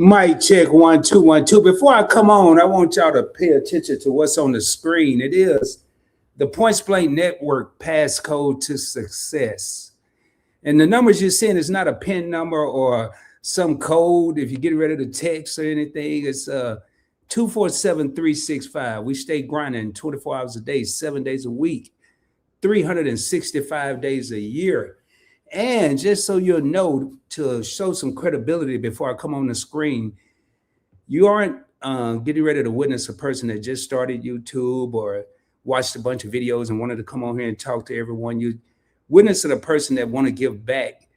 Mic check 1 2 1 2. Before I come on, I want y'all to pay attention to what's on the screen. It is the Points Blank Network passcode to success. And the numbers you're seeing is not a PIN number or some code. If you're getting ready to text or anything, it's 247365. We stay grinding 24 hours a day, 7 days a week, 365 days a year. And just so you'll know, to show some credibility before I come on the screen, you aren't getting ready to witness a person that just started YouTube or watched a bunch of videos and wanted to come on here and talk to everyone. You witnessing a person that want to give back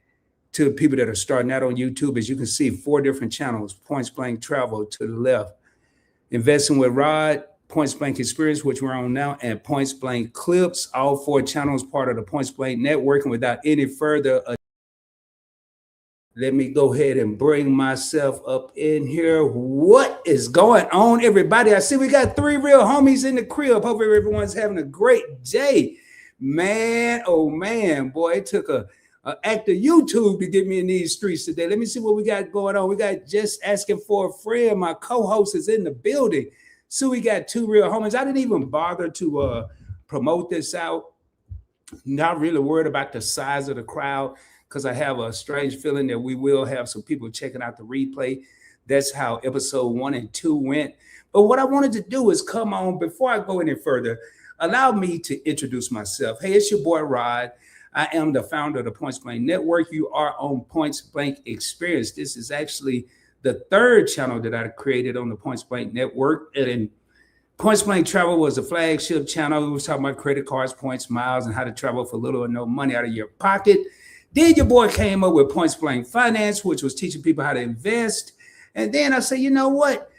to people that are starting out on YouTube. As you can see, 4 different channels: Points Blank Travel to the left, Investing with Rod, Points Blank Experience, which we're on now, and Points Blank Clips. All 4 channels part of the Points Blank Network. And without any further ado, let me go ahead and bring myself up in here. What is going on, everybody? I see we got 3 real homies in the crib. Hope everyone's having a great day. Man, oh man, boy, it took a act of YouTube to get me in these streets today. Let me see what we got going on. We got Just Asking for a Friend. My co-host is in the building. So we got 2 real homies. I didn't even bother to promote this out. Not really worried about the size of the crowd, because I have a strange feeling that we will have some people checking out the replay. That's how episode 1 and 2 went. But what I wanted to do is come on, before I go any further, allow me to introduce myself. Hey, it's your boy Rod. I am the founder of the Points Blank Network. You are on Points Blank Experience. This is actually the 3rd channel that I created on the Points Blank Network. And Points Blank Travel was a flagship channel. We was talking about credit cards, points, miles, and how to travel for little or no money out of your pocket. Then your boy came up with Points Blank Finance, which was teaching people how to invest. And then I said, you know what?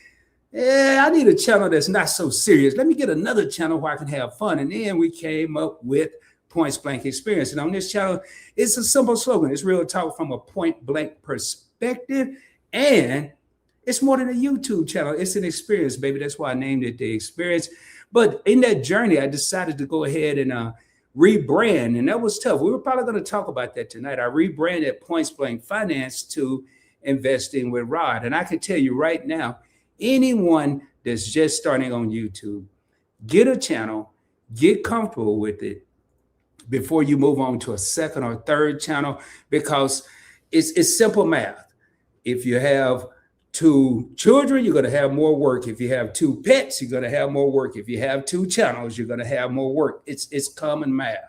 I need a channel that's not so serious. Let me get another channel where I can have fun. And then we came up with Points Blank Experience. And on this channel, it's a simple slogan. It's real talk from a point blank perspective. And it's more than a YouTube channel. It's an experience, baby. That's why I named it The Experience. But in that journey, I decided to go ahead and rebrand. And that was tough. We were probably going to talk about that tonight. I rebranded Points Blank Finance to Investing with Rod. And I can tell you right now, anyone that's just starting on YouTube, get a channel, get comfortable with it before you move on to a 2nd or 3rd channel, because it's simple math. If you have 2 children, you're going to have more work. If you have 2 pets, you're going to have more work. If you have 2 channels, you're going to have more work. It's common math.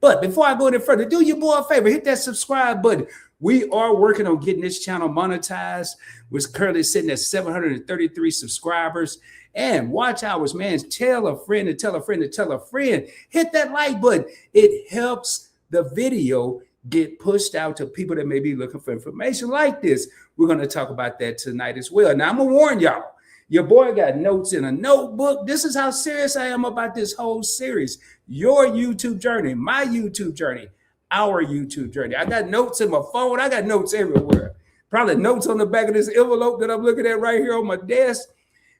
But before I go any further, do your boy a favor, hit that subscribe button. We are working on getting this channel monetized. We're currently sitting at 733 subscribers. And watch hours, man. Tell a friend to tell a friend to tell a friend. Hit that like button. It helps the video get pushed out to people that may be looking for information like this. We're going to talk about that tonight as well. Now, I'm going to warn y'all. Your boy got notes in a notebook. This is how serious I am about this whole series. Your YouTube journey, my YouTube journey, our YouTube journey. I got notes in my phone. I got notes everywhere. Probably notes on the back of this envelope that I'm looking at right here on my desk.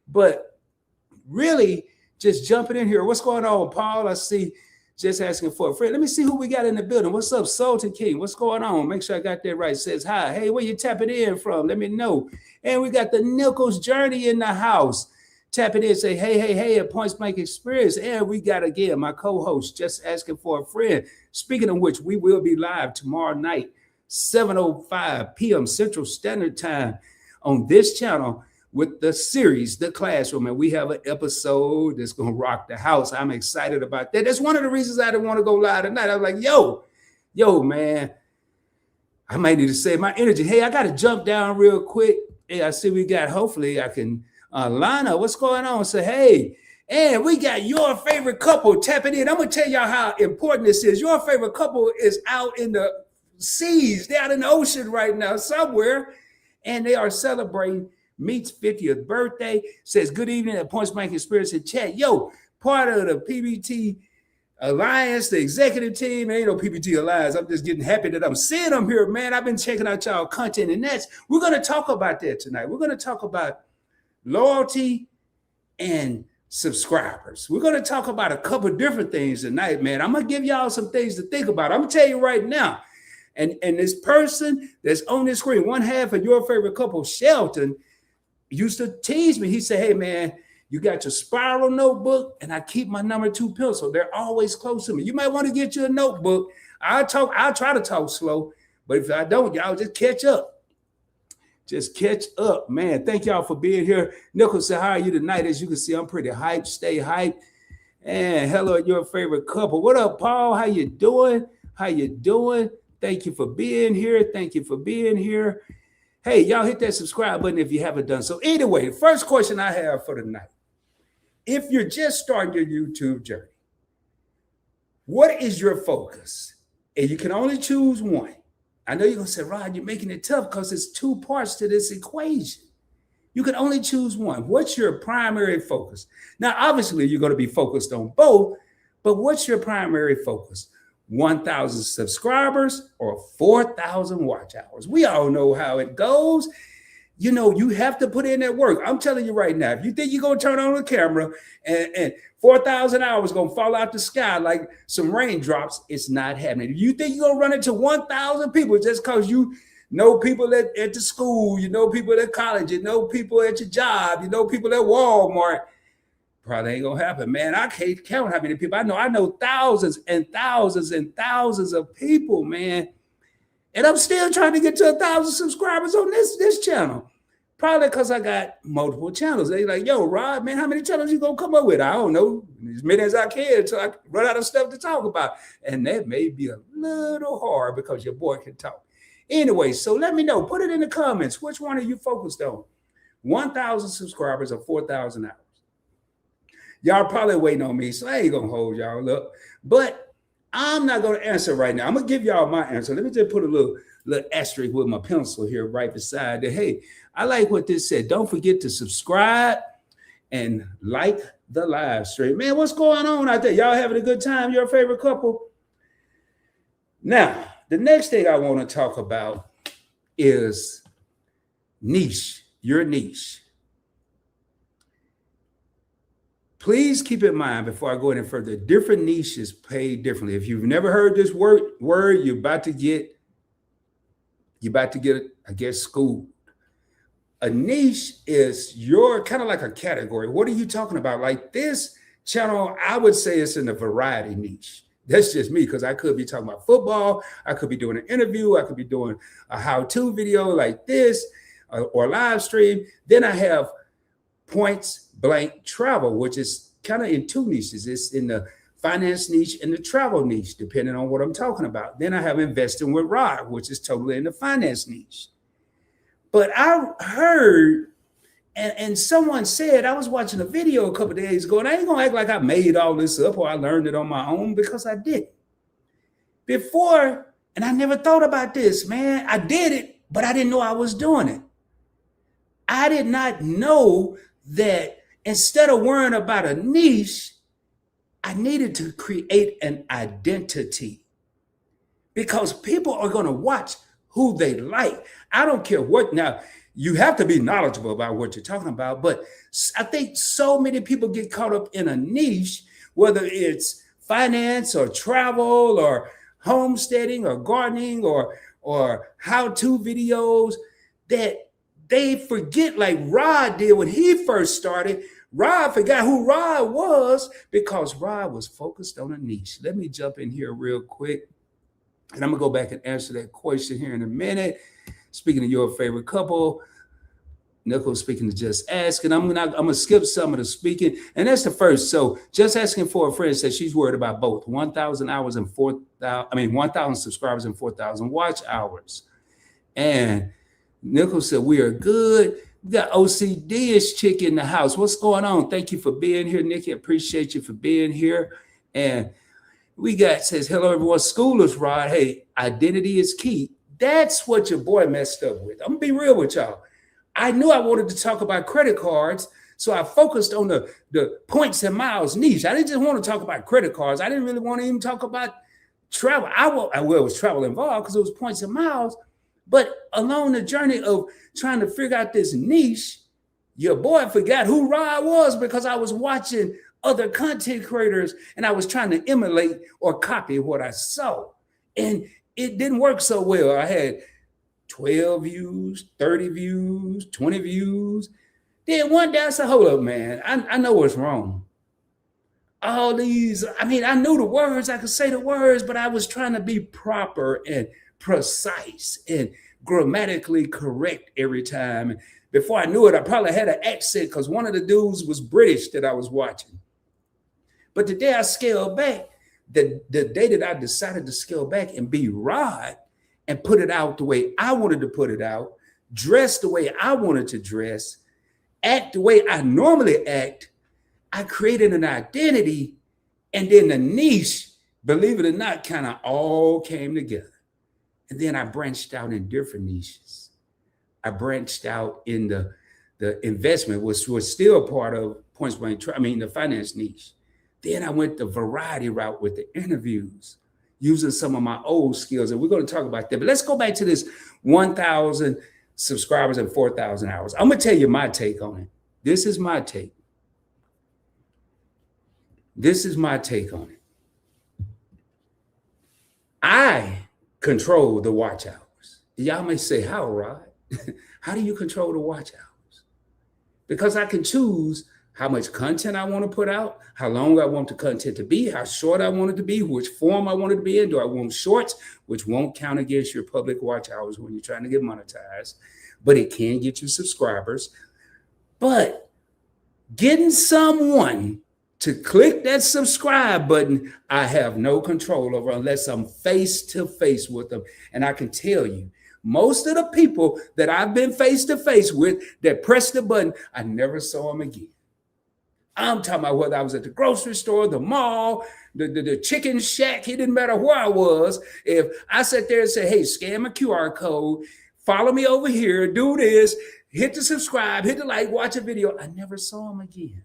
But really, just jumping in here. What's going on, Paul? I see Just Asking for a Friend. Let me see who we got in the building. What's up, Sultan King? What's going on? Make sure I got that right. Says hi. Hey, where you tapping in from? Let me know. And we got the Nichols Journey in the house. Tap it in, say, hey, at Points Blank Experience. And we got, again, my co-host, Just Asking for a Friend. Speaking of which, we will be live tomorrow night, 7:05 p.m. Central Standard Time on this channel with the series, The Classroom. And we have an episode that's going to rock the house. I'm excited about that. That's one of the reasons I didn't want to go live tonight. I was like, yo, man, I might need to save my energy. Hey, I got to jump down real quick. Hey, I see we got, hopefully I can Lana, what's going on? Say, hey, and we got your favorite couple tapping in. I'm going to tell y'all how important this is. Your favorite couple is out in the seas. They're out in the ocean right now somewhere, and they are celebrating Meet's 50th birthday. Says, good evening at Points Blank Experience in chat. Yo, part of the PBT Alliance, the executive team. Ain't no PBT Alliance. I'm just getting happy that I'm seeing them here, man. I've been checking out y'all content, and we're going to talk about that tonight. We're going to talk about loyalty and subscribers. We're going to talk about a couple of different things tonight, man. I'm going to give y'all some things to think about. I'm going to tell you right now, and this person that's on this screen, one half of your favorite couple, Shelton, used to tease me. He said, hey, man, you got your spiral notebook, and I keep my number 2 pencil. They're always close to me. You might want to get you a notebook. I'll try to talk slow, but if I don't, y'all just catch up. Just catch up, man. Thank y'all for being here. Nichols said, how are you tonight? As you can see, I'm pretty hyped. Stay hyped. And hello, your favorite couple. What up, Paul? How you doing? How you doing? Thank you for being here. Thank you for being here. Hey, y'all hit that subscribe button if you haven't done so. Anyway, the first question I have for tonight. If you're just starting your YouTube journey, what is your focus? And you can only choose one. I know you're going to say, Rod, you're making it tough because there's 2 parts to this equation. You can only choose one. What's your primary focus? Now, obviously, you're going to be focused on both, but what's your primary focus? 1,000 subscribers or 4,000 watch hours? We all know how it goes. You know, you have to put in that work. I'm telling you right now, if you think you're going to turn on the camera and 4,000 hours going to fall out the sky like some raindrops, it's not happening. If you think you're going to run into 1,000 people just because you know people at the school, you know people at college, you know people at your job, you know people at Walmart, probably ain't going to happen, man. I can't count how many people I know thousands and thousands and thousands of people, man. And I'm still trying to get to 1,000 subscribers on this channel. Probably because I got multiple channels. They like, yo, Rod, man, how many channels you gonna come up with? I don't know, as many as I can until I run out of stuff to talk about. And that may be a little hard because your boy can talk. Anyway, so let me know. Put it in the comments. Which one are you focused on? 1,000 subscribers or 4,000 hours? Y'all probably waiting on me, so I ain't gonna hold y'all up. But I'm not going to answer right now. I'm going to give y'all my answer. Let me just put a little asterisk with my pencil here right beside it. Hey, I like what this said. Don't forget to subscribe and like the live stream. Man, what's going on out there? Y'all having a good time? Your favorite couple? Now, the next thing I want to talk about is niche, your niche. Please keep in mind before I go any further, different niches pay differently. If you've never heard this word, you're about to get, I guess, schooled. A niche is your kind of like a category. What are you talking about? Like this channel, I would say it's in the variety niche. That's just me, because I could be talking about football. I could be doing an interview. I could be doing a how-to video like this or live stream. Then I have points blank travel, which is kind of in 2 niches. It's in the finance niche and the travel niche, depending on what I'm talking about. Then I have investing with Rod, which is totally in the finance niche. But I heard, and someone said, I was watching a video a couple of days ago, and I ain't gonna act like I made all this up or I learned it on my own, because I didn't. Before, and I never thought about this, man. I did it, but I didn't know I was doing it. I did not know that instead of worrying about a niche, I needed to create an identity, because people are going to watch who they like. I don't care what. Now, you have to be knowledgeable about what you're talking about, but I think so many people get caught up in a niche, whether it's finance or travel or homesteading or gardening or how-to videos, that they forget, like Rod did when he first started. Rod forgot who Rod was because Rod was focused on a niche. Let me jump in here real quick, and I'm going to go back and answer that question here in a minute. Speaking of your favorite couple, Nichols speaking to Just Asking. I'm gonna skip some of the speaking, and that's the first. So Just Asking for a Friend says she's worried about both 1,000 hours and 1,000 subscribers and 4,000 watch hours. And Nichols said, we are good. We got OCD-ish chick in the house. What's going on? Thank you for being here, Nikki. Appreciate you for being here. And we got, says, hello, everyone. Schoolers, Rod. Hey, identity is key. That's what your boy messed up with. I'm going to be real with y'all. I knew I wanted to talk about credit cards, so I focused on the points and miles niche. I didn't just want to talk about credit cards. I didn't really want to even talk about travel. Well, it was travel involved because it was points and miles. But along the journey of trying to figure out this niche, your boy forgot who Rod was because I was watching other content creators and I was trying to emulate or copy what I saw. And it didn't work so well. I had 12 views, 30 views, 20 views. Then one day I said, hold up, man, I know what's wrong. All these, I mean, I knew the words, I could say the words, but I was trying to be proper and precise and grammatically correct every time. Before I knew it, I probably had an accent because one of the dudes was British that I was watching. But the day I scaled back, the day that I decided to scale back and be Rod and put it out the way I wanted to put it out, dress the way I wanted to dress, act the way I normally act, I created an identity, and then the niche, believe it or not, kind of all came together. And then I branched out in different niches. I branched out in the investment, which was still part of Points Blank, the finance niche. Then I went the variety route with the interviews, using some of my old skills. And we're going to talk about that. But let's go back to this 1,000 subscribers and 4,000 hours. I'm going to tell you my take on it. This is my take. This is my take on it. I control the watch hours. Y'all may say, how, Rod? How do you control the watch hours? Because I can choose how much content I want to put out, how long I want the content to be, how short I want it to be, which form I want it to be in. Do I want shorts, which won't count against your public watch hours when you're trying to get monetized, but it can get you subscribers. But getting someone to click that subscribe button, I have no control over unless I'm face to face with them. And I can tell you, most of the people that I've been face to face with that pressed the button, I never saw them again. I'm talking about whether I was at the grocery store, the mall, the chicken shack. It didn't matter where I was. If I sat there and said, hey, scan my QR code, follow me over here, do this, hit the subscribe, hit the like, watch a video, I never saw them again.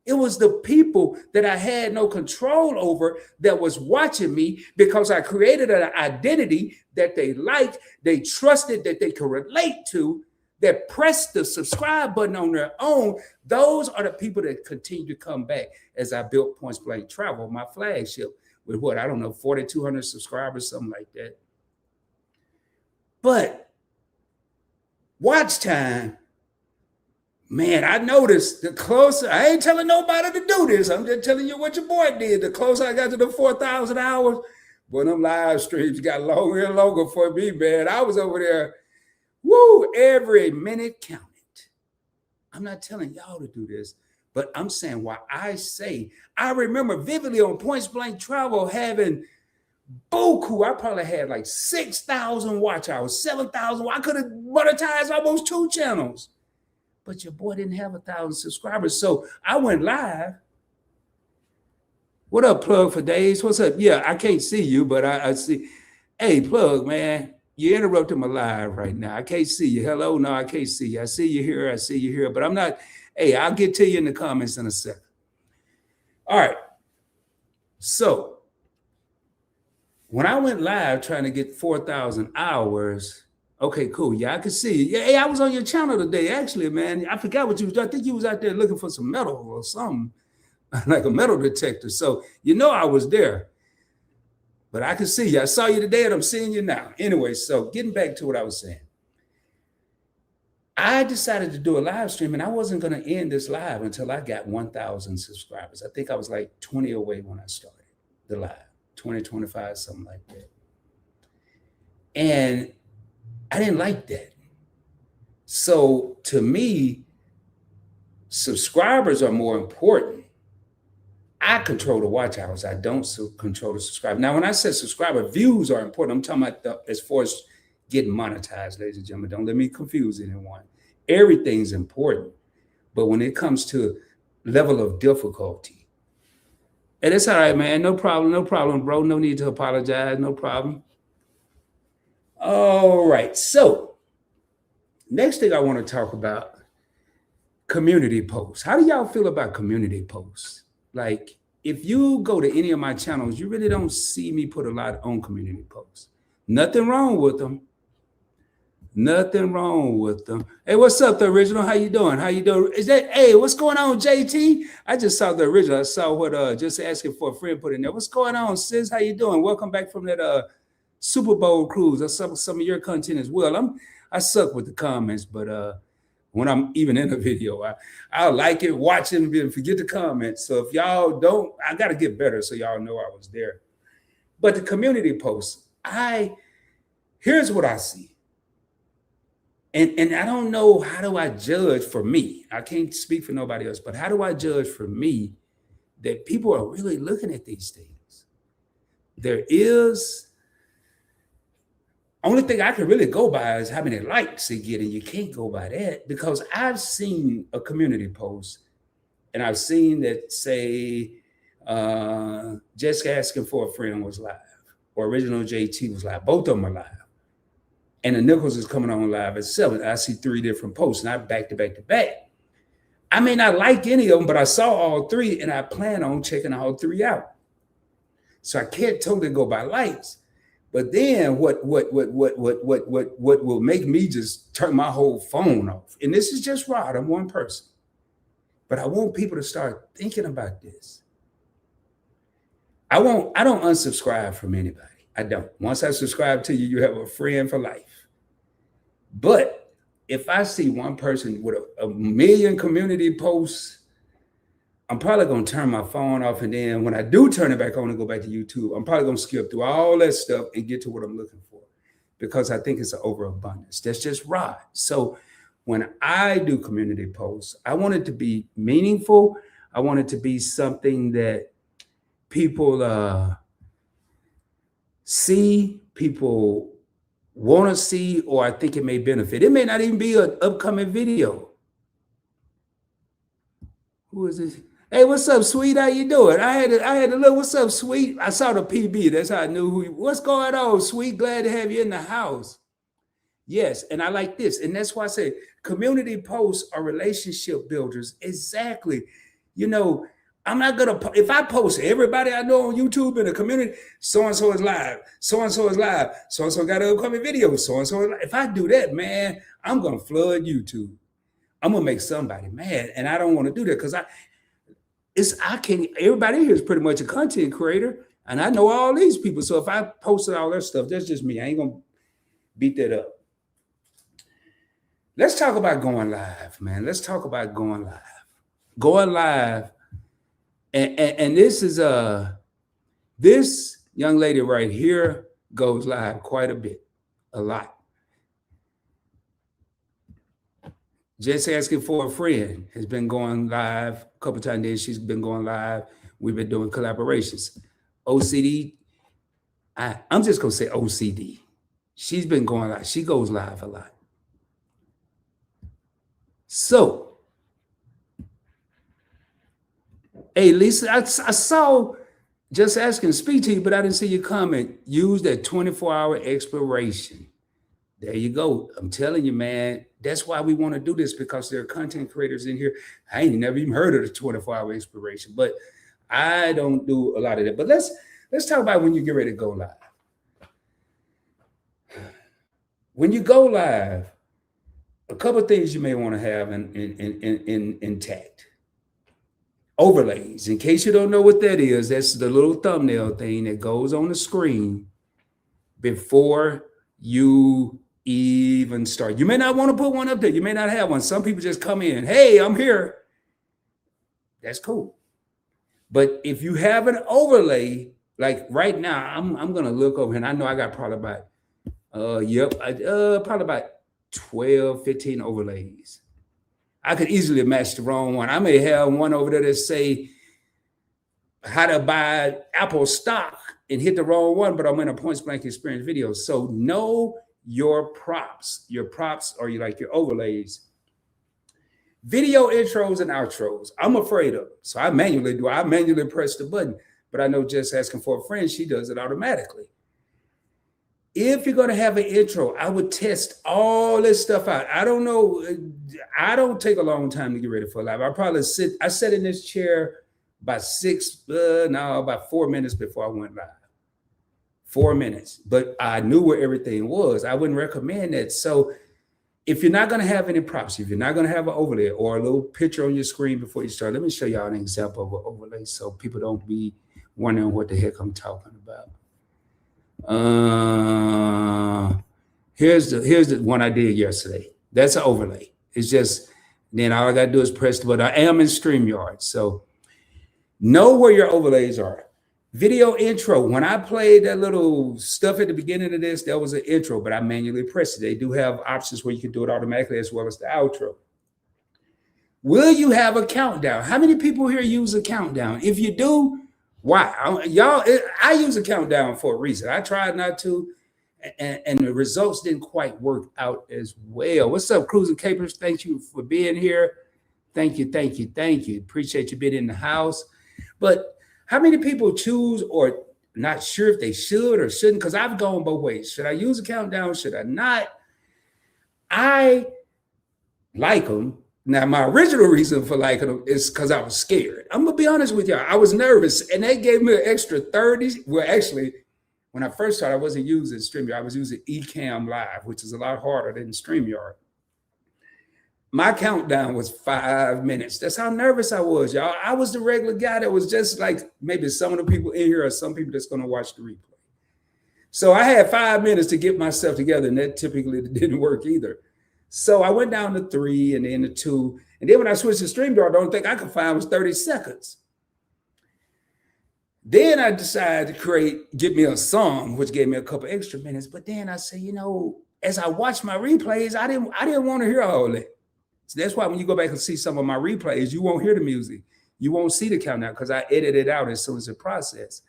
It was the people that I had no control over that was watching me because I created an identity that they liked, they trusted, that they could relate to, that pressed the subscribe button on their own. Those are the people that continue to come back as I built Points Blank Travel, my flagship, with what, I don't know, 4,200 subscribers, something like that. But watch time, man, I noticed the closer, I ain't telling nobody to do this. I'm just telling you what your boy did. The closer I got to the 4,000 hours, when them live streams got longer and longer for me, man. I was over there, woo, every minute counted. I'm not telling y'all to do this, but I'm saying why I say, I remember vividly on Points Blank Travel having buku. I probably had like 6,000 watch hours, 7,000. I could have monetized almost 2 channels. But your boy didn't have 1,000 subscribers. So I went live. What up, Plug for Days? What's up? Yeah, I can't see you, but I see. Hey, Plug, man, you interrupted my live right now. I can't see you. Hello? No, I can't see you. I see you here. I see you here. But I'm not. Hey, I'll get to you in the comments in a second. All right. So when I went live trying to get 4,000 hours, okay, cool. Yeah, I can see you. Yeah, hey, I was on your channel today, actually, man. I forgot what you was doing. I think you was out there looking for some metal or something, like a metal detector. So, I was there. But I can see you. I saw you today and I'm seeing you now. Anyway, so getting back to what I was saying. I decided to do a live stream and I wasn't going to end this live until I got 1,000 subscribers. I think I was like 20 away when I started the live, 20, 25, something like that. And I didn't like that. So to me, subscribers are more important. I control the watch hours. I don't control the subscribe. Now, when I say subscriber, views are important. I'm talking about as far as getting monetized, ladies and gentlemen. Don't let me confuse anyone. Everything's important. But when it comes to level of difficulty, and it's all right, man. No problem, bro. No need to apologize. No problem. All right. So next thing I want to talk about, community posts. How do y'all feel about community posts? Like, if you go to any of my channels, you really don't see me put a lot on community posts. Nothing wrong with them. Nothing wrong with them. Hey, what's up, The Original? How you doing? How you doing? Hey, what's going on, JT? I just saw The Original. I saw what just asking for a friend put in there. What's going on, sis? How you doing? Welcome back from that Super Bowl cruise. I saw some of your content as well. I suck with the comments, but when I'm even in a video. I'll like it, watch it, and forget to comment. So if y'all don't, I got to get better so y'all know I was there. But the community posts, here's what I see. And I don't know, how do I judge for me? I can't speak for nobody else, but how do I judge for me that people are really looking at these things? There is, only thing I can really go by is how many likes it get, and you can't go by that, because I've seen a community post and I've seen that say, just asking for a friend was live, or original JT was live. Both of them are live. And the Nichols is coming on live at 7. I see 3 different posts, not back to back to back. I may not like any of them, but I saw all 3, and I plan on checking all 3 out. So I can't totally go by likes. But then what will make me just turn my whole phone off? And this is just Rod. I'm one person. But I want people to start thinking about this. I don't unsubscribe from anybody. I don't. Once I subscribe to you, you have a friend for life. But if I see one person with a million community posts, I'm probably going to turn my phone off. And then when I do turn it back on and go back to YouTube, I'm probably going to skip through all that stuff and get to what I'm looking for, because I think it's an overabundance. That's just right. So when I do community posts, I want it to be meaningful. I want it to be something that people see, people want to see, or I think it may benefit. It may not even be an upcoming video. Who is this? Hey, what's up, sweet? How you doing? I had to look. What's up, sweet? I saw the PB. That's how I knew who. What's going on, sweet? Glad to have you in the house. Yes, and I like this, and that's why I say community posts are relationship builders. Exactly. You know, I'm not gonna, if I post everybody I know on YouTube in the community, so and so is live, so and so is live, so and so got an upcoming video, so and so. If I do that, man, I'm gonna flood YouTube. I'm gonna make somebody mad, and I don't want to do that, because everybody here is pretty much a content creator, and I know all these people. So if I posted all that stuff, that's just me. I ain't gonna beat that up. Let's talk about going live, man. Let's talk about going live. Going live. And this is this young lady right here goes live quite a bit, a lot. Just asking for a friend has been going live a couple of times. Then she's been going live. We've been doing collaborations. OCD, I'm just gonna say OCD. She's been going live. She goes live a lot. So, hey, Lisa, I saw just asking to speak to you, but I didn't see your comment. Use that 24-hour expiration. There you go. I'm telling you, man, that's why we want to do this, because there are content creators in here. I ain't never even heard of the 24-hour expiration, but I don't do a lot of that. But let's talk about when you get ready to go live. When you go live, a couple of things you may want to have intact. Overlays. In case you don't know what that is, that's the little thumbnail thing that goes on the screen before you even start. You may not want to put one up there. You may not have one. Some people just come in, hey, I'm here. That's cool. But if you have an overlay, like right now, I'm gonna look over, and I know I got probably about probably about 12, 15 overlays. I could easily match the wrong one. I may have one over there that say how to buy Apple stock and hit the wrong one, but I'm in a points blank experience video. So know your props. Your props are like your overlays. Video intros and outros, I'm afraid of. So I manually press the button, but I know just asking for a friend, she does it automatically. If you're going to have an intro, I would test all this stuff out. I don't know. I don't take a long time to get ready for a live. I sat in this chair about 4 minutes before I went live. 4 minutes, but I knew where everything was. I wouldn't recommend that. So if you're not going to have any props, if you're not going to have an overlay or a little picture on your screen before you start, let me show y'all an example of an overlay so people don't be wondering what the heck I'm talking about. Here's the one I did yesterday. That's an overlay. It's just Then all I got to do is press the button. I am in StreamYard. So know where your overlays are. Video intro. When I played that little stuff at the beginning of this, that was an intro, but I manually pressed it. They do have options where you can do it automatically as well as the outro. Will you have a countdown? How many people here use a countdown? If you do, why? I use a countdown for a reason. I tried not to, and the results didn't quite work out as well. What's up, Cruising Capers? Thank you for being here. Thank you. Appreciate you being in the house. But how many people choose or not sure if they should or shouldn't? Because I've gone both ways. Should I use a countdown? Should I not? I like them. Now, my original reason for liking them is because I was scared. I'm going to be honest with y'all. I was nervous, and they gave me an extra 30. Well, actually, when I first started, I wasn't using StreamYard. I was using Ecamm Live, which is a lot harder than StreamYard. My countdown was 5 minutes. That's how nervous I was, y'all. I was the regular guy that was just like maybe some of the people in here or some people that's going to watch the replay. So I had 5 minutes to get myself together, and that typically didn't work either. So I went down to 3 and then to 2. And then when I switched to StreamYard, the only thing I could find was 30 seconds. Then I decided to give me a song, which gave me a couple extra minutes. But then I said, as I watched my replays, I didn't want to hear all that. So that's why when you go back and see some of my replays, you won't hear the music. You won't see the countdown because I edited it out as soon as it processed.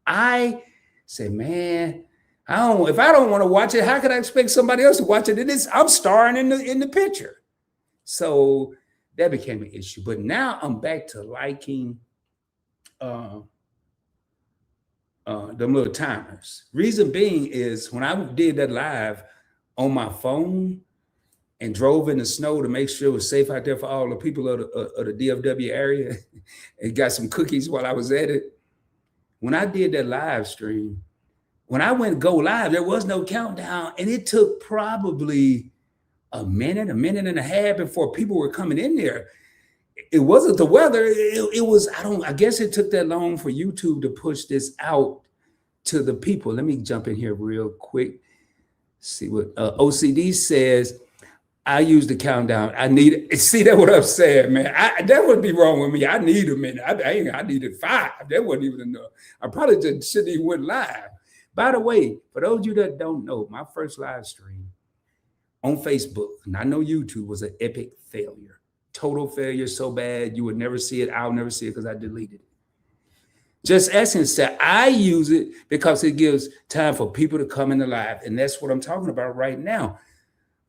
I said, man, if I don't want to watch it, how could I expect somebody else to watch it? I'm starring in the picture. So that became an issue. But now I'm back to liking them little timers. Reason being is when I did that live on my phone and drove in the snow to make sure it was safe out there for all the people of the DFW area and got some cookies while I was at it. When I did that live stream, when I went go live, there was no countdown, and it took probably a minute and a half before people were coming in there. It wasn't the weather. It was, I guess it took that long for YouTube to push this out to the people. Let me jump in here real quick. See what OCD says. I use the countdown. See that what I'm saying, man. That would be wrong with me. I need a minute. I needed 5. That wasn't even enough. I probably just shouldn't even went live. By the way, for those of you that don't know, my first live stream on Facebook, and I know YouTube, was an epic failure. Total failure, so bad you would never see it. I'll never see it because I deleted it. Just essence that I use it because it gives time for people to come into live. And that's what I'm talking about right now.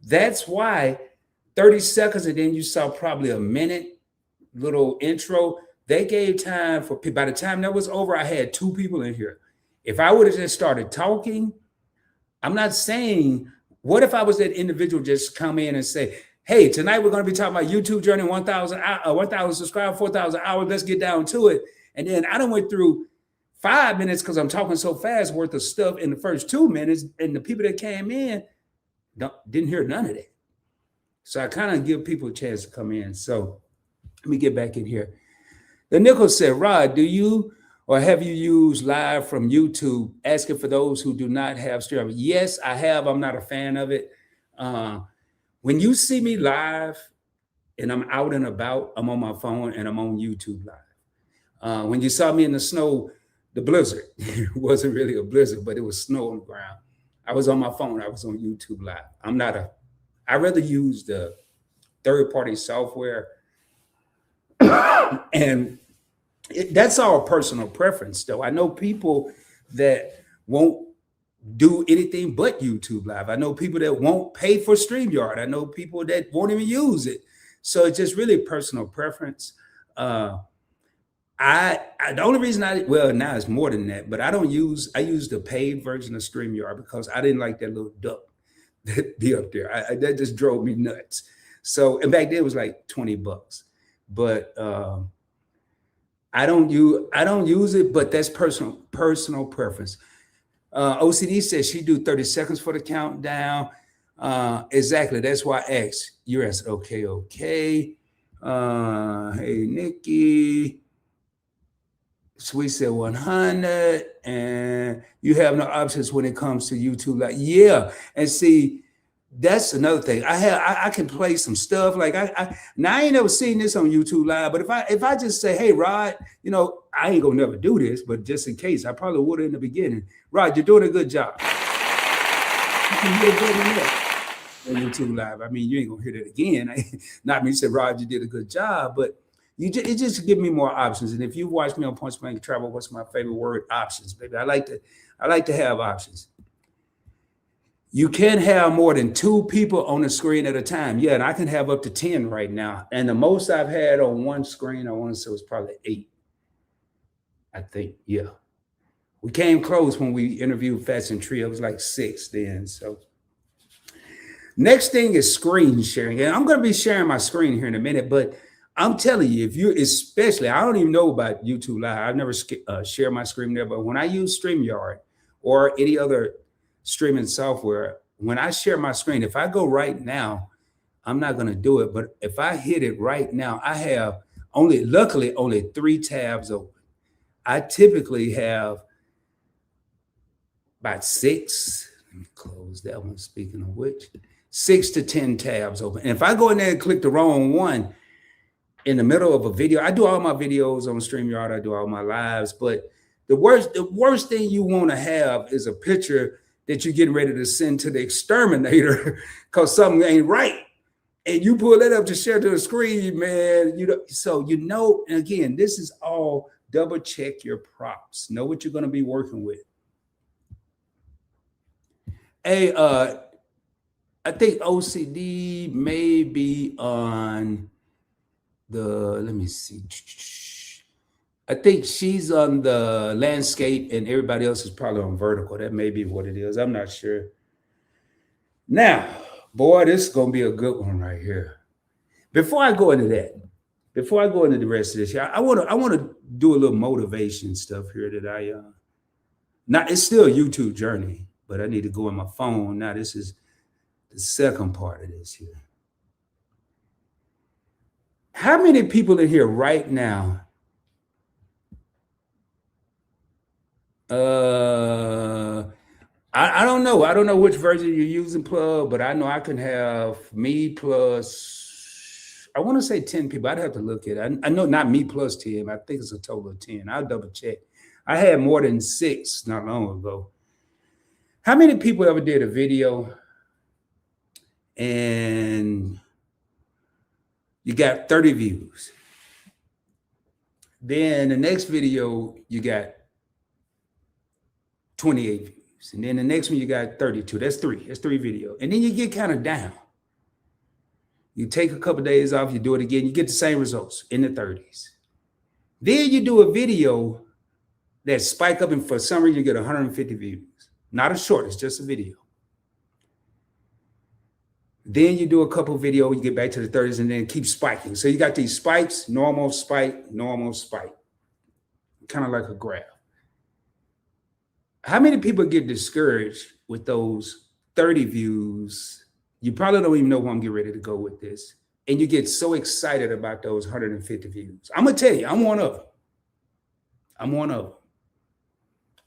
That's why 30 seconds and then you saw probably a minute little intro. They gave time for people. By the time that was over, I had 2 people in here. If I would have just started talking, I'm not saying, what if I was that individual just come in and say, hey, tonight we're going to be talking about YouTube journey, 1,000 subscribers, 4,000 hours. Let's get down to it. And then I done went through 5 minutes because I'm talking so fast worth of stuff in the first 2 minutes. And the people that came in didn't hear none of that. So I kind of give people a chance to come in. So let me get back in here. The Nickel said, Rod, do you or have you used live from YouTube, asking for those who do not have stream? Yes, I have. I'm not a fan of it. When you see me live and I'm out and about, I'm on my phone and I'm on YouTube live. When you saw me in the snow, the blizzard, it wasn't really a blizzard, but it was snow on the ground. I was on my phone. I was on YouTube live. I rather use the third-party software. And that's all personal preference, though. I know people that won't do anything but YouTube live. I know people that won't pay for StreamYard. I know people that won't even use it. So it's just really personal preference. The only reason now it's more than that, but I use the paid version of StreamYard because I didn't like that little duck that be up there. That just drove me nuts. So, and back then it was like $20, but I don't use it, but that's personal preference. OCD says she do 30 seconds for the countdown. Exactly. That's why I asked. You're asking, okay. Hey, Nikki. Sweet said 100, and you have no options when it comes to YouTube. Like, yeah. And see, That's another thing. I can play some stuff like now I ain't never seen this on YouTube Live, but if I just say, hey Rod, you know, I ain't gonna never do this, but just in case, I probably would in the beginning. Rod, you're doing a good job. You can hear good enough on YouTube Live. I mean, you ain't gonna hear that again. Not me say, Rod, you did a good job, but it just give me more options. And if you watch me on Punch Blank Travel, what's my favorite word? Options, baby. I like to have options. You can have more than 2 people on the screen at a time. Yeah, and I can have up to 10 right now. And the most I've had on one screen, I want to say was probably 8. I think, yeah. We came close when we interviewed Fats and Trio. It was like 6 then. So next thing is screen sharing. And I'm going to be sharing my screen here in a minute, but I'm telling you, if you, especially, I don't even know about YouTube Live. I've never shared my screen there, but when I use StreamYard or any other streaming software, when I share my screen, if I go right now, I'm not going to do it. But if I hit it right now, I have luckily only 3 tabs open. I typically have about 6. Let me close that one. Speaking of which, 6 to 10 tabs open. And if I go in there and click the wrong one in the middle of a video, I do all my videos on StreamYard. I do all my lives. But the worst thing you want to have is a picture that you're getting ready to send to the exterminator because something ain't right. And you pull that up to share to the screen, man. So and again, this is all double check your props. Know what you're going to be working with. Hey, I think OCD may be on let me see. I think she's on the landscape and everybody else is probably on vertical. That may be what it is. I'm not sure. Now, boy, this is going to be a good one right here. Before I go into that, before I go into the rest of this, I want to do a little motivation stuff here that it's still a YouTube journey, but I need to go on my phone. Now, this is the second part of this here. How many people in here right now I don't know. I don't know which version you're using, Plug, but I know I can have me plus, I want to say 10 people. I'd have to look at it. I know not me plus 10. I think it's a total of 10. I'll double check. I had more than 6 not long ago. How many people ever did a video and you got 30 views? Then the next video, you got 28 views. And then the next one, you got 32. That's 3. That's 3 videos. And then you get kind of down. You take a couple of days off, you do it again, you get the same results in the 30s. Then you do a video that spike up, and for some reason, you get 150 views. Not a short, it's just a video. Then you do a couple of videos, you get back to the 30s, and then keep spiking. So you got these spikes, normal spike, kind of like a graph. How many people get discouraged with those 30 views? You probably don't even know who I'm getting ready to go with this. And you get so excited about those 150 views. I'm going to tell you, I'm one of them.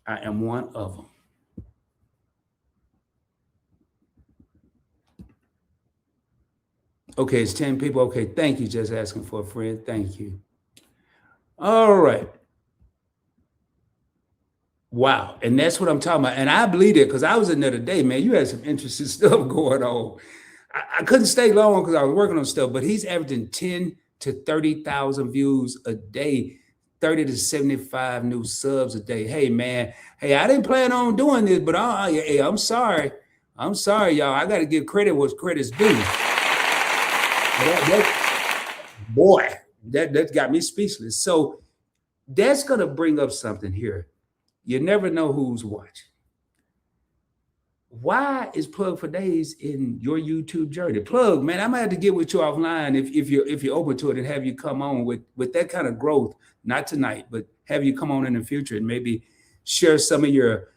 I am one of them. Okay, it's 10 people. Okay, thank you. Just asking for a friend. Thank you. All right. Wow. And that's what I'm talking about. And I believe it because I was in there today, man. You had some interesting stuff going on. I couldn't stay long because I was working on stuff, but he's averaging 10 to 30,000 views a day, 30 to 75 new subs a day. Hey, man. Hey, I didn't plan on doing this, but I'm sorry. I'm sorry, y'all. I got to give credit what's credit's due. That got me speechless. So that's going to bring up something here. You never know who's watching. Why is Plug for Days in your YouTube journey? Plug, man, I might have to get with you offline if you're open to it and have you come on with that kind of growth, not tonight, but have you come on in the future and maybe share some of your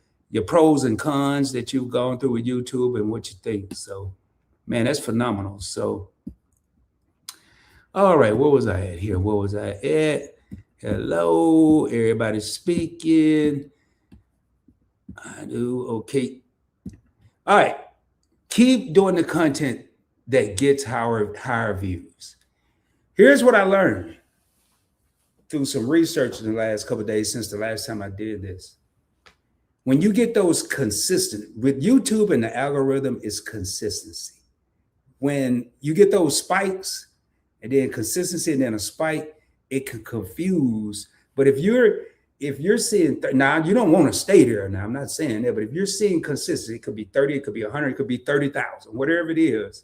pros and cons that you've gone through with YouTube and what you think. So, man, that's phenomenal. So, all right, where was I at here? Where was I at? Hello, everybody speaking. I do. Okay. All right. Keep doing the content that gets higher views. Here's what I learned through some research in the last couple of days since the last time I did this. When you get those consistent, with YouTube and the algorithm is consistency. When you get those spikes and then consistency and then a spike, it can confuse. But if you're seeing, now you don't want to stay there now, I'm not saying that, but if you're seeing consistency, it could be 30, it could be 100, it could be 30,000, whatever it is,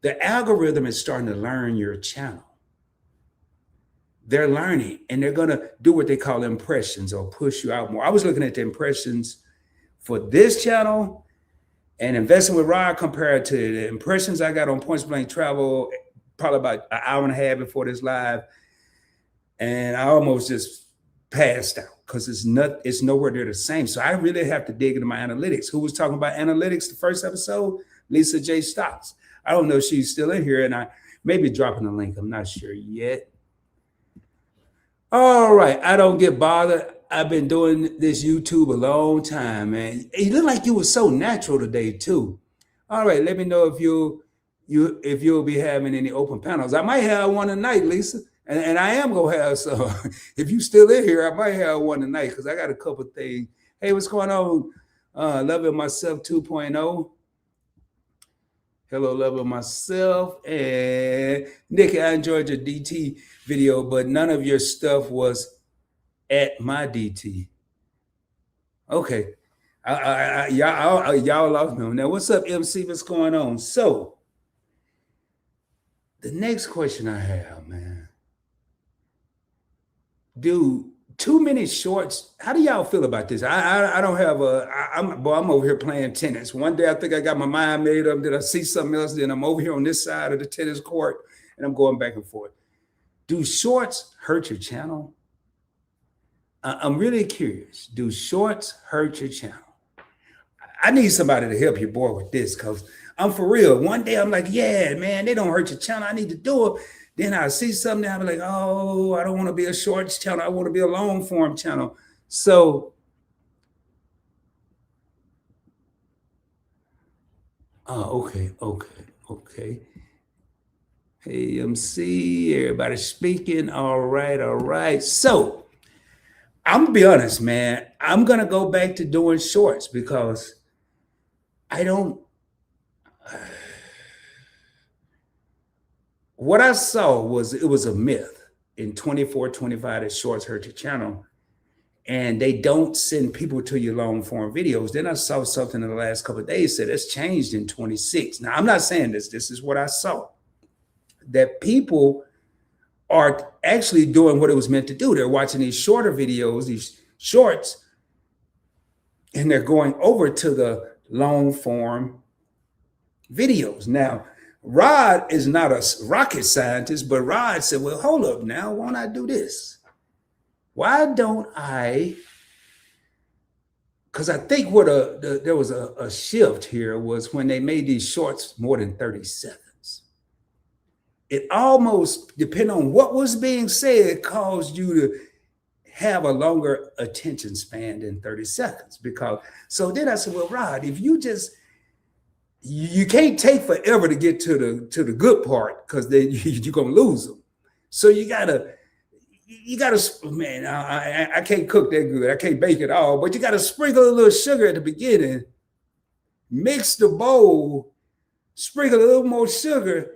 the algorithm is starting to learn your channel. They're learning and they're going to do what they call impressions or push you out more. I was looking at the impressions for this channel and Investing with Rod compared to the impressions I got on Points Blank Travel, probably about an hour and a half before this live. And I almost just passed out because it's nowhere near the same. So I really have to dig into my analytics. Who was talking about analytics the first episode? Lisa J. Stocks. I don't know if she's still in here, and I may be dropping a link. I'm not sure yet. All right, I don't get bothered. I've been doing this YouTube a long time, man. You look like you were so natural today too. All right, let me know if you'll be having any open panels. I might have one tonight, Lisa, and I am gonna have some. If you still in here, I might have one tonight because I got a couple things. Hey, what's going on? Loving Myself 2.0. Hello, Loving Myself. And Nikki, I enjoyed your DT video, but none of your stuff was at my DT. Okay. Y'all lost me. Now, what's up, MC? What's going on? So, the next question I have, man. Dude, too many shorts. How do y'all feel about this? I don't have I'm over here playing tennis. One day I think I got my mind made up. Then I see something else. Then I'm over here on this side of the tennis court and I'm going back and forth. Do shorts hurt your channel? I'm really curious. Do shorts hurt your channel? I need somebody to help your boy with this because I'm for real. One day I'm like, yeah, man, they don't hurt your channel. I need to do it. Then I see something, I'll be like, oh, I don't want to be a shorts channel. I want to be a long form channel. So, okay. Hey, MC, everybody speaking. All right. So, I'm going to be honest, man. I'm going to go back to doing shorts because I don't. What I saw was it was a myth in 24, 25 that shorts hurt your channel. And they don't send people to your long form videos. Then I saw something in the last couple of days that it's changed in 26. Now, I'm not saying this. This is what I saw. That people are actually doing what it was meant to do. They're watching these shorter videos, these shorts, and they're going over to the long form videos. Now, Rod is not a rocket scientist, but Rod said, well, hold up now. Why don't I do this? Why don't I? Because I think what there was a shift here was when they made these shorts more than 30 seconds. It almost, depending on what was being said, caused you to have a longer attention span than 30 seconds. So then I said, well, Rod, if you can't take forever to get to the good part because then you're gonna lose them. So you gotta, man. I can't cook that good. I can't bake it all, but you gotta sprinkle a little sugar at the beginning. Mix the bowl, sprinkle a little more sugar,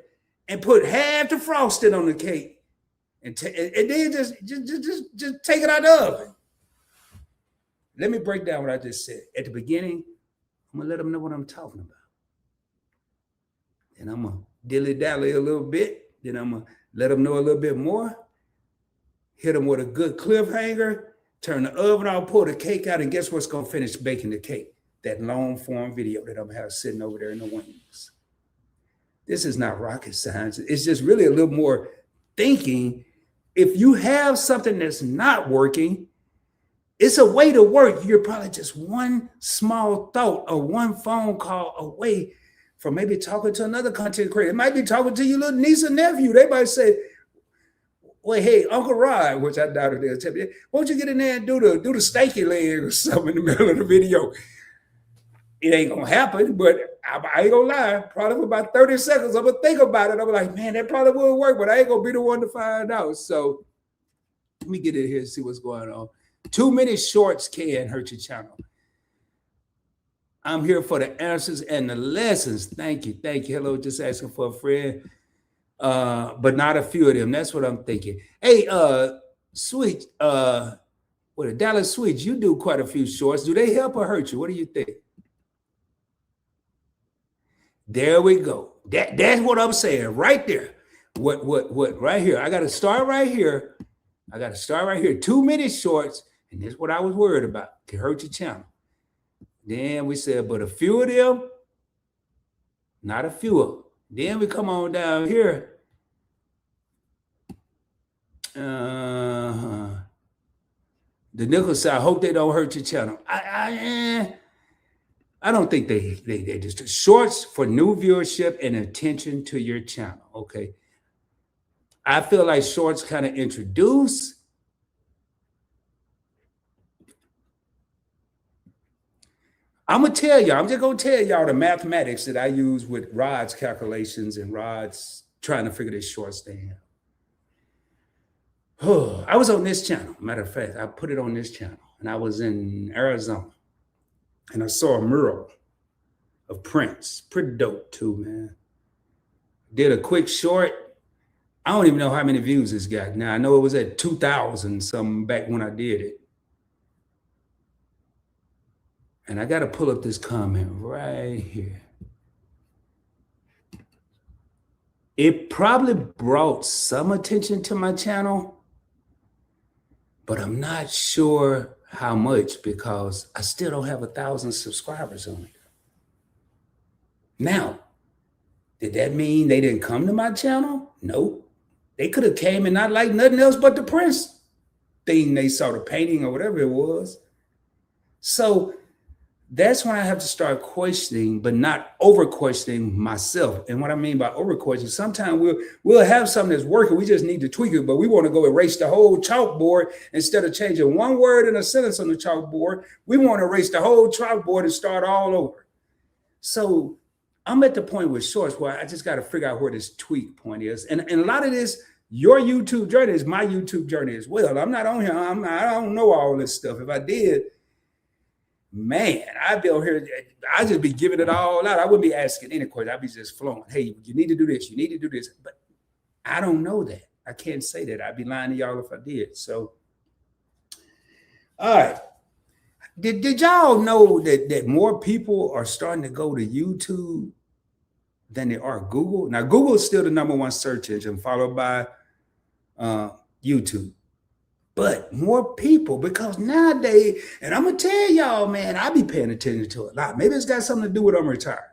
and put half the frosting on the cake, and then just take it out of the oven. Let me break down what I just said at the beginning. I'm gonna let them know what I'm talking about. And I'm going to dilly-dally a little bit. Then I'm going to let them know a little bit more. Hit them with a good cliffhanger. Turn the oven off, pull the cake out, and guess what's going to finish baking the cake? That long-form video that I'm going to have sitting over there in the wings. This is not rocket science. It's just really a little more thinking. If you have something that's not working, it's a way to work. You're probably just one small thought or one phone call away from maybe talking to another content creator. It might be talking to your little niece and nephew. They might say, well, hey, Uncle Rod, which I doubt they'll tell me, why don't you get in there and do the steaky leg or something in the middle of the video? It ain't gonna happen, but I ain't gonna lie. Probably for about 30 seconds, I'm gonna think about it. I'm like, man, that probably would work, but I ain't gonna be the one to find out. So let me get in here and see what's going on. Too many shorts can hurt your channel. I'm here for the answers and the lessons. Thank you. Thank you. Hello, just asking for a friend. But not a few of them. That's what I'm thinking. Hey, Sweet, what a Dallas Sweet, you do quite a few shorts. Do they help or hurt you? What do you think? There we go. That's what I'm saying right there. What right here? I got to start right here. I got to start right here. 2 minute shorts, and this is what I was worried about. Can hurt your channel. Then we said, but a few of them, not a few of them. Then we come on down here. The nickel said, I hope they don't hurt your channel. I don't think they just shorts for new viewership and attention to your channel. Okay. I feel like shorts kind of introduce. I'm just gonna tell y'all the mathematics that I use with Rod's calculations and Rod's trying to figure this shorts thing out. I was on this channel. Matter of fact, I put it on this channel, and I was in Arizona, and I saw a mural of Prince. Pretty dope too, man. Did a quick short. I don't even know how many views this got. Now I know it was at 2,000 something back when I did it. And I got to pull up this comment right here. It probably brought some attention to my channel, but I'm not sure how much because I still don't have 1,000 subscribers on it. Now, did that mean they didn't come to my channel? Nope. They could have came and not like nothing else but the Prince thing. They saw the painting or whatever it was. So that's when I have to start questioning, but not over questioning myself. And what I mean by over questioning, sometimes we'll have something that's working. We just need to tweak it, but we want to go erase the whole chalkboard instead of changing one word in a sentence on the chalkboard. We want to erase the whole chalkboard and start all over. So I'm at the point with shorts where I just got to figure out where this tweak point is. And a lot of this, your YouTube journey is my YouTube journey as well. I'm not on here. I don't know all this stuff. If I did, man, I'd be over here. I'd just be giving it all out. I wouldn't be asking any question. I'd be just flowing. Hey, you need to do this. You need to do this. But I don't know that. I can't say that. I'd be lying to y'all if I did. So, all right. Did y'all know that more people are starting to go to YouTube than they are Google? Now, Google is still the #1 search engine, followed by YouTube. But more people, because nowadays, and I'm going to tell y'all, man, I be paying attention to it a lot. Maybe it's got something to do with I'm retired.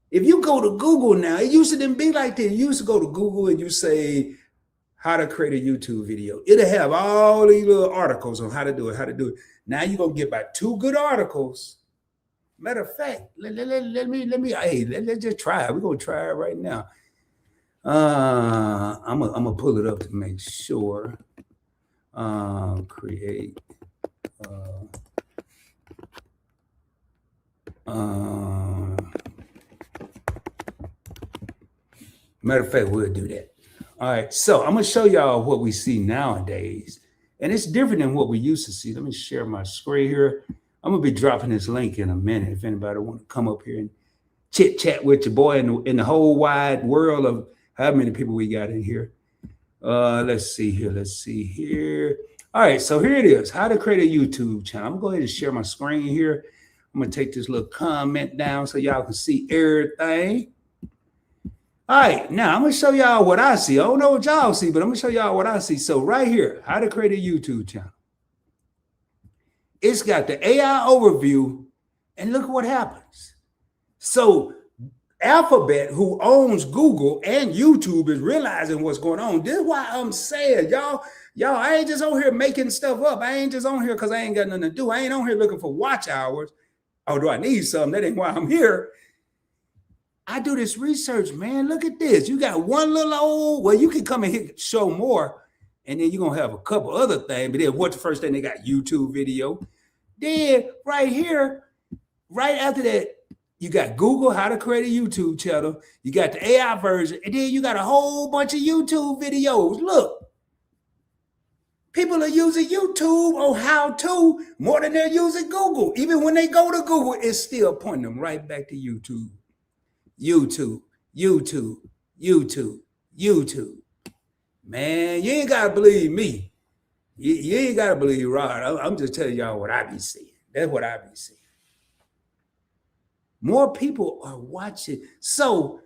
If you go to Google now, it used to didn't be like that. You used to go to Google and you say, how to create a YouTube video. It'll have all these little articles on how to do it. Now you're going to get about 2 good articles. Matter of fact, let's just try it. We're going to try it right now. I'm gonna pull it up to make sure. Create. Matter of fact, we'll do that. All right, so I'm gonna show y'all what we see nowadays, and it's different than what we used to see. Let me share my screen here. I'm gonna be dropping this link in a minute. If anybody want to come up here and chit chat with your boy in the whole wide world of how many people we got in here. Let's see here. All right, so here it is. How to create a YouTube channel. I'm gonna go ahead and share my screen here. I'm gonna take this little comment down so y'all can see everything. All right, now I'm gonna show y'all what I see. I don't know what y'all see, but I'm gonna show y'all what I see. So right here, how to create a YouTube channel. It's got the AI overview, and look what happens. So Alphabet, who owns Google and YouTube, is realizing what's going on. This is why I'm saying, y'all, I ain't just on here making stuff up. I ain't just on here because I ain't got nothing to do. I ain't on here looking for watch hours. Oh, do I need something? That ain't why I'm here. I do this research, man. Look at this. You got one little old, well, you can come and hit show more, and then you're going to have a couple other things. But then what's the first thing? They got YouTube video. Then right here, Right after that, you got Google how to create a YouTube channel. You got the AI version, and then you got a whole bunch of YouTube videos. Look, people are using YouTube on how to more than they're using Google. Even when they go to Google, it's still pointing them right back to YouTube. YouTube, YouTube, YouTube, YouTube. Man, you ain't gotta believe me. You ain't gotta believe Rod. I'm just telling y'all what I be seeing. That's what I be seeing. More people are watching. So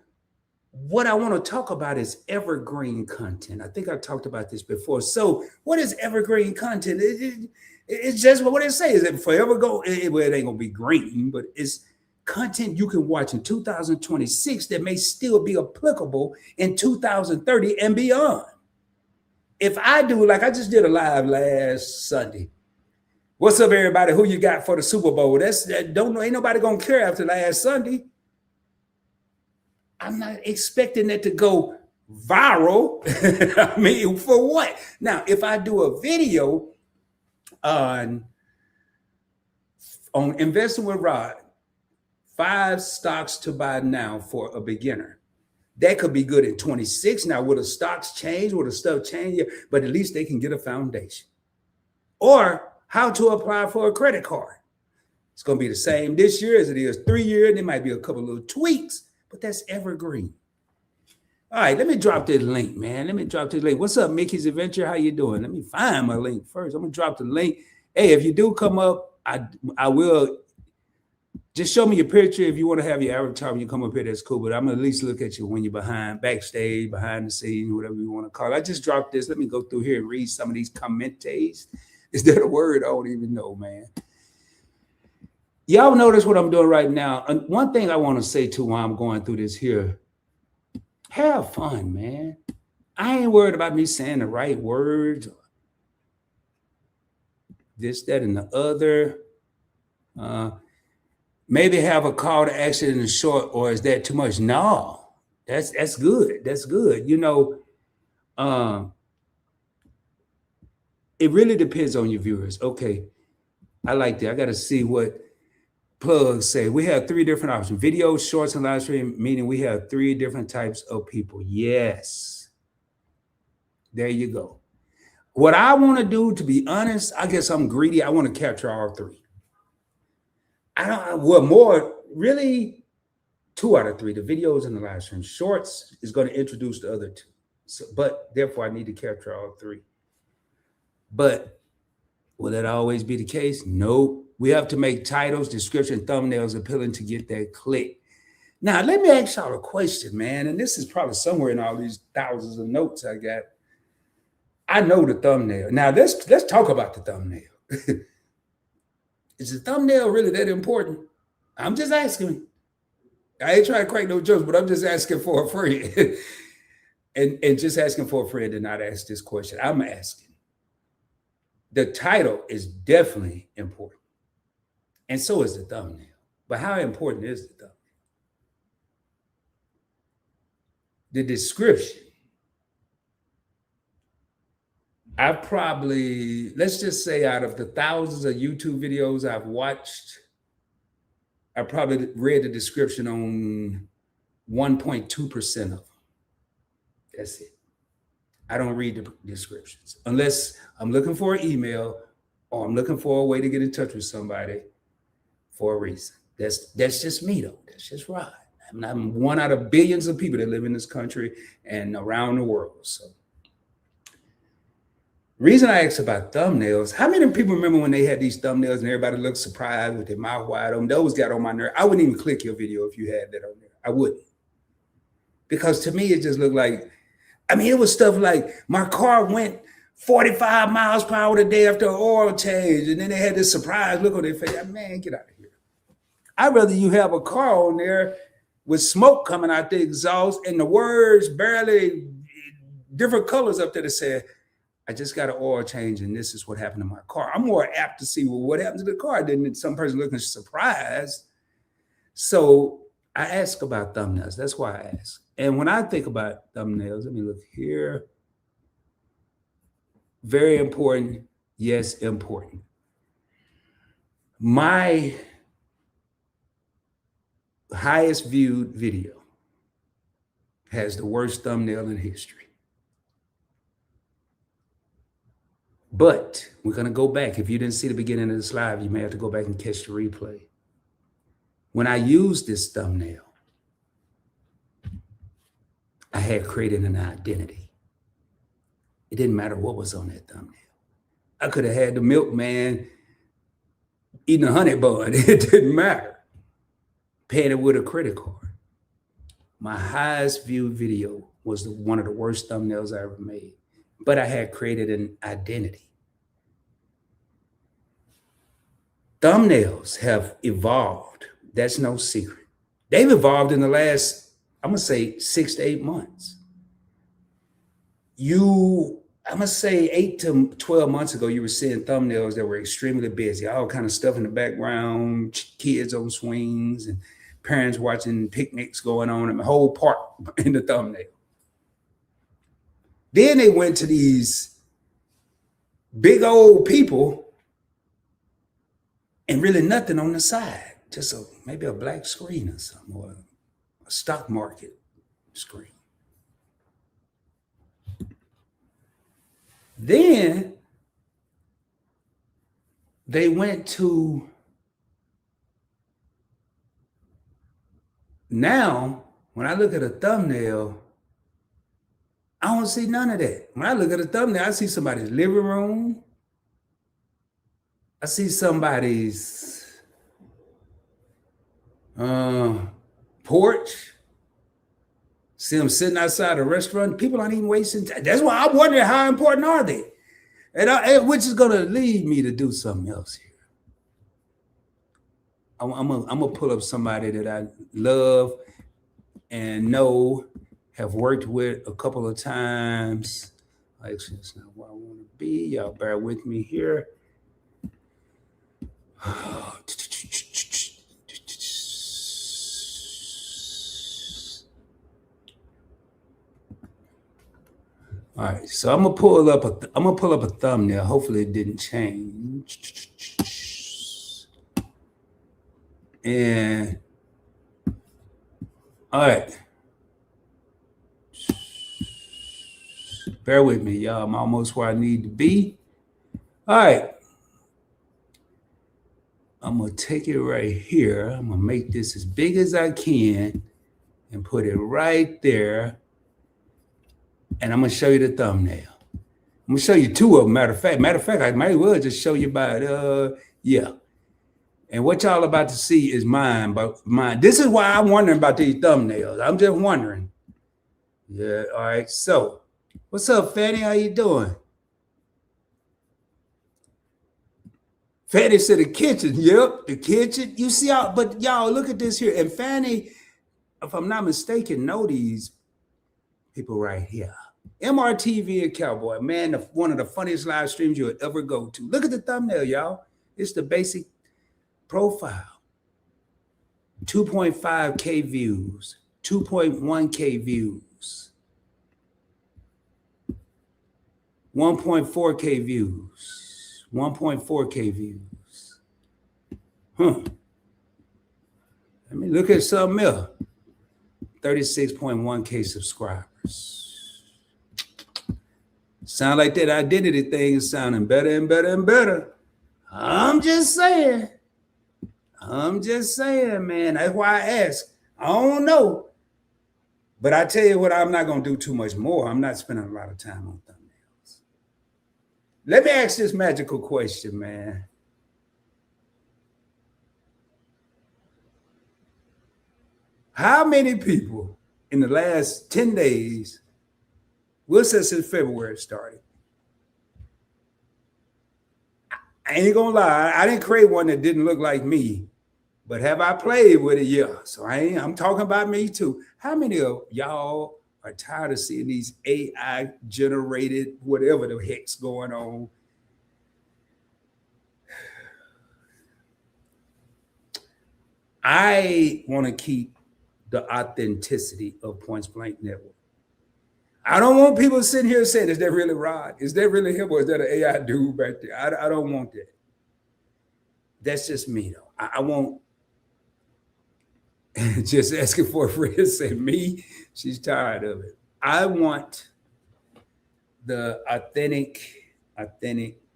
what I want to talk about is evergreen content. I think I talked about this before. So what is evergreen content? It's just what it says. It forever go. Well, it ain't gonna be green, but it's content you can watch in 2026 that may still be applicable in 2030 and beyond. If I do, like I just did a live last Sunday. What's up, everybody? Who you got for the Super Bowl? Don't know. Ain't nobody gonna care after last Sunday. I'm not expecting it to go viral. I mean, for what? Now, if I do a video on investing with Rod, 5 stocks to buy now for a beginner, that could be good in 26. Now, will the stocks change? Will the stuff change? Yeah, but at least they can get a foundation. Or how to apply for a credit card. It's going to be the same this year as it is 3 years. There might be a couple of little tweaks, but that's evergreen. All right, let me drop this link, man. Let me drop this link. What's up, Mickey's Adventure? How you doing? Let me find my link first. I'm going to drop the link. Hey, if you do come up, I will just show me your picture. If you want to have your avatar when you come up here, that's cool. But I'm going to at least look at you when you're backstage, behind the scenes, whatever you want to call it. I just dropped this. Let me go through here and read some of these commentaries. Is that a word? I don't even know, man. Y'all notice what I'm doing right now. And one thing I want to say too while I'm going through this here, have fun, man. I ain't worried about me saying the right words, this, that, and the other. Maybe have a call to action in the short, or is that too much? No, that's good. That's good. You know, it really depends on your viewers. Okay, I like that. I got to see what plugs say. We have 3 different options: video, shorts, and live stream, meaning we have 3 different types of people. Yes. There you go. What I want to do, to be honest, I guess I'm greedy. I want to capture all 3. More, really 2 out of 3, the videos and the live stream. Shorts is going to introduce the other 2. So, but therefore I need to capture all 3. But will that always be the case? Nope. We have to make titles, description, thumbnails appealing to get that click. Now, let me ask y'all a question, man. And this is probably somewhere in all these thousands of notes I got. I know the thumbnail. Now, let's talk about the thumbnail. Is the thumbnail really that important? I'm just asking. I ain't trying to crack no jokes, but I'm just asking for a friend. and just asking for a friend and not ask this question. I'm asking. The title is definitely important. And so is the thumbnail. But how important is the thumbnail? The description. I probably, let's just say out of the thousands of YouTube videos I've watched, I probably read the description on 1.2% of them. That's it. I don't read the descriptions unless I'm looking for an email or I'm looking for a way to get in touch with somebody for a reason. That's just me though. That's just right. I'm one out of billions of people that live in this country and around the world. So reason I asked about thumbnails, how many people remember when they had these thumbnails and everybody looked surprised with their mouth wide open? Those got on my nerve. I wouldn't even click your video if you had that on there. I wouldn't. Because to me, it just looked like, I mean, it was stuff like my car went 45 miles per hour the day after an oil change. And then they had this surprise look on their face. Man, get out of here. I'd rather you have a car on there with smoke coming out the exhaust and the words barely different colors up there that said, I just got an oil change and this is what happened to my car. I'm more apt to see, well, what happened to the car than some person looking surprised. So I ask about thumbnails. That's why I ask. And when I think about thumbnails, let me look here. Very important. Yes, important. My highest viewed video has the worst thumbnail in history. But we're going to go back. If you didn't see the beginning of this live, you may have to go back and catch the replay. When I used this thumbnail, I had created an identity. It didn't matter what was on that thumbnail. I could have had the milkman eating a honey bun. It didn't matter. Paying it with a credit card. My highest viewed video was one of the worst thumbnails I ever made. But I had created an identity. Thumbnails have evolved. That's no secret. They've evolved in the last, I'm going to say 6 to 8 months. I'm going to say 8 to 12 months ago, you were seeing thumbnails that were extremely busy, all kind of stuff in the background, kids on swings and parents watching picnics going on and the whole park in the thumbnail. Then they went to these big old people and really nothing on the side, just maybe a black screen or something, or a stock market screen. Then they went to, now when I look at a thumbnail, I don't see none of that. When I look at a thumbnail, I see somebody's living room. I see somebody's porch. See them sitting outside a restaurant. People aren't even wasting time. That's why I'm wondering how important are they? And which is going to lead me to do something else here. I'm gonna pull up somebody that I love and know, have worked with a couple of times. Actually, that's not where I want to be. Y'all bear with me here. All right, so I'm gonna pull up a thumbnail. Hopefully it didn't change. And all right. Bear with me, y'all. I'm almost where I need to be. All right. I'm gonna take it right here. I'm gonna make this as big as I can and put it right there. And I'm gonna show you the thumbnail. I'm gonna show you two of them. Matter of fact, I might as well just show you about yeah. And what y'all about to see is mine, but mine. This is why I'm wondering about these thumbnails. I'm just wondering. Yeah, all right. So, what's up, Fanny? How you doing? Fanny said the kitchen. Yep, the kitchen. You see how, but y'all look at this here. And Fanny, if I'm not mistaken, know these people right here. MRTV and Cowboy, man, one of the funniest live streams you'll ever go to. Look at the thumbnail, y'all. It's the basic profile. 2.5K views, 2.1K views, 1.4K views, 1.4K views. Let me look at something else. 36.1K subscribers. Sound like that identity thing is sounding better and better and better. I'm just saying, man. That's why I ask. I don't know. But I tell you what, I'm not going to do too much more. I'm not spending a lot of time on thumbnails. Let me ask this magical question, man. How many people in the last 10 days, we'll say since February started, I ain't gonna lie, I didn't create one that didn't look like me, but have I played with it? Yeah. So I'm talking about me too. How many of y'all are tired of seeing these AI generated, whatever the heck's going on? I want to keep the authenticity of Points Blank Network. I don't want people sitting here saying, is that really Rod? Is that really him? Or is that an AI dude back there? I don't want that. That's just me, though. I want, Just asking for a friend. Say me, she's tired of it. I want the authentic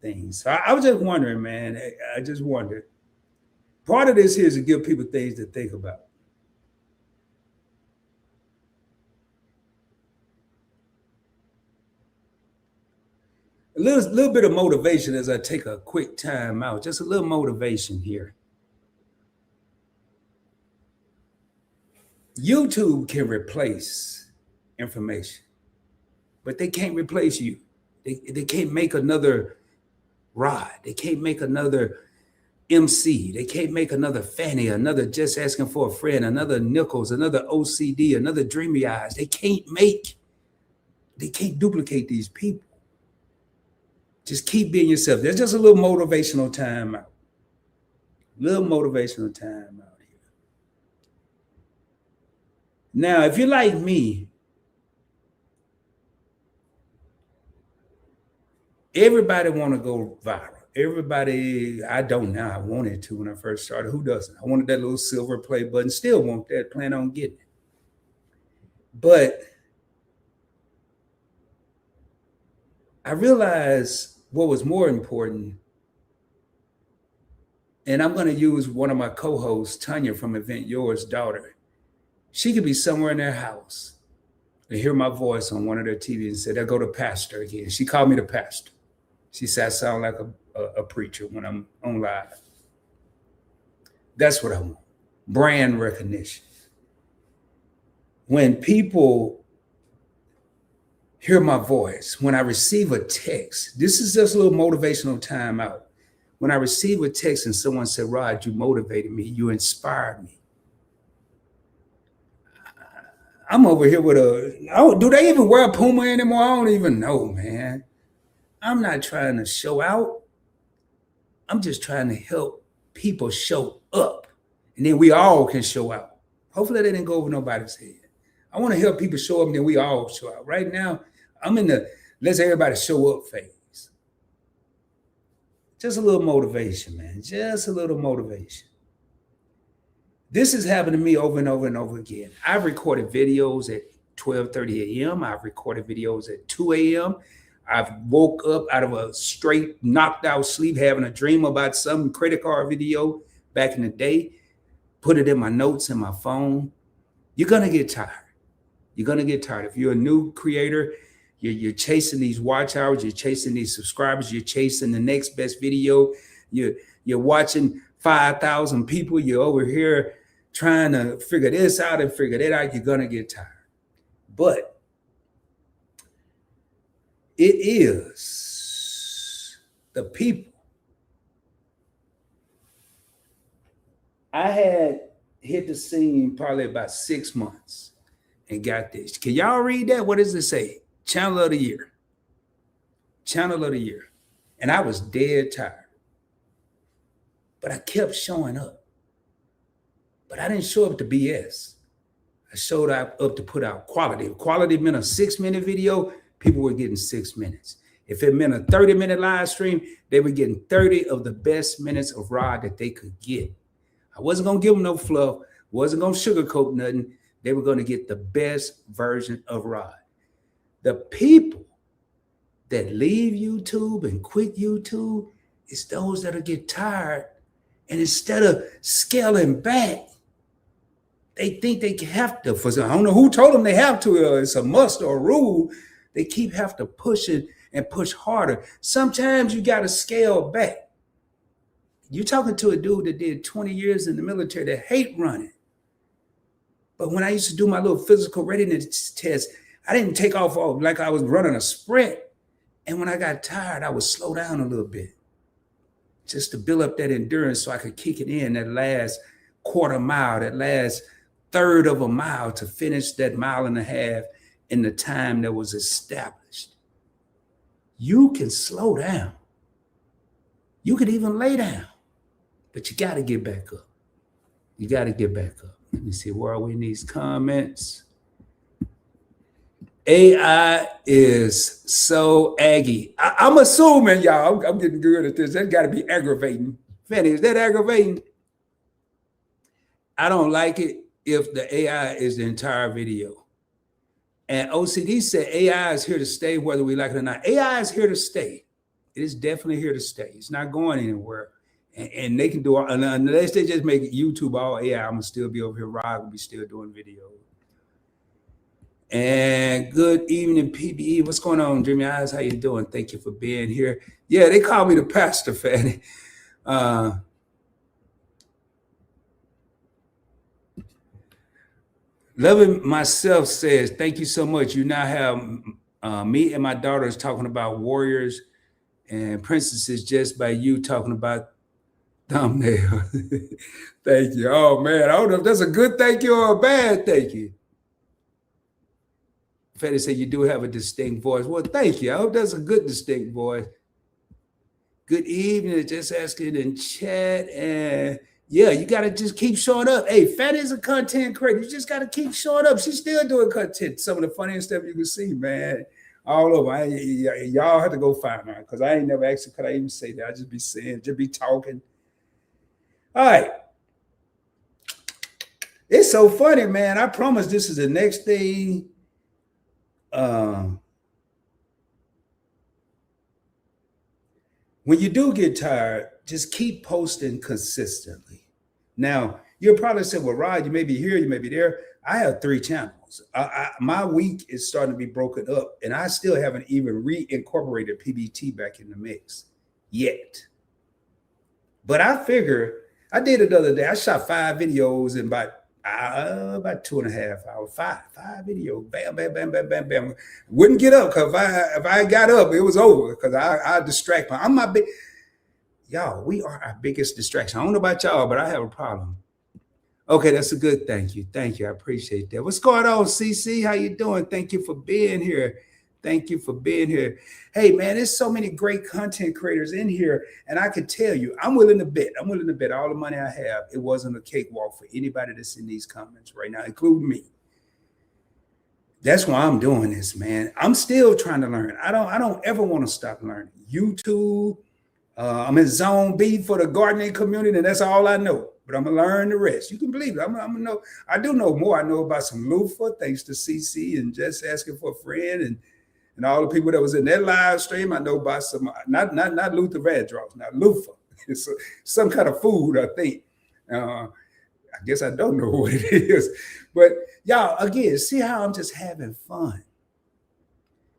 things. So I was just wondering, man. I just wondered. Part of this here is to give people things to think about. A little bit of motivation as I take a quick time out. Just a little motivation here. YouTube can replace information, but they can't replace you. They can't make another Rod. They can't make another MC. They can't make another Fanny, another Just Asking for a Friend, another Nichols, another OCD, another Dreamy Eyes. They can't duplicate these people. Just keep being yourself. There's just a little motivational time out. Little motivational time out here. Now, if you're like me, everybody want to go viral. Everybody, I don't now. I wanted to when I first started. Who doesn't? I wanted that little silver play button. Still want that. Plan on getting it. But I realized what was more important, and I'm going to use one of my co-hosts, Tanya from Event Yours' daughter. She could be somewhere in their house and hear my voice on one of their TVs and say, there go the pastor again. She called me the pastor. She said, I sound like a preacher when I'm on live. That's what I want. Brand recognition. When people hear my voice, when I receive a text, this is just a little motivational time out. When I receive a text and someone said, Rod, you motivated me, you inspired me. I'm over here with do they even wear a Puma anymore? I don't even know, man. I'm not trying to show out. I'm just trying to help people show up. And then we all can show out. Hopefully that didn't go over nobody's head. I want to help people show up and then we all show out. Right now, I'm in the let's everybody show up phase. Just a little motivation, man. Just a little motivation. This has happened to me over and over and over again. I've recorded videos at 12:30 a.m. I've recorded videos at 2 a.m. I've woke up out of a straight knocked out sleep, having a dream about some credit card video back in the day, put it in my notes in my phone. You're going to get tired. You're going to get tired. If you're a new creator, you're chasing these watch hours, you're chasing these subscribers, you're chasing the next best video, you're watching 5,000 people, you're over here trying to figure this out and figure that out, you're going to get tired. But it is the people. I had hit the scene probably about 6 months and got this. Can y'all read that? What does it say? Channel of the year. Channel of the year. And I was dead tired. But I kept showing up. But I didn't show up to BS. I showed up to put out quality. If quality meant a 6-minute video, people were getting 6 minutes. If it meant a 30-minute live stream, they were getting 30 of the best minutes of Rod that they could get. I wasn't going to give them no fluff. Wasn't going to sugarcoat nothing. They were going to get the best version of Rod. The people that leave YouTube and quit YouTube is those that'll get tired. And instead of scaling back, they think they have to. I don't know who told them they have to. It's a must or a rule. They keep have to push it and push harder. Sometimes you got to scale back. You're talking to a dude that did 20 years in the military that hate running. But when I used to do my little physical readiness test, I didn't take off like I was running a sprint. And when I got tired, I would slow down a little bit just to build up that endurance so I could kick it in that last quarter mile, that last third of a mile to finish that 1.5 miles in the time that was established. You can slow down. You could even lay down, but you got to get back up. You got to get back up. Let me see, where are we in these comments? AI is so aggy. I'm assuming, y'all, I'm getting good at this. That's got to be aggravating. Fanny, is that aggravating? I don't like it. if the AI is the entire video. And OCD said AI is here to stay, whether we like it or not. AI is here to stay. It is definitely here to stay. It's not going anywhere. And they can do it unless they just make YouTube all AI. I'm gonna still be over here. Rod will be still doing videos. And good evening, PBE. What's going on, Jimmy Eyes? How you doing? Thank you for being here. Yeah, they call me the pastor, Fanny. Loving Myself says, thank you so much. You now have me and my daughters talking about warriors and princesses just by you talking about thumbnail. Thank you. Oh, man. I don't know if that's a good thank you or a bad thank you. Fanny said you do have a distinct voice. Well, thank you. I hope that's a good distinct voice. Good evening. Just asking in chat. And yeah, you got to just keep showing up. Hey, Fanny's a content creator. You just got to keep showing up. She's still doing content. Some of the funniest stuff you can see, man. All over. Y'all have to go find her because I ain't never actually could I even say that. I just be saying, just be talking. All right. It's so funny, man. I promise this is the next thing. When you do get tired, just keep posting consistently. Now, you'll probably say, well, Rod, you may be here, you may be there. I have 3 channels. My week is starting to be broken up, and I still haven't even reincorporated PBT back in the mix yet. But I figure, I did it the other day. I shot 5 videos in about 2.5 hours. Five videos. Bam, bam, bam, bam, bam, bam. Wouldn't get up because if I got up, it was over because I distract my. I'm my big. Y'all, we are our biggest distraction. I don't know about y'all, but I have a problem. Okay, that's a good thank you. Thank you. I appreciate that. What's going on, CC? How you doing? Thank you for being here. Thank you for being here. Hey, man, there's so many great content creators in here. And I can tell you, I'm willing to bet all the money I have. It wasn't a cakewalk for anybody that's in these comments right now, including me. That's why I'm doing this, man. I'm still trying to learn. I don't ever want to stop learning. YouTube, I'm in Zone B for the gardening community, and that's all I know. But I'm gonna learn the rest. You can believe it. I'm gonna know. I do know more. I know about some loofah, thanks to CC and just asking for a friend and all the people that was in that live stream. I know about some, not Luther Vandross, not loofah. It's some kind of food, I think. I guess I don't know what it is. But y'all, again, see how I'm just having fun.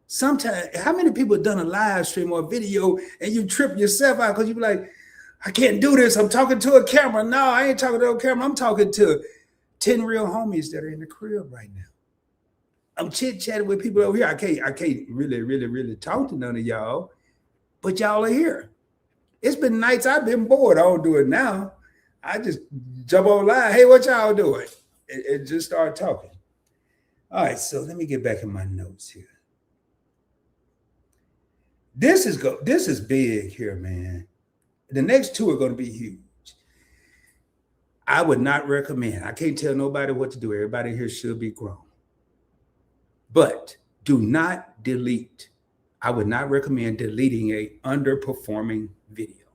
Sometimes, how many people have done a live stream or a video and you trip yourself out because you be like, I can't do this. I'm talking to a camera. No, I ain't talking to a camera. I'm talking to 10 real homies that are in the crib right now. I'm chit-chatting with people over here. I can't really talk to none of y'all, but y'all are here. It's been nights I've been bored. I don't do it now. I just jump online. Hey, what y'all doing? And just start talking. All right, so let me get back in my notes here. This is big here, man. The next 2 are going to be huge. I would not recommend. I can't tell nobody what to do. Everybody here should be grown. But do not delete. I would not recommend deleting a underperforming video.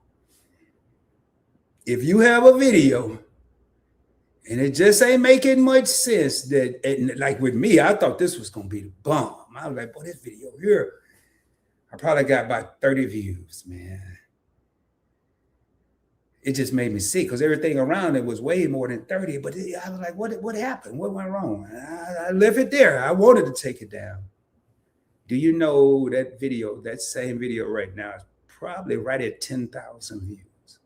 If you have a video and it just ain't making much sense, that like with me, I thought this was going to be the bomb. I was like, boy, this video here, I probably got about 30 views, man. It just made me sick because everything around it was way more than 30. But I was like, what happened? What went wrong? I left it there. I wanted to take it down. Do you know that video, that same video right now is probably right at 10,000 views?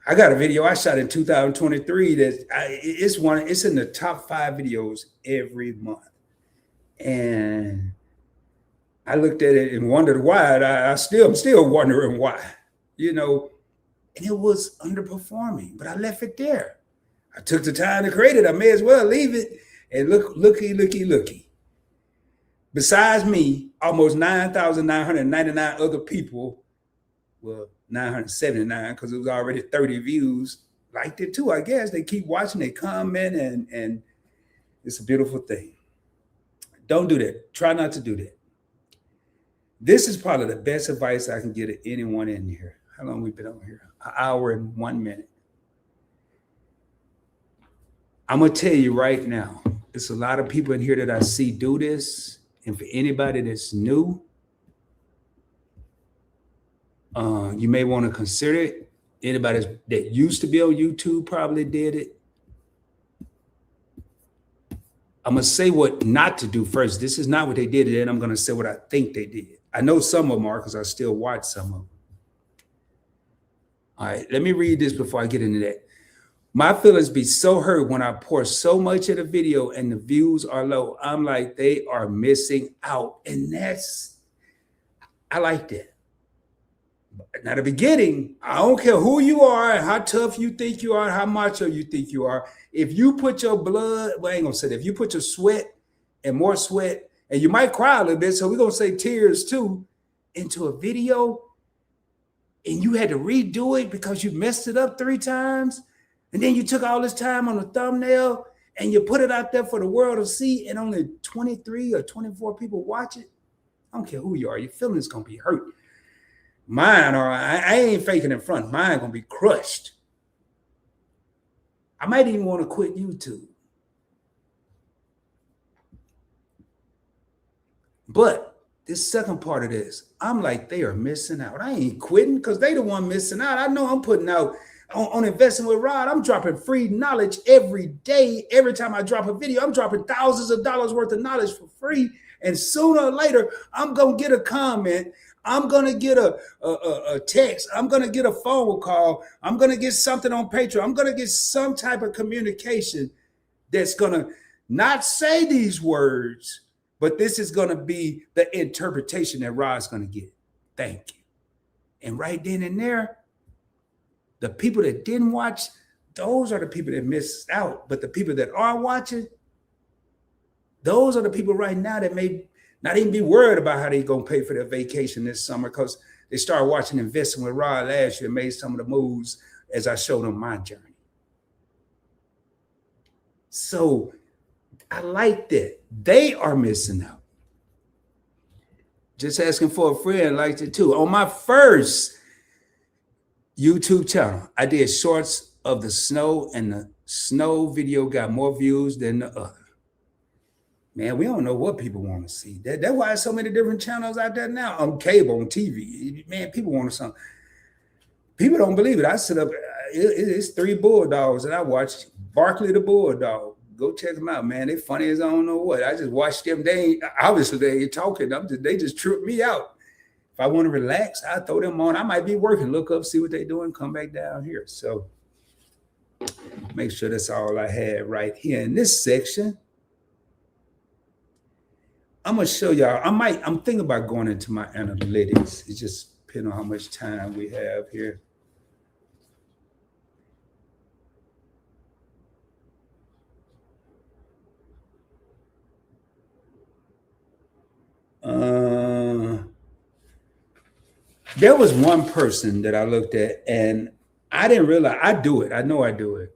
I got a video I shot in 2023 that it's in the top 5 videos every month. And I looked at it and wondered why. I'm still wondering why, you know. And it was underperforming, but I left it there. I took the time to create it. I may as well leave it. And looky. Besides me, almost 9,999 other people, well, 979, because it was already 30 views, liked it too, I guess. They keep watching, they comment, and it's a beautiful thing. Don't do that. Try not to do that. This is probably the best advice I can give to anyone in here. How long we been on here? 1 hour and 1 minute. I'm gonna tell you right now, there's a lot of people in here that I see do this, and for anybody that's new, you may want to consider it. Anybody that used to be on YouTube probably did it. I'm gonna say what not to do first. This is not what they did, and then I'm gonna say what I think they did. I know some of them are because I still watch some of them. All right, let me read this before I get into that. My feelings be so hurt when I pour so much of the video and the views are low. I'm like, they are missing out. And I like that. Now, the beginning, I don't care who you are, how tough you think you are, how macho you think you are. If you put your blood, well, I ain't gonna say that. If you put your sweat and more sweat, and you might cry a little bit, so we're gonna say tears too, into a video, and you had to redo it because you messed it up 3 times, and then you took all this time on the thumbnail and you put it out there for the world to see, and only 23 or 24 people watch it. I don't care who you are, your feelings gonna be hurt. Mine are, I ain't faking in front. Mine gonna be crushed. I might even want to quit YouTube. But this second part of this, I'm like, they are missing out. I ain't quitting because they the one missing out. I know I'm putting out on Investing with Rod. I'm dropping free knowledge every day. Every time I drop a video, I'm dropping thousands of dollars worth of knowledge for free. And sooner or later, I'm going to get a comment. I'm going to get a text. I'm going to get a phone call. I'm going to get something on Patreon. I'm going to get some type of communication that's going to not say these words, but this is going to be the interpretation that Rod's going to get. Thank you. And right then and there, the people that didn't watch, those are the people that missed out. But the people that are watching, those are the people right now that may not even be worried about how they're going to pay for their vacation this summer because they started watching Investing with Rod last year and made some of the moves as I showed them my journey. So I like that. They are missing out. Just asking for a friend liked it too. On my first YouTube channel, I did shorts of the snow, and the snow video got more views than the other. Man, we don't know what people want to see. That's why there's so many different channels out there now on cable, on TV. Man, people want something. People don't believe it. I sit up, it's 3 bulldogs, and I watch Barkley the Bulldog. Go check them out, man. They funny as I don't know what. I just watch them. They ain't talking. They just trip me out. If I want to relax, I throw them on. I might be working, look up, see what they're doing, come back down here. So make sure that's all I had right here in this section. I'm gonna show y'all. I'm thinking about going into my analytics. It just depends on how much time we have here. There was one person that I looked at and I didn't realize I do it. I know I do it.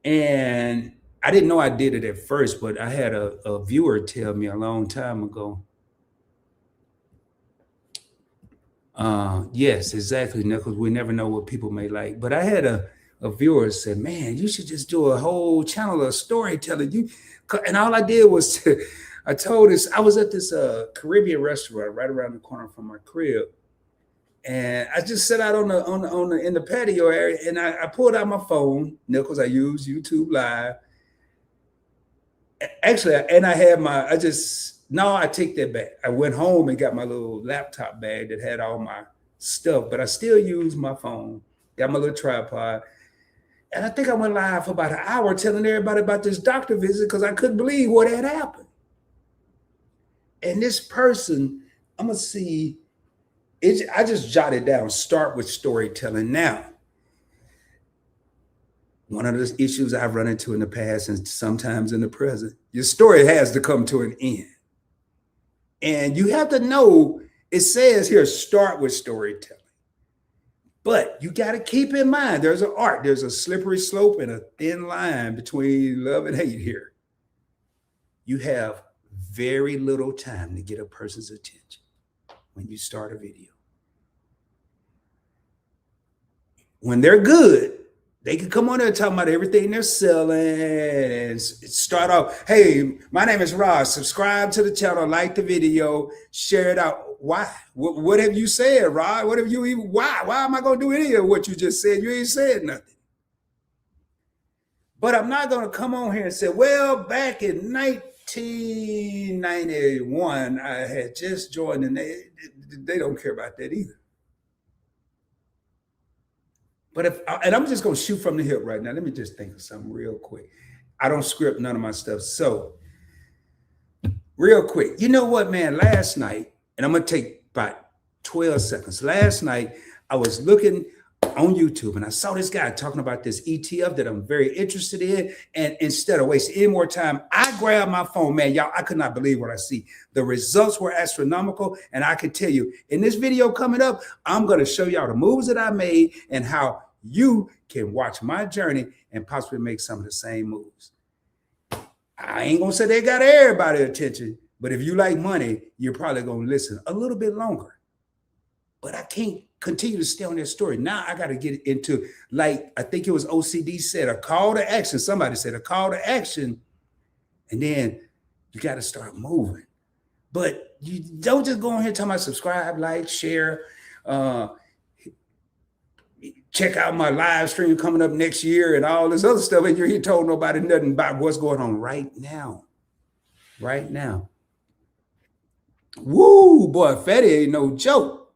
And I didn't know I did it at first, but I had a viewer tell me a long time ago. Yes, exactly, Nichols. We never know what people may like. But I had a viewer said, man, you should just do a whole channel of storytelling. And all I did was I was at this Caribbean restaurant right around the corner from my crib. And I just sat out in the patio area, and I pulled out my phone, Nichols. I use YouTube Live. Actually, and I take that back. I went home and got my little laptop bag that had all my stuff, but I still use my phone, got my little tripod. And I think I went live for about an hour telling everybody about this doctor visit because I couldn't believe what had happened. And this person, I'm going to see, I just jotted down, start with storytelling. Now, one of the issues I've run into in the past and sometimes in the present, your story has to come to an end. And you have to know, it says here, start with storytelling. But you got to keep in mind, there's an art, there's a slippery slope and a thin line between love and hate here. You have very little time to get a person's attention when you start a video. When they're good, They can come on there talking about everything they're selling and start off, hey, my name is Ross. Subscribe to the channel, like the video, share it out. Why? What have you said, Rod? What have you even, why? Why am I going to do any of what you just said? You ain't said nothing. But I'm not going to come on here and say, well, back in 1991, I had just joined, and they don't care about that either. But and I'm just going to shoot from the hip right now. Let me just think of something real quick. I don't script none of my stuff. So real quick, you know what, man, last night, and I'm going to take about 12 seconds. Last night, I was looking on YouTube and I saw this guy talking about this ETF that I'm very interested in. And instead of wasting any more time, I grabbed my phone, man, y'all, I could not believe what I see. The results were astronomical. And I can tell you in this video coming up, I'm going to show y'all the moves that I made and how you can watch my journey and possibly make some of the same moves. I ain't going to say they got everybody's attention, but if you like money, you're probably going to listen a little bit longer. But I can't continue to stay on that story. Now I got to get into, like, I think it was OCD said, a call to action. Somebody said a call to action. And then you got to start moving. But you don't just go on here talking about subscribe, like, share, check out my live stream coming up next year and all this other stuff. And you ain't told nobody nothing about what's going on right now. Right now. Woo, boy, Fatty ain't no joke.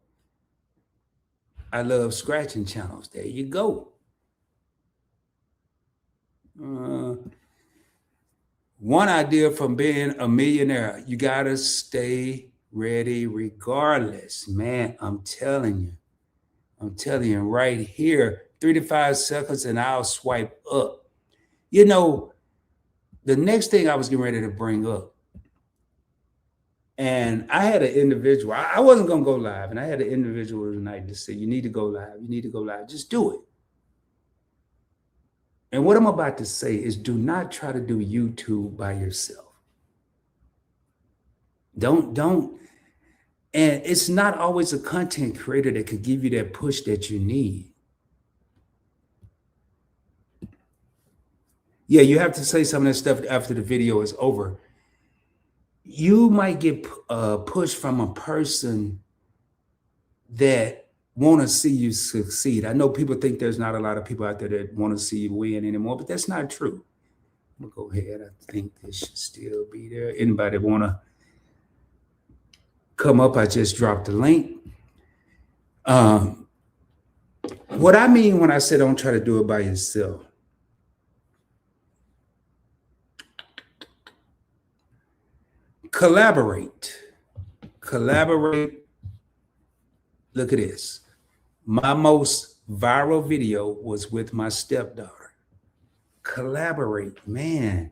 I love scratching channels. There you go. One idea from being a millionaire, you got to stay ready regardless. Man, I'm telling you right here, 3 to 5 seconds and I'll swipe up. You know, the next thing I was getting ready to bring up, and I had an individual, I wasn't going to go live, and I had an individual tonight to say, you need to go live. You need to go live. Just do it. And what I'm about to say is do not try to do YouTube by yourself. Don't. And it's not always a content creator that could give you that push that you need. Yeah, you have to say some of that stuff after the video is over. You might get pushed from a person that want to see you succeed. I know people think there's not a lot of people out there that want to see you win anymore, but that's not true. I'm going to go ahead. I think this should still be there. Anybody want to come up? I just dropped the link. What I mean when I say don't try to do it by yourself, collaborate. Look at this. My most viral video was with my stepdaughter. Collaborate, man.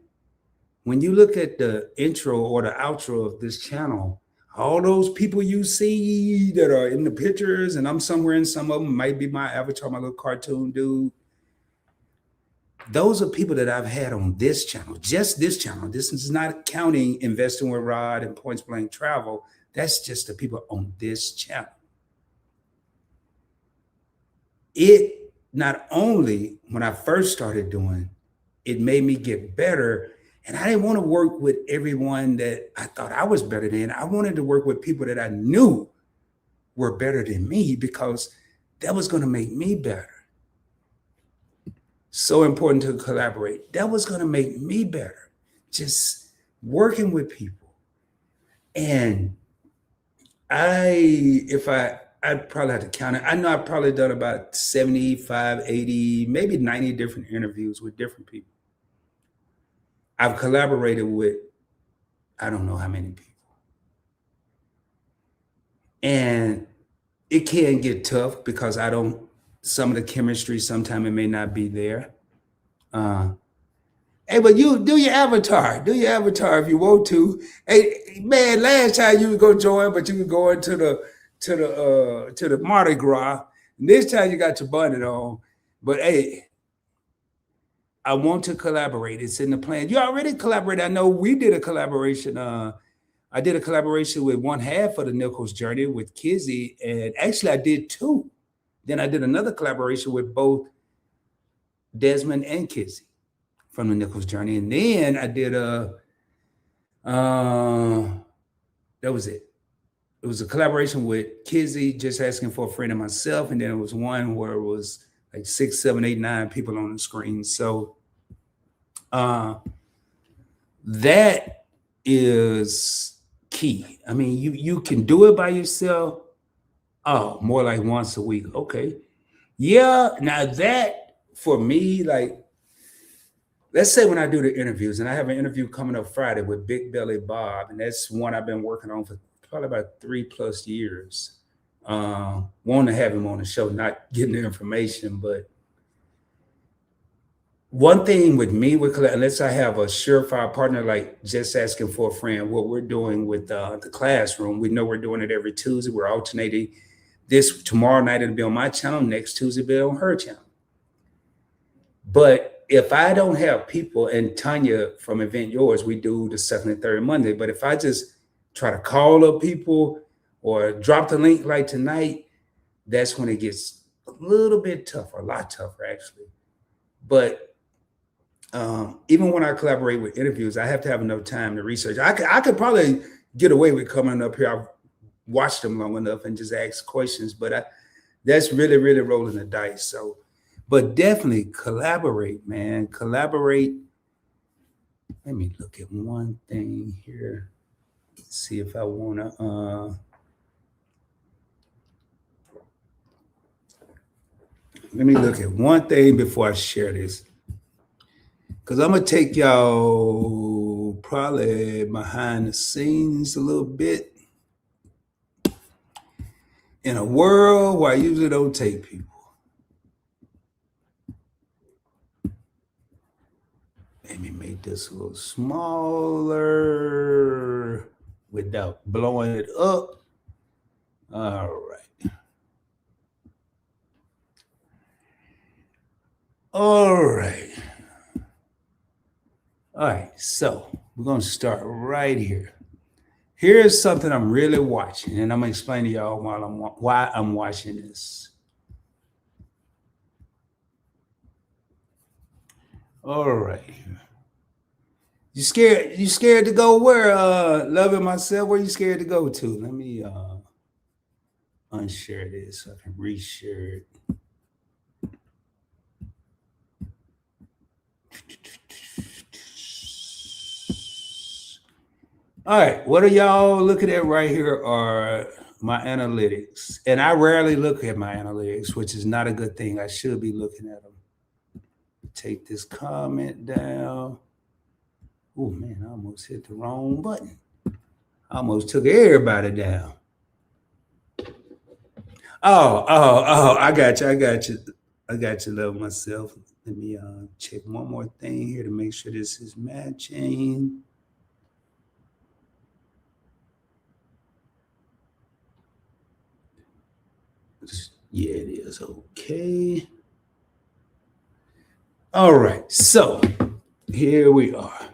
When you look at the intro or the outro of this channel, all those people you see that are in the pictures, and I'm somewhere in some of them, might be my avatar, my little cartoon dude. Those are people that I've had on this channel, just this channel. This is not counting Investing with Rod and Points Blank Travel. That's just the people on this channel. It not only, when I first started doing, it made me get better. And I didn't want to work with everyone that I thought I was better than. I wanted to work with people that I knew were better than me because that was going to make me better. So important to collaborate. That was going to make me better. Just working with people. And I'd probably have to count it. I know I've probably done about 75, 80, maybe 90 different interviews with different people. I've collaborated with, I don't know how many people. And it can get tough because some of the chemistry, sometimes it may not be there. Hey, but you do your avatar. Do your avatar if you want to. Hey, man, last time you was gonna join, but you were going to the Mardi Gras. And this time you got your bonnet on. But hey, I want to collaborate. It's in the plan. You already collaborated. I know we did a collaboration. I did a collaboration with one half of the Nichols Journey with Kizzy, and actually I did two. Then I did another collaboration with both Desmond and Kizzy from the Nichols Journey. And then I did that was it. It was a collaboration with Kizzy, Just Asking for a Friend, and myself. And then it was one where it was like 6, 7, 8, 9 people on the screen. So that is key. I mean, you can do it by yourself. Oh, more like once a week. Okay. Yeah. Now that for me, like, let's say when I do the interviews, and I have an interview coming up Friday with Big Belly Bob, and that's one I've been working on for probably about 3+ years. Want to have him on the show, not getting the information, but one thing with me, unless I have a surefire partner like Just Asking for a Friend, what we're doing with the classroom, we know we're doing it every Tuesday. We're alternating. This tomorrow night it'll be on my channel. Next Tuesday it'll be on her channel. But if I don't have people, and Tanya from Event Yours, we do the second and third Monday. But if I just try to call up people or drop the link like tonight, that's when it gets a little bit tougher, a lot tougher actually. But even when I collaborate with interviews, I have to have enough time to research. I could probably get away with coming up here. I've watched them long enough and just ask questions, but that's really, really rolling the dice. So, but definitely collaborate, man. Collaborate. Let me look at one thing here. See if I want to. Let me look at one thing before I share this. Because I'm going to take y'all probably behind the scenes a little bit in a world where I usually don't take people. Let me make this a little smaller without blowing it up. All right. All right. All right, so we're going to start right here. Here's something I'm really watching, and I'm going to explain to y'all why I'm watching this. All right. You scared to go where? Loving myself, where you scared to go to? Let me unshare this so I can reshare it. All right, what are y'all looking at right here are my analytics. And I rarely look at my analytics, which is not a good thing. I should be looking at them. Take this comment down. Oh, man, I almost hit the wrong button. I almost took everybody down. Oh, I got you. I got you, love myself. Let me check one more thing here to make sure this is matching. Yeah, it is. Okay. All right. So here we are.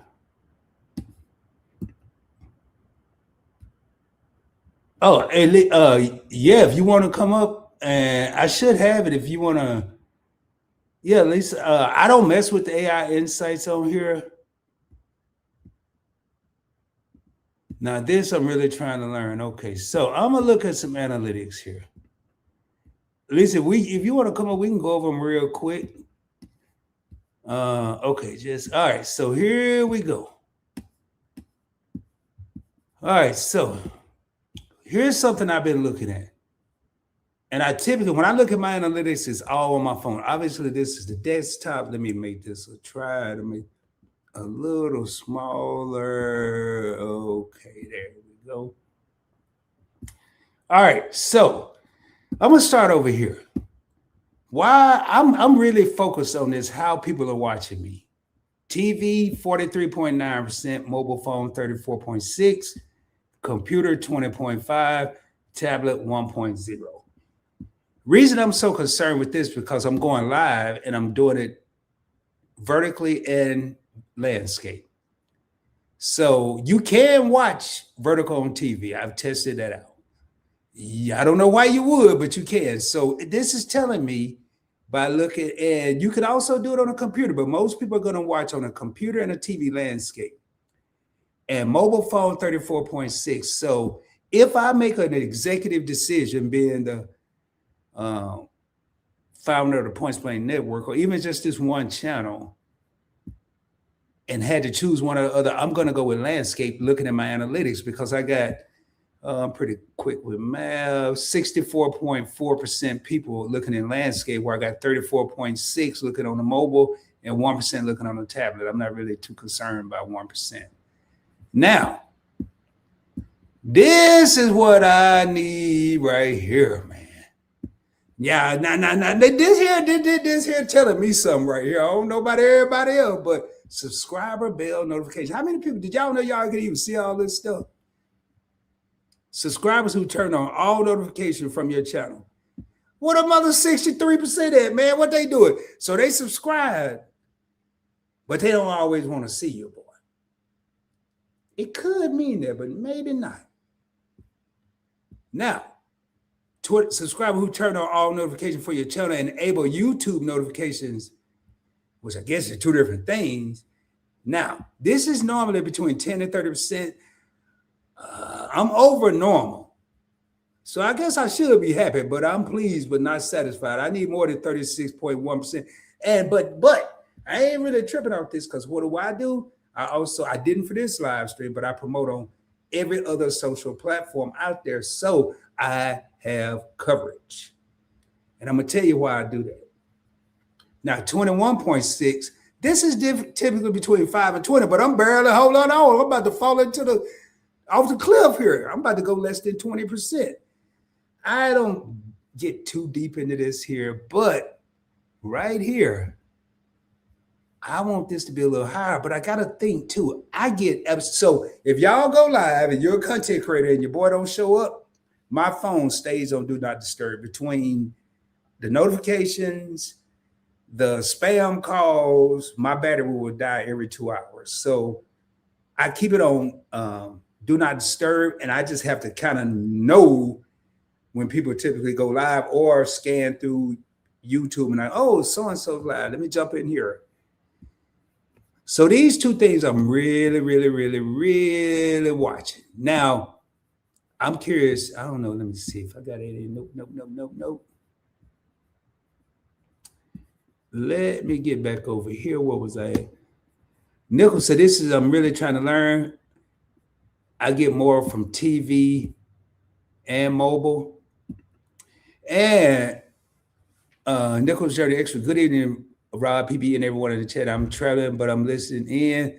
Oh, yeah, if you want to come up, and I should have it if you want to. Yeah, Lisa, I don't mess with the AI insights on here. Now, this I'm really trying to learn. Okay, so I'm going to look at some analytics here. Lisa, if you want to come up, we can go over them real quick. Okay, all right, so here we go. All right, so here's something I've been looking at. And I typically, when I look at my analytics, it's all on my phone. Obviously, this is the desktop. Let me make this try to make a little smaller. Okay, there we go. All right, so I'm gonna start over here. Why I'm really focused on this, how people are watching me. TV, 43.9%, mobile phone, 34.6%, computer, 20.5%, tablet, 1.0%. Reason I'm so concerned with this because I'm going live and I'm doing it vertically and landscape. So you can watch vertical on TV. I've tested that out. Yeah, I don't know why you would, but you can. So this is telling me by looking, and you can also do it on a computer, but most people are going to watch on a computer and a TV landscape. And mobile phone 34.6. So if I make an executive decision, being the founder of the Points Blank Network, or even just this one channel, and had to choose one or the other, I'm going to go with landscape, looking at my analytics, because I got pretty quick with math, 64.4% people looking in landscape, where I got 34.6 looking on the mobile and 1% looking on the tablet. I'm not really too concerned about 1%. Now, this is what I need right here, man. Yeah, nah. This here telling me something right here. I don't know about everybody else, but subscriber bell notification. How many people did y'all know y'all can even see all this stuff? Subscribers who turn on all notifications from your channel. What a mother 63% at, man? What they doing? So they subscribe, but they don't always want to see you, boy. It could mean that, but maybe not. Now, subscriber who turn on all notifications for your channel and enable YouTube notifications, which I guess are two different things. Now, this is normally between 10 and 30%. I'm over normal. So I guess I should be happy, but I'm pleased but not satisfied. I need more than 36.1%. But I ain't really tripping off this, because what do? I didn't for this live stream, but I promote on every other social platform out there. So I have coverage. And I'm going to tell you why I do that. Now, 21.6, this is typically between 5 and 20, but I'm barely holding on. I'm about to fall off the cliff here. I'm about to go less than 20%. I don't get too deep into this here, but right here, I want this to be a little higher, but I got to think too. So if y'all go live and you're a content creator and your boy don't show up, my phone stays on Do Not Disturb between the notifications, the spam calls. My battery will die every 2 hours. So I keep it on Do Not Disturb, and I just have to kind of know when people typically go live or scan through YouTube and so-and-so live. Let me jump in here. So these two things I'm really, really, really, really watching. Now, I'm curious. I don't know. Let me see if I got any. Nope. Let me get back over here. What was I at? Nickel said, I'm really trying to learn. I get more from TV and mobile. And Nichols Journey Extra. Good evening, Rob, PB, and everyone in the chat. I'm traveling, but I'm listening in.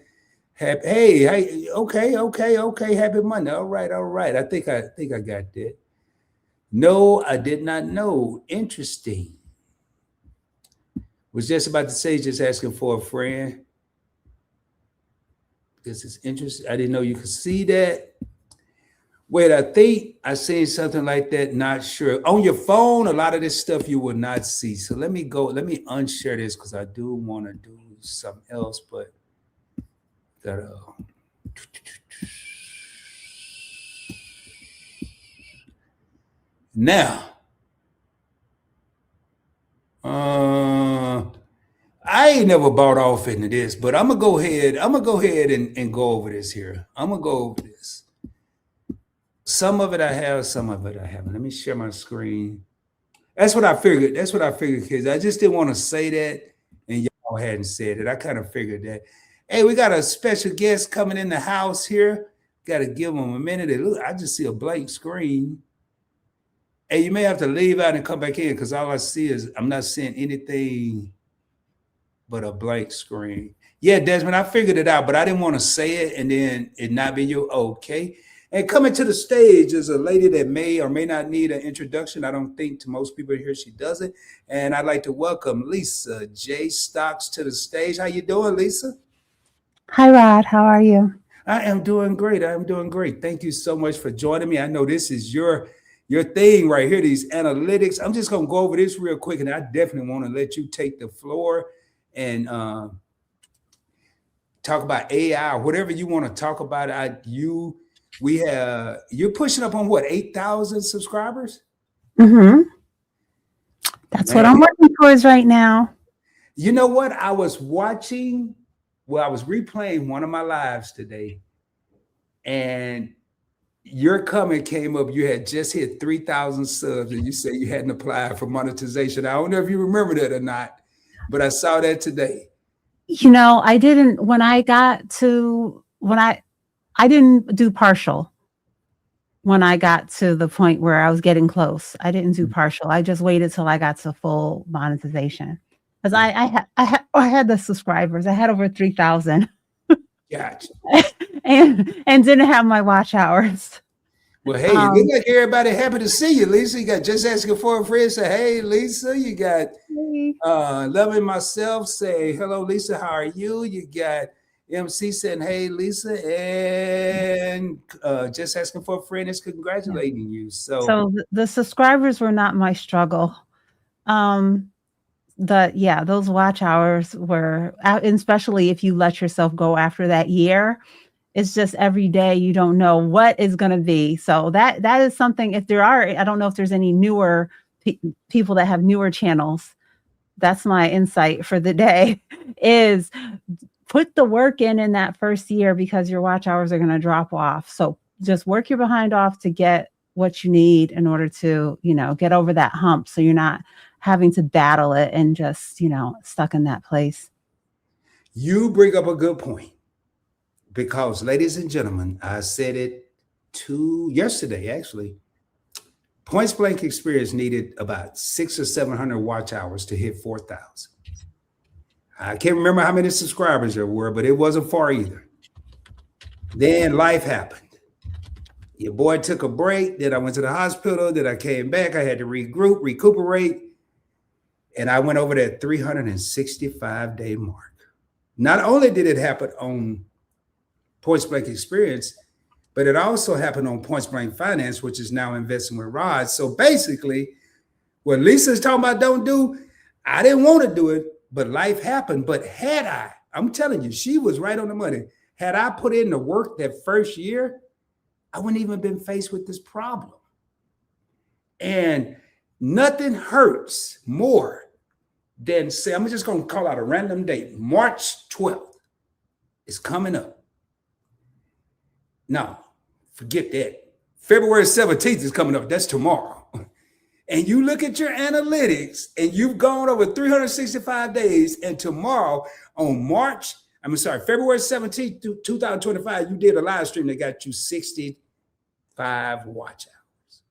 Hey, okay. Happy Monday. All right. I think I got that. No, I did not know. Interesting. Was just about to say, just asking for a friend. This is interesting. I didn't know you could see that. Wait, I think I seen something like that. Not sure. On your phone, a lot of this stuff you will not see. So let me unshare this, because I do want to do something else, but gotta. Now, I ain't never bought off into this, but I'm gonna go ahead and go over this here. I'm gonna go over this. Some of it I have, some of it I haven't. Let me share my screen. That's what I figured, kids. I just didn't want to say that, and y'all hadn't said it. I kind of figured that. Hey, we got a special guest coming in the house here. Got to give them a minute. Look, I just see a blank screen. Hey, you may have to leave out and come back in, because all I see is I'm not seeing anything but a blank screen. Yeah, Desmond, I figured it out, but I didn't want to say it and then it not be you. Okay. And coming to the stage is a lady that may or may not need an introduction. I don't think to most people here she doesn't. And I'd like to welcome Lisa J. Stocks to the stage. How you doing, Lisa? Hi, Rod. How are you? I am doing great. Thank you so much for joining me. I know this is your thing right here, these analytics. I'm just going to go over this real quick, and I definitely want to let you take the floor and talk about AI or whatever you want to talk about. You're pushing up on what, 8,000 subscribers? Mm-hmm. That's Man, what I'm working towards right now. you know what? I was watching, I was replaying one of my lives today, and your comment came up. You had just hit 3,000 subs, and you said you hadn't applied for monetization. I don't know if you remember that or not, but I saw that today. I didn't I didn't do partial when I got to the point where I was getting close. I didn't do partial. I just waited till I got to full monetization. Because I had the subscribers. I had over 3,000. Gotcha. and didn't have my watch hours. Well, hey, you look like everybody happy to see you, Lisa. You got Just Asking for a Friend say, hey, Lisa. You got Loving Myself say, hello, Lisa. How are you? You got MC saying, hey, Lisa. And Just Asking for a Friend is congratulating you. So the subscribers were not my struggle. Those watch hours were, especially if you let yourself go after that year. It's just every day you don't know what is going to be. So that is something. If there are, I don't know if there's any newer people that have newer channels. That's my insight for the day is put the work in that first year, because your watch hours are going to drop off. So just work your behind off to get what you need in order to, get over that hump. So you're not having to battle it and just, stuck in that place. You bring up a good point. Because, ladies and gentlemen, I said it yesterday, actually. Points Blank Experience needed about 600 or 700 watch hours to hit 4,000. I can't remember how many subscribers there were, but it wasn't far either. Then life happened. Your boy took a break. Then I went to the hospital. Then I came back. I had to recuperate. And I went over that 365-day mark. Not only did it happen on Points Blank Experience, but it also happened on Points Blank Finance, which is now investing with Rod. So basically, what Lisa's talking about don't do, I didn't want to do it, but life happened. But I'm telling you, she was right on the money. Had I put in the work that first year, I wouldn't even been faced with this problem. And nothing hurts more than say, I'm just going to call out a random date. March 12th is coming up. No, forget that. February 17th is coming up. That's tomorrow. And you look at your analytics and you've gone over 365 days. And tomorrow on February 17th, 2025, you did a live stream that got you 65 watch hours.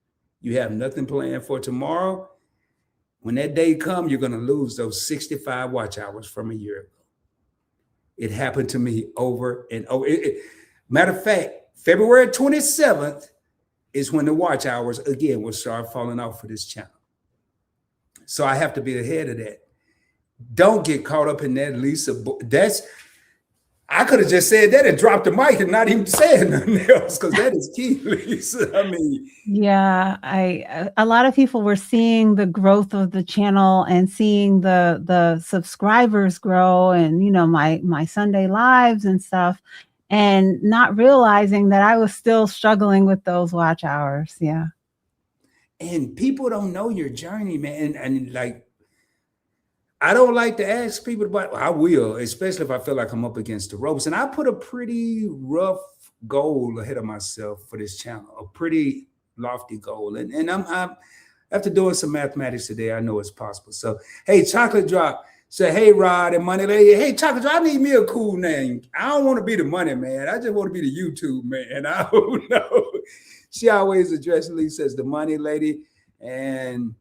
You have nothing planned for tomorrow. When that day comes, you're going to lose those 65 watch hours from a year ago. It happened to me over and over. Matter of fact, February 27th is when the watch hours again will start falling off for this channel. So I have to be ahead of that. Don't get caught up in that, Lisa. I could have just said that and dropped the mic and not even said nothing else, because that is key, Lisa. I mean, yeah, a lot of people were seeing the growth of the channel and seeing the subscribers grow, and my Sunday lives and stuff, and not realizing that I was still struggling with those watch hours. Yeah. And people don't know your journey, man. And like, I don't like to ask people about, I will, especially if I feel like I'm up against the ropes. And I put a pretty rough goal ahead of myself for this channel, a pretty lofty goal. And I'm after doing some mathematics today, I know it's possible. So, hey, Chocolate Drop, say, hey, Rod and Money Lady. Hey, Chocolate Drop, I need me a cool name. I don't want to be the money man. I just want to be the YouTube man. I don't know. She always addresses Lisa as the Money Lady. And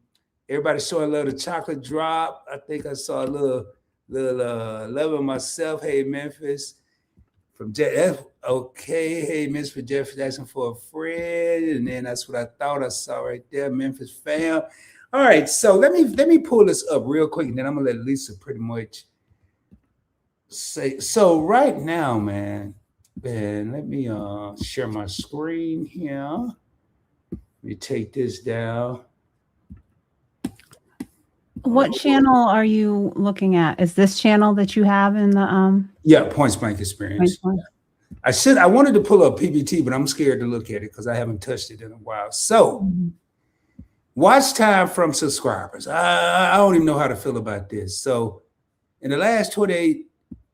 everybody showing love to Chocolate Drop. I think I saw a little Loving Myself. Hey, Memphis. From Jeff. Okay. Hey, Miss for Jeff asking for a friend. And then that's what I thought I saw right there. Memphis fam. All right. So let me pull this up real quick, and then I'm gonna let Lisa pretty much say. So right now, man, let me share my screen here. Let me take this down. What channel are you looking at? Is this channel that you have in the Yeah, Points Blank Experience. I wanted to pull up PBT, but I'm scared to look at it because I haven't touched it in a while. So Watch time from subscribers. I don't even know how to feel about this. So in the last 28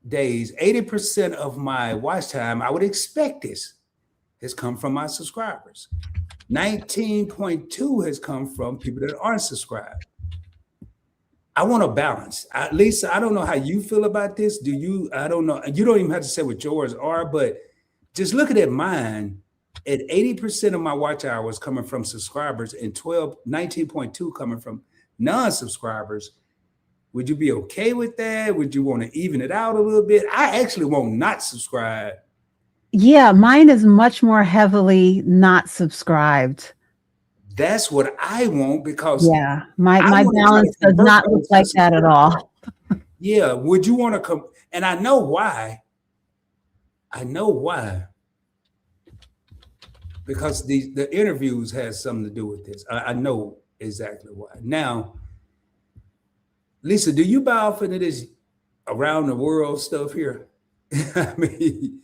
days, 80% of my watch time, I would expect this, has come from my subscribers. 19.2 has come from people that aren't subscribed. I want a balance. Lisa, I don't know how you feel about this. Do you? I don't know. You don't even have to say what yours are, but just looking at mine, at 80% of my watch hours coming from subscribers and 19.2 coming from non-subscribers. Would you be okay with that? Would you want to even it out a little bit? I actually won't not subscribe. Yeah, mine is much more heavily not subscribed. That's what I want, because yeah, my balance does not look like that at all. Yeah, would you want to come? And I know why. I know why. Because the interviews has something to do with this. I know exactly why. Now, Lisa, do you buy off into this around the world stuff here? I mean,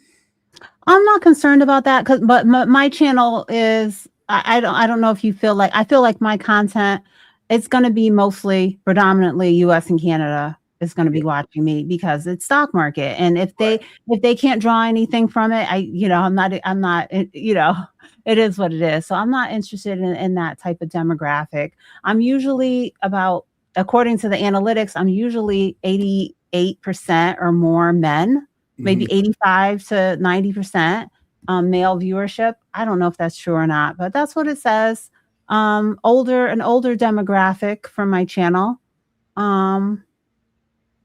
I'm not concerned about that, but my channel is. I don't know if you feel like, I feel like my content, it's going to be mostly predominantly US and Canada is going to be watching me, because it's stock market. And if they can't draw anything from it, I'm not, it is what it is. So I'm not interested in that type of demographic. I'm usually according to the analytics, I'm usually 88% or more men, maybe 85 to 90%. Male viewership. I don't know if that's true or not, but that's what it says. An older demographic for my channel.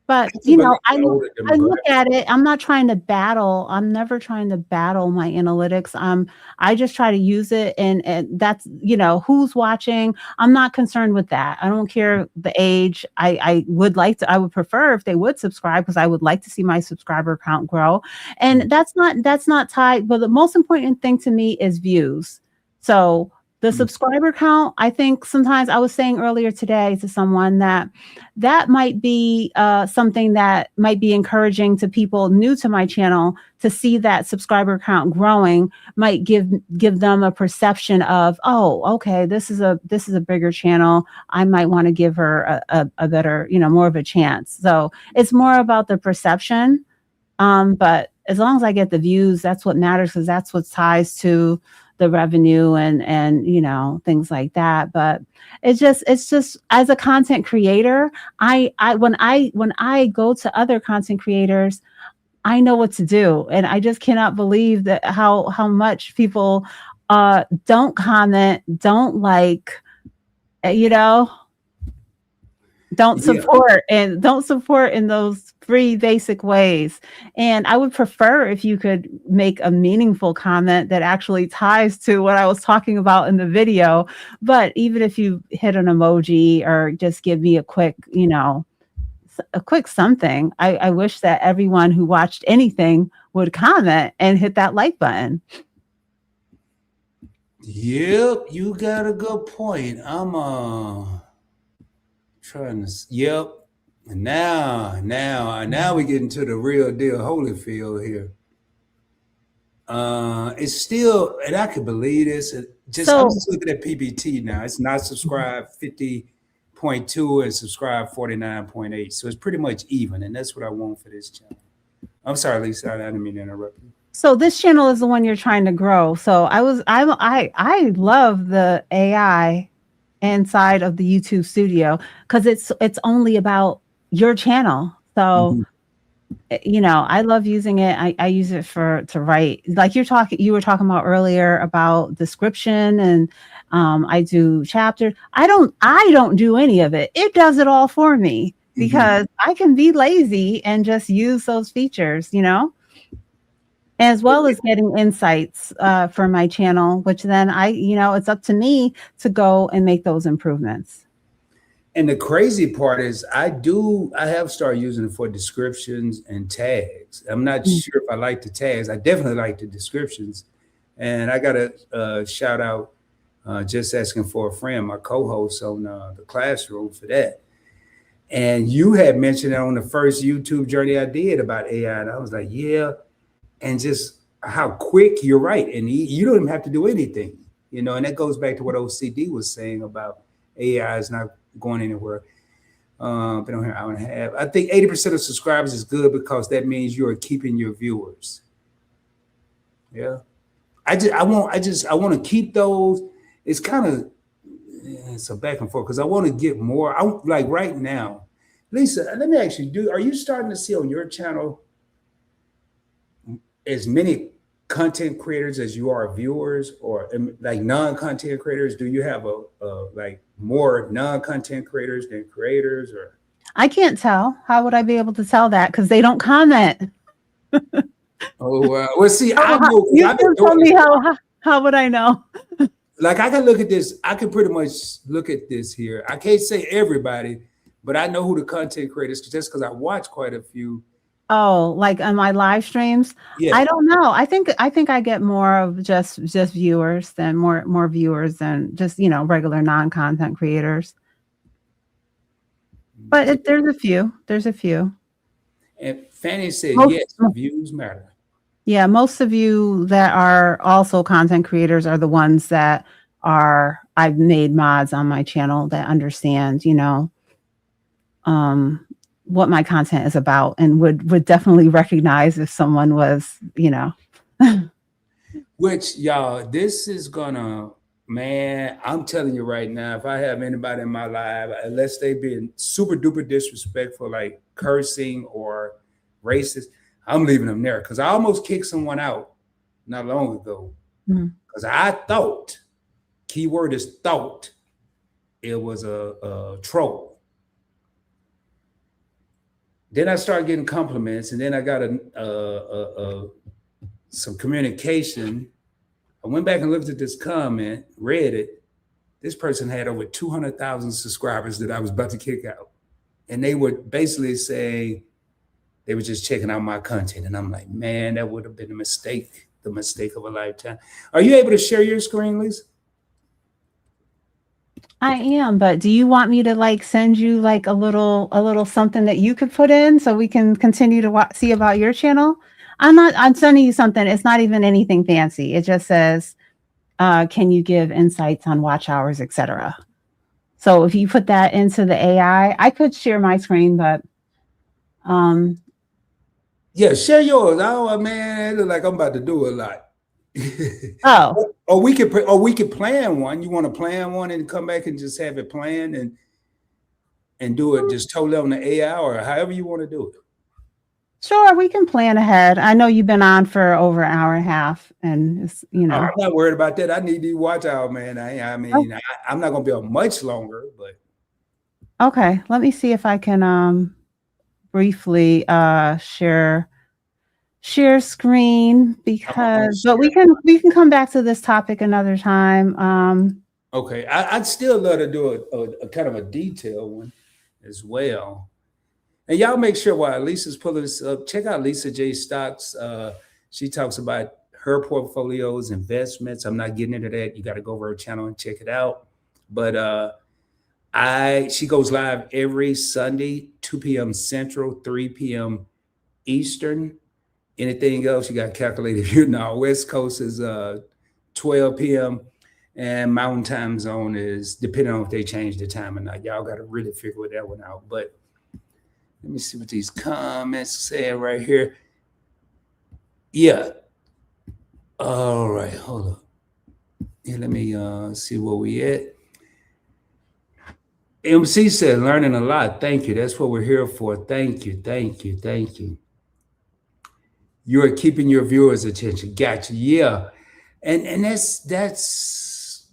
But I look at it. I'm not trying to battle. I'm never trying to battle my analytics. I just try to use it, and that's who's watching. I'm not concerned with that. I don't care the age. I would prefer if they would subscribe, because I would like to see my subscriber count grow. And that's not tied. But the most important thing to me is views. So the subscriber count, I think sometimes, I was saying earlier today to someone that might be something that might be encouraging to people new to my channel, to see that subscriber count growing might give them a perception of, oh, okay, this is a bigger channel. I might want to give her a better, more of a chance. So it's more about the perception. But as long as I get the views, that's what matters, because that's what ties to the revenue and things like that. But it's just as a content creator, when I go to other content creators, I know what to do, and I just cannot believe that how much people don't comment, don't like, don't support in those free basic ways. And I would prefer if you could make a meaningful comment that actually ties to what I was talking about in the video. But even if you hit an emoji or just give me a quick something, I wish that everyone who watched anything would comment and hit that like button. Yep, you got a good point. I'm trying to. Yep. And now we get into the real deal, Holyfield here. It's still, and I can believe this. I'm just looking at PBT now. It's not subscribed 50.2 and subscribed 49.8. So it's pretty much even, and that's what I want for this channel. I'm sorry, Lisa, I didn't mean to interrupt you. So this channel is the one you're trying to grow. So I love the AI inside of the YouTube studio, because it's only about your channel. So I love using it. I use it to write, like you were talking about earlier about description, and I do chapters. I don't do any of it. It does it all for me, because I can be lazy and just use those features, as well as getting insights for my channel, which then it's up to me to go and make those improvements. And the crazy part is I have started using it for descriptions and tags. I'm not sure if I like the tags. I definitely like the descriptions. And I got a shout out, just asking for a friend, my co-host on the classroom, for that. And you had mentioned it on the first YouTube journey I did about AI. And I was like, yeah. And just how quick, you're right. And you don't even have to do anything, and that goes back to what OCD was saying about AI is not going anywhere. Been on here an hour and a half. I think 80% of subscribers is good because that means you are keeping your viewers. Yeah. I want to keep those. It's kind of it's a back and forth because I want to get more. I like right now, Lisa. Let me ask you: are you starting to see on your channel as many content creators as you are viewers, or like non-content creators? Do you have a like more non-content creators than creators, or? I can't tell. How would I be able to tell that? Because they don't comment. Oh, well, see, I Oh, know you I've been can tell doing me it. how would I know? Like I can look at this. I can pretty much look at this here. I can't say everybody, but I know who the content creators just because I watch quite a few. Oh, like on my live streams? Yeah. I don't know. I think I get more of just viewers than more viewers than just, regular non-content creators. But there's a few. There's a few. And Fanny said, Most, yes, views matter. yeah, most of you that are also content creators are the ones that I've made mods on my channel that understand, what my content is about and would definitely recognize if someone was, Which y'all, this is gonna, man, I'm telling you right now, if I have anybody in my life, unless they been super duper disrespectful, like cursing or racist, I'm leaving them there. Cause I almost kicked someone out not long ago. Because I thought, keyword is thought, it was a troll. Then I started getting compliments, and then I got some communication. I went back and looked at this comment, read it. This person had over 200,000 subscribers that I was about to kick out. And they were basically saying they were just checking out my content. And I'm like, man, that would have been a mistake, the mistake of a lifetime. Are you able to share your screen, Lisa? I am, but do you want me to send you a little something that you could put in so we can continue to see about your channel? I'm sending you something. It's not even anything fancy. It just says, can you give insights on watch hours, etc. So if you put that into the AI, I could share my screen, but yeah, share yours. Oh man, it look like I'm about to do a lot. Oh. Or we could plan one. You want to plan one and come back and just have it planned and do it just totally on the AI or however you want to do it. Sure, we can plan ahead. I know you've been on for over an hour and a half, and it's, I'm not worried about that. I need these watch hours, man. I'm not gonna be on much longer, but okay. Let me see if I can briefly share screen but we can come back to this topic another time. Okay, I'd still love to do a kind of a detailed one as well. And y'all make sure while Lisa's pulling this up, check out Lisa J Stocks. She talks about her portfolios, investments. I'm not getting into that. You got to go over her channel and check it out. But she goes live every Sunday, 2 p.m. Central, 3 p.m. Eastern. Anything else you got to calculate. If you're in the West Coast is 12 p.m. and Mountain Time Zone is depending on if they change the time or not. Y'all got to really figure that one out. But let me see what these comments say right here. Yeah. All right, hold up. Yeah, let me see where we at. MC said, learning a lot. Thank you. That's what we're here for. Thank you. Thank you. Thank you. You are keeping your viewers' attention. Gotcha. Yeah. And that's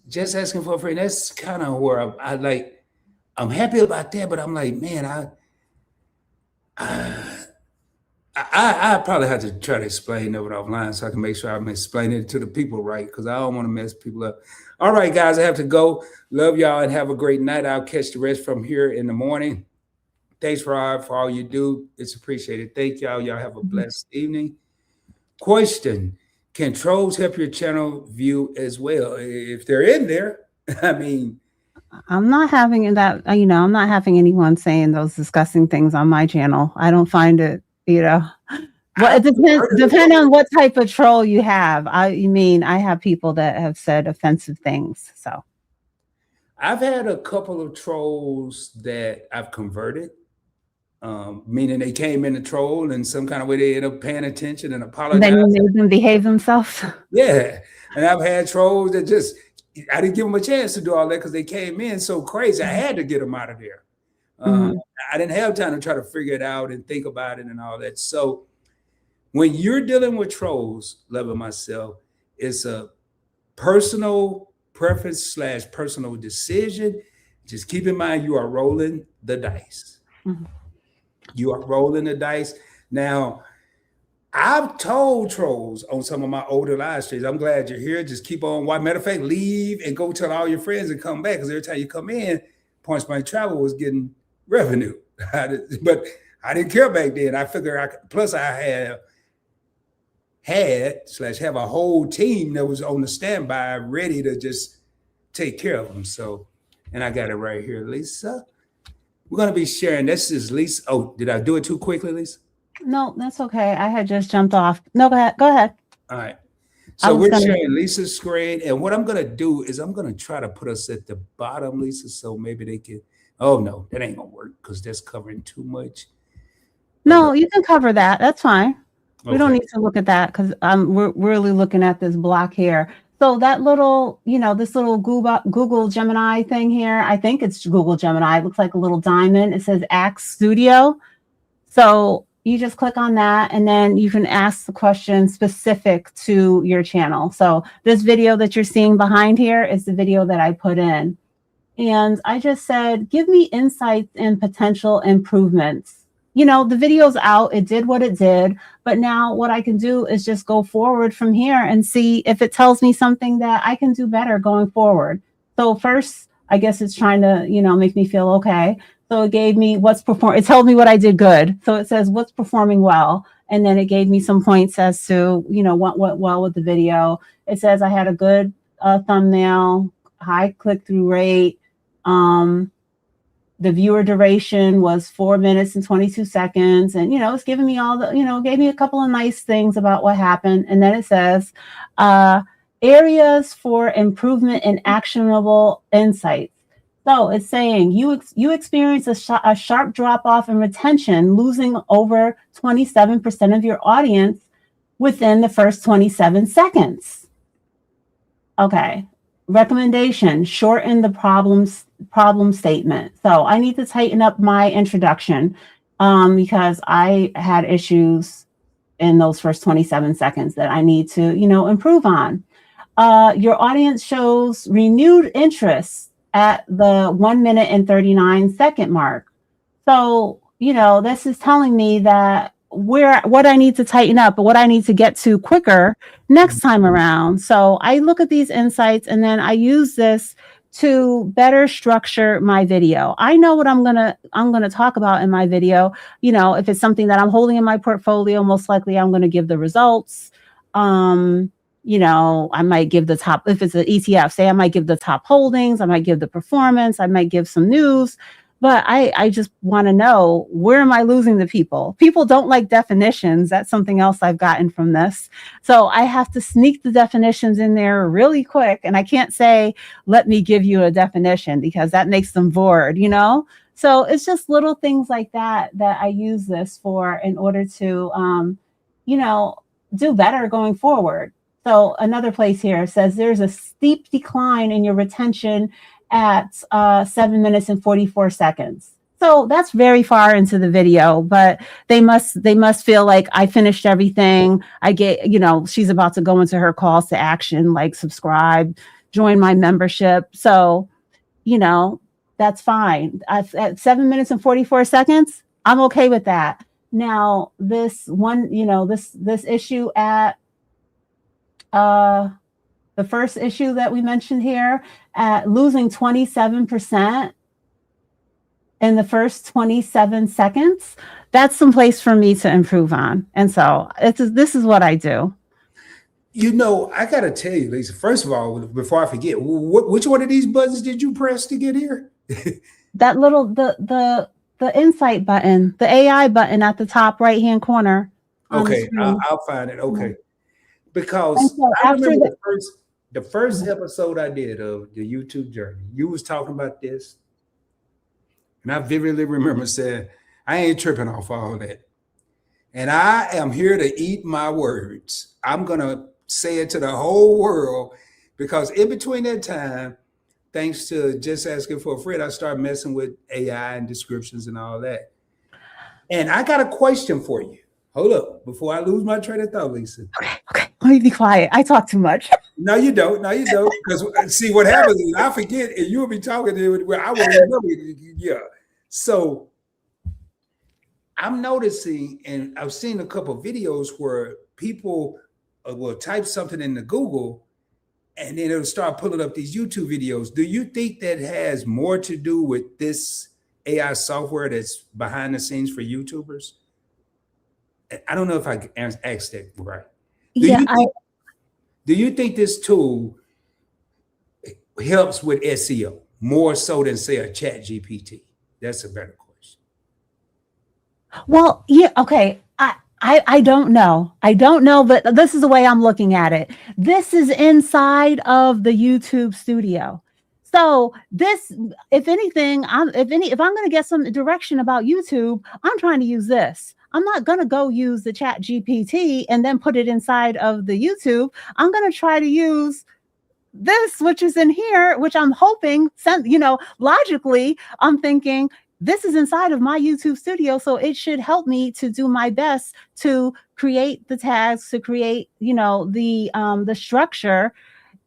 just asking for a friend. That's kind of where I'm happy about that, but I'm like, man, I probably have to try to explain that offline so I can make sure I'm explaining it to the people right, because I don't want to mess people up. All right, guys, I have to go. Love y'all and have a great night. I'll catch the rest from here in the morning. Thanks for all you do. It's appreciated. Thank y'all. Y'all have a blessed evening. Question: can trolls help your channel view as well? If they're in there, I mean, I'm not having that, I'm not having anyone saying those disgusting things on my channel. I don't find it, well, it depends on what type of troll you have. I have people that have said offensive things. So I've had a couple of trolls that I've converted, meaning they came in to troll and some kind of way they end up paying attention and And then you apologize. made them behave themselves. Yeah. And I've had trolls that just, I didn't give them a chance to do all that because they came in so crazy. I had to get them out of there. Uh, Mhm. I didn't have time to try to figure it out and think about it and all that. So when you're dealing with trolls, Love myself, it's a personal preference slash personal decision. Just keep in mind you are rolling the dice. Mhm. You are rolling the dice. Now, I've told trolls on some of my older live streams, I'm glad you're here. Just keep on. Why, matter of fact, leave and go tell all your friends and come back. Because every time you come in, Points Blank Travel was getting revenue. But I didn't care back then. I figured plus I have a whole team that was on the standby ready to just take care of them. So, and I got it right here, Lisa. We're going to be sharing. This is Lisa. Oh, did I do it too quickly, Lisa? No, that's okay. I had just jumped off. No, go ahead. Go ahead. All right. So we're sharing Lisa's screen. And what I'm going to do is I'm going to try to put us at the bottom, Lisa, so maybe they can. Oh, no, that ain't going to work because that's covering too much. No, you can cover that. That's fine. Okay. We don't need to look at that because we're really looking at this block here. So that little, this little Google Gemini thing here, I think it's Google Gemini. It looks like a little diamond. It says Ask Studio. So you just click on that and then you can ask the question specific to your channel. So this video that you're seeing behind here is the video that I put in. And I just said, give me insights and potential improvements. The video's out, it did what it did, but now what I can do is just go forward from here and see if it tells me something that I can do better going forward. So first, I guess it's trying to, make me feel okay. So it gave me it told me what I did good. So it says what's performing well. And then it gave me some points as to, what went well with the video. It says I had a good thumbnail, high click-through rate. The viewer duration was 4 minutes and 22 seconds. And, it's giving me gave me a couple of nice things about what happened. And then it says, areas for improvement and actionable insights. So it's saying you experience a sharp drop off in retention, losing over 27% of your audience within the first 27 seconds. Okay. Recommendation, shorten the problem statement. So I need to tighten up my introduction because I had issues in those first 27 seconds that I need to, improve on. Your audience shows renewed interest at the 1 minute and 39 second mark. So, this is telling me that what I need to tighten up, but what I need to get to quicker next time around. So I look at these insights and then I use this to better structure my video. I know what I'm gonna talk about in my video. If it's something that I'm holding in my portfolio, most likely I'm gonna give the results. I might give the top, if it's an ETF, say I might give the top holdings, I might give the performance, I might give some news. But I just want to know, where am I losing the people? People don't like definitions. That's something else I've gotten from this. So I have to sneak the definitions in there really quick. And I can't say, let me give you a definition, because that makes them bored, So it's just little things like that I use this for in order to, do better going forward. So another place here says there's a steep decline in your retention at 7 minutes and 44 seconds. So that's very far into the video, but they must feel like I finished everything. I get, she's about to go into her calls to action, like subscribe, join my membership. So, that's fine. At 7 minutes and 44 seconds, I'm okay with that. Now, this one, this issue at the first issue that we mentioned here, at losing 27% in the first 27 seconds, that's some place for me to improve on. And so this is what I do. I got to tell you, Lisa, first of all, before I forget, which one of these buttons did you press to get here? That little, the insight button, the AI button at the top right-hand corner. Okay, I'll find it. Okay. Because so I remember The first episode I did of the YouTube journey, you was talking about this, and I vividly remember saying, I ain't tripping off all that. And I am here to eat my words. I'm going to say it to the whole world because in between that time, thanks to just asking for a friend, I started messing with AI and descriptions and all that. And I got a question for you. Hold up, before I lose my train of thought, Lisa. Okay. Let me be quiet. I talk too much. No, you don't. No, you don't. Because see, what happens is I forget, and you'll be talking to it where I won't remember. Yeah. So I'm noticing, and I've seen a couple of videos where people will type something into Google, and then it'll start pulling up these YouTube videos. Do you think that has more to do with this AI software that's behind the scenes for YouTubers? I don't know if I asked that right. Do you think this tool helps with SEO more so than say a Chat GPT? That's a better question. Well, yeah, okay. I don't know. I don't know, but this is the way I'm looking at it. This is inside of the YouTube studio. So this, if anything, if I'm going to get some direction about YouTube, I'm trying to use this. I'm not going to go use the Chat GPT and then put it inside of the YouTube. I'm going to try to use this, which is in here, which I'm hoping, logically, I'm thinking this is inside of my YouTube studio. So it should help me to do my best to create the tags, to create, the structure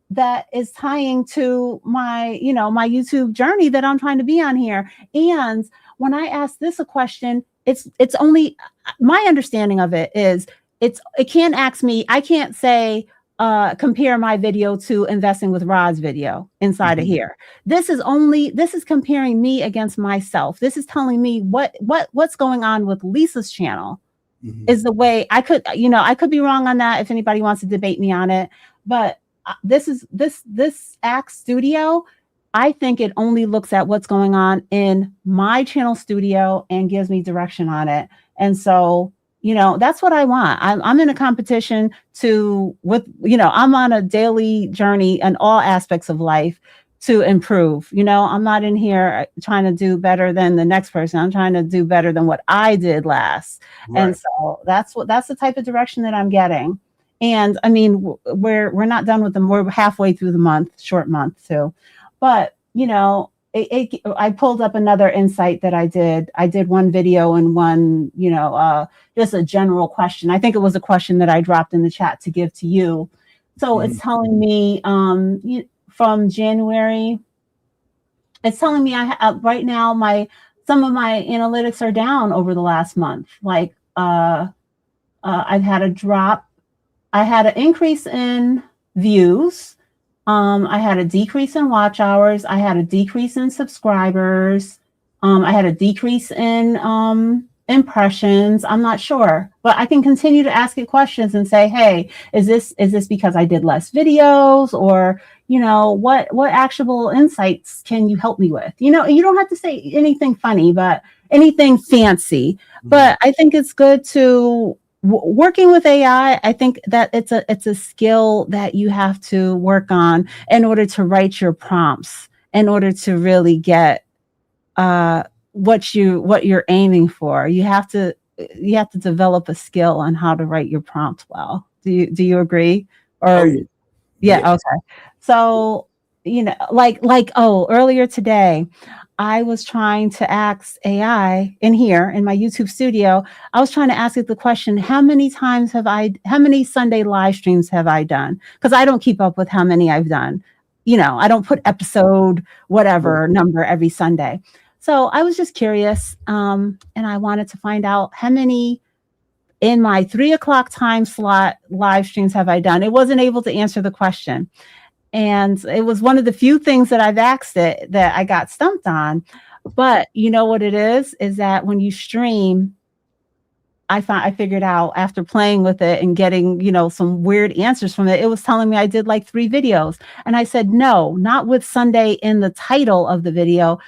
that is tying to my, my YouTube journey that I'm trying to be on here. And when I ask this a question, it's only my understanding of it is it can't ask me. I can't say compare my video to investing with Rod's video inside of here. This is comparing me against myself. This is telling me what's going on with Lisa's channel is the way I could be wrong on that if anybody wants to debate me on it. But this Axe Studio, I think it only looks at what's going on in my channel studio and gives me direction on it. And so, that's what I want. I'm in a competition I'm on a daily journey in all aspects of life to improve. I'm not in here trying to do better than the next person. I'm trying to do better than what I did last. Right. And so that's the type of direction that I'm getting. And I mean, we're not done with them. We're halfway through the month, short month too. But, I pulled up another insight that I did. I did one video and one, just a general question. I think it was a question that I dropped in the chat to give to you. So it's telling me from January, it's telling me right now some of my analytics are down over the last month. Like I've had a drop. I had an increase in views. I had a decrease in watch hours. I had a decrease in subscribers. I had a decrease in impressions. I'm not sure, but I can continue to ask it questions and say, hey, is this because I did less videos, or what actionable insights can you help me with? You don't have to say anything funny, but anything fancy. But I think it's good to working with AI. I think that it's a skill that you have to work on in order to write your prompts, in order to really get what you're aiming for. You have to develop a skill on how to write your prompt well. Do you agree? Or yeah. Okay. So earlier today, I was trying to ask AI in here in my YouTube studio. I was trying to ask it the question, how many Sunday live streams have I done? Because I don't keep up with how many I've done. I don't put episode whatever number every Sunday. So I was just curious. And I wanted to find out how many in my 3:00 time slot live streams have I done. It wasn't able to answer the question. And it was one of the few things that I've asked it that I got stumped on. But you know what it is that when you stream, I figured out after playing with it and getting, some weird answers from it, it was telling me I did like 3 videos. And I said, no, not with Sunday in the title of the video.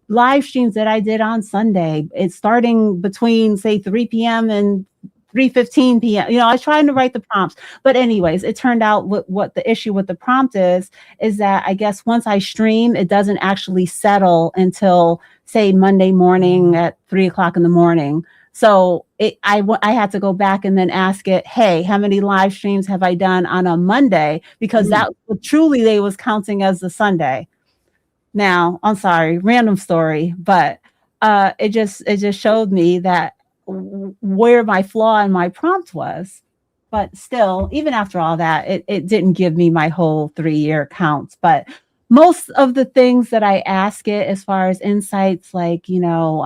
Live streams that I did on Sunday. It's starting between, say, 3 p.m. and 3:15 p.m. You know, I was trying to write the prompts. But anyways, it turned out what the issue with the prompt is that I guess once I stream, it doesn't actually settle until say Monday morning at 3 o'clock in the morning. So I had to go back and then ask it, hey, how many live streams have I done on a Monday? Because that truly they was counting as the Sunday. Now, I'm sorry, random story, but it just showed me that where my flaw in my prompt was. But still, even after all that, it didn't give me my whole 3-year counts. But most of the things that I ask it as far as insights, like, you know,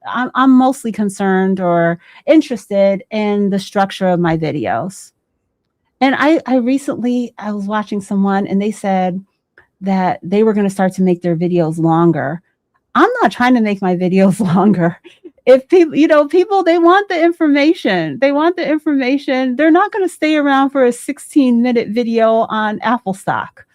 I'm mostly concerned or interested in the structure of my videos. And I recently, I was watching someone and they said that they were going to start to make their videos longer. I'm not trying to make my videos longer. If people, you know, people, they want the information. They want the information. They're not going to stay around for a 16-minute video on Apple stock.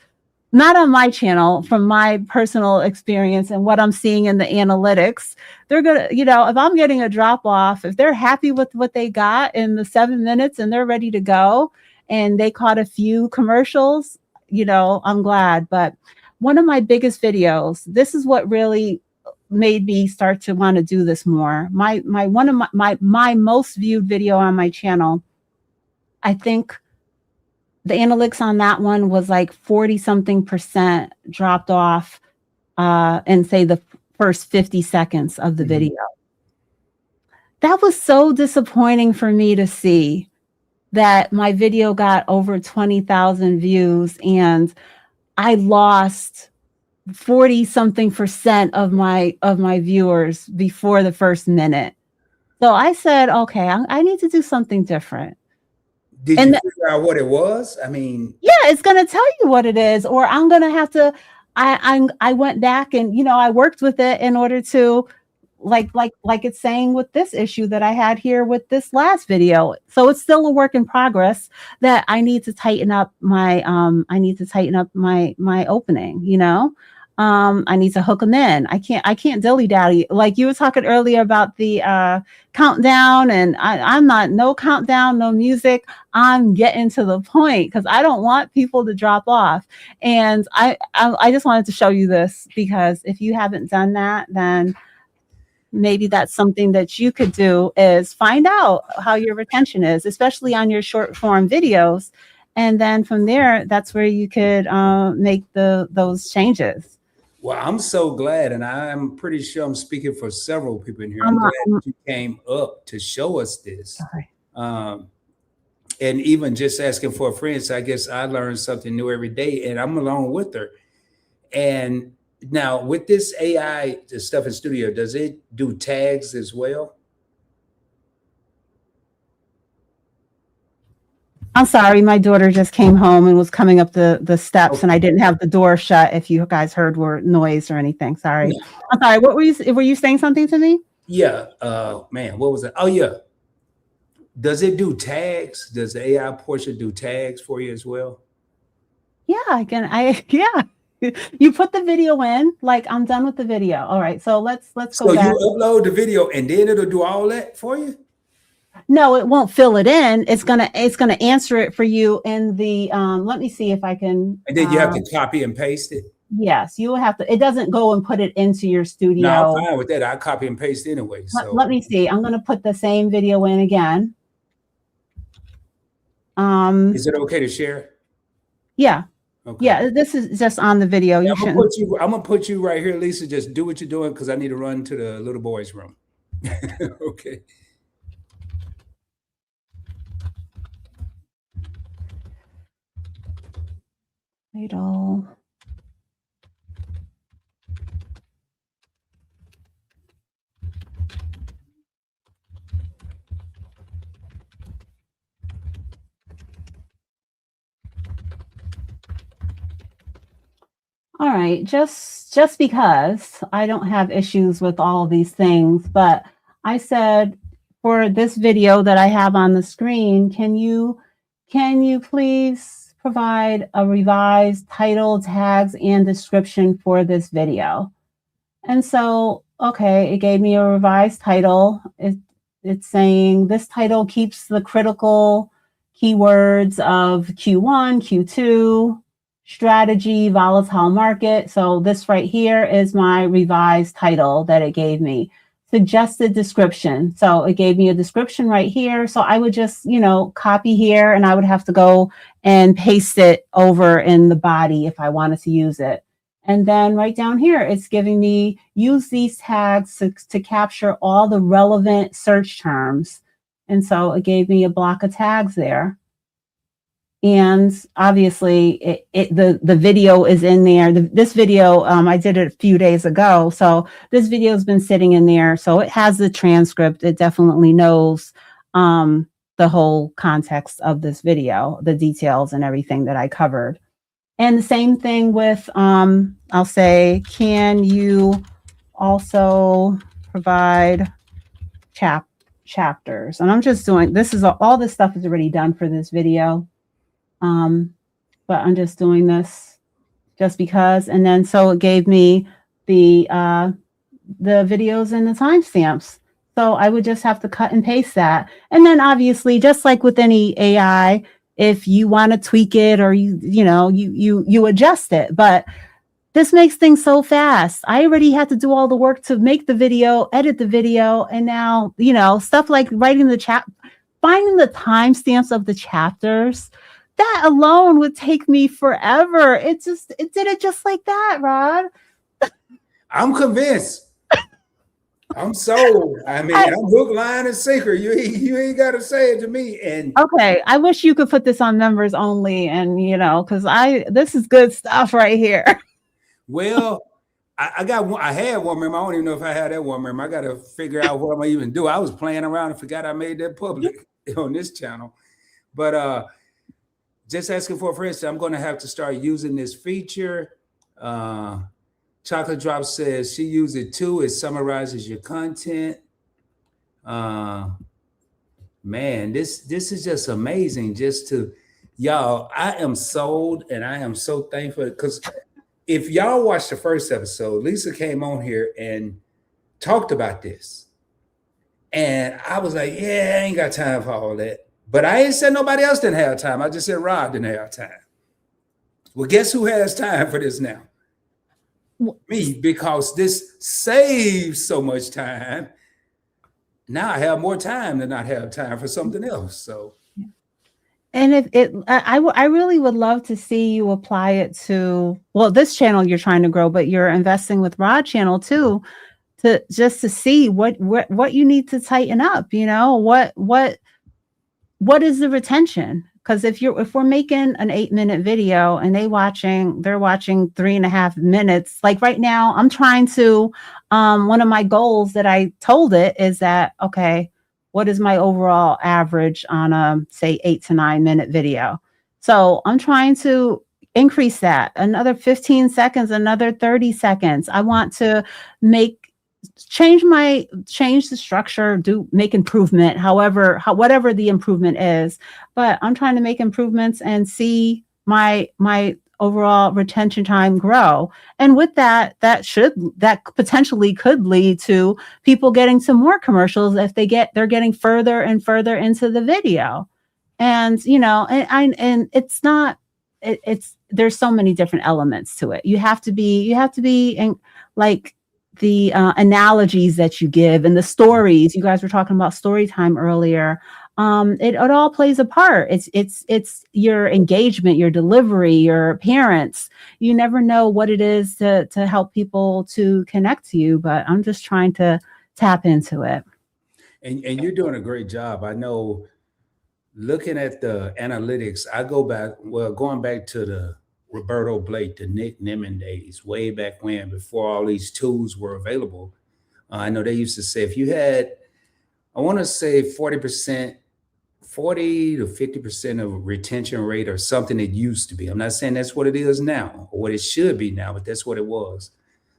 Not on my channel, from my personal experience and what I'm seeing in the analytics. They're going to, you know, if I'm getting a drop off, if they're happy with what they got in the 7 minutes and they're ready to go and they caught a few commercials, you know, I'm glad. But one of my biggest videos, this is what really made me start to want to do this more. One of my most viewed video on my channel, I think the analytics on that one was like 40-something% dropped off in say the first 50 seconds of the video. That was so disappointing for me to see that my video got over 20,000 views and I lost 40-something% of my viewers before the first minute. So I said, okay, I need to do something different. Did you figure out what it was? I mean, yeah, it's going to tell you what it is, or I'm going to have to, I went back and, you know, I worked with it in order to like it's saying with this issue that I had here with this last video. So it's still a work in progress that I need to tighten up my, my opening, you know. I need to hook them in. I can't dilly-dally. Like you were talking earlier about the countdown, and I'm not, no countdown, no music. I'm getting to the point because I don't want people to drop off. And I just wanted to show you this because if you haven't done that, then maybe that's something that you could do, is find out how your retention is, especially on your short form videos. And then from there, that's where you could make those changes. Well, I'm so glad, and I'm pretty sure I'm speaking for several people in here. I'm glad that you came up to show us this. And even just asking for a friend, so I guess I learned something new every day, and I'm along with her. And now with this AI, the stuff in studio, does it do tags as well? I'm sorry, my daughter just came home and was coming up the steps, and I didn't have the door shut. If you guys heard noise or anything, sorry. No. I'm sorry. What were you saying something to me? Yeah. Man, what was it? Oh yeah. Does it do tags? Does the AI portion do tags for you as well? Yeah, yeah. You put the video in, like I'm done with the video. All right, so let's go back. So you upload the video and then it'll do all that for you? No, it won't fill it in. It's gonna answer it for you in the let me see if I can. And then you have to copy and paste it? Yes, you will have to. It doesn't go and put it into your studio. No, I'm fine with that. I copy and paste anyway. So let me see. I'm gonna put the same video in again. Is it okay to share? Yeah. Okay. Yeah, this is just on the video. Yeah, I'm gonna put you right here, Lisa. Just do what you're doing because I need to run to the little boy's room. Okay. Title. All right, just because I don't have issues with all of these things, but I said for this video that I have on the screen, can you please provide a revised title, tags, and description for this video? And so, okay, it gave me a revised title. It it's saying this title keeps the critical keywords of Q1, Q2, strategy, volatile market. So this right here is my revised title that it gave me. Suggested description. So it gave me a description right here. So I would just, copy here, and I would have to go and paste it over in the body if I wanted to use it. And then right down here, it's giving me use these tags to capture all the relevant search terms. And so it gave me a block of tags there. And obviously the video is in there. This video, I did it a few days ago. So this video has been sitting in there. So it has the transcript. It definitely knows the whole context of this video, the details and everything that I covered. And the same thing with, I'll say, can you also provide chapters? And I'm just doing, all this stuff is already done for this video. But I'm just doing this just because. And then so it gave me the videos and the timestamps. So I would just have to cut and paste that. And then obviously, just like with any AI, if you want to tweak it or you adjust it. But this makes things so fast. I already had to do all the work to make the video, edit the video, and now stuff like writing finding the timestamps of the chapters. That alone would take me forever. It did it just like that, Rod. I'm convinced. I'm sold. I mean, I'm hook, line, and sinker. You ain't got to say it to me. And okay, I wish you could put this on members only, and because this is good stuff right here. Well, I had one member. I don't even know if I had that one member. I got to figure out what I'm gonna even do. I was playing around and forgot I made that public on this channel. But just asking for a friend, I'm going to have to start using this feature. Chocolate Drop says she used it too. It summarizes your content. Man, this is just amazing. Just to y'all, I am sold, and I am so thankful because if y'all watched the first episode, Lisa came on here and talked about this, and I was like, yeah, I ain't got time for all that. But I ain't said nobody else didn't have time. I just said Rob didn't have time. Well, guess who has time for this now? Me, because this saves so much time. Now I have more time to not have time for something else. So, and I really would love to see you apply it to, well, this channel you're trying to grow, but you're investing with Rod channel too, to see what you need to tighten up. What is the retention? Because if we're making an 8-minute video and they're watching 3.5 minutes, like right now, I'm trying to, one of my goals that I told it is that, okay, what is my overall average on a, say, 8 to 9 minute video? So I'm trying to increase that another 15 seconds, another 30 seconds. I want to change the structure, make improvement, whatever the improvement is. But I'm trying to make improvements and see my overall retention time grow. And with that potentially could lead to people getting some more commercials if they're getting further and further into the video. And and it's not, there's so many different elements to it. You have to be in, like, the analogies that you give and the stories. You guys were talking about story time earlier. It all plays a part. It's your engagement, your delivery, your appearance. You never know what it is to help people to connect to you, but I'm just trying to tap into it. And you're doing a great job. I know, looking at the analytics, going back to the Roberto Blake, the Nick Nimmin days, way back when, before all these tools were available. I know they used to say if you had, I want to say 40 to 50% of retention rate, or something it used to be. I'm not saying that's what it is now or what it should be now, but that's what it was.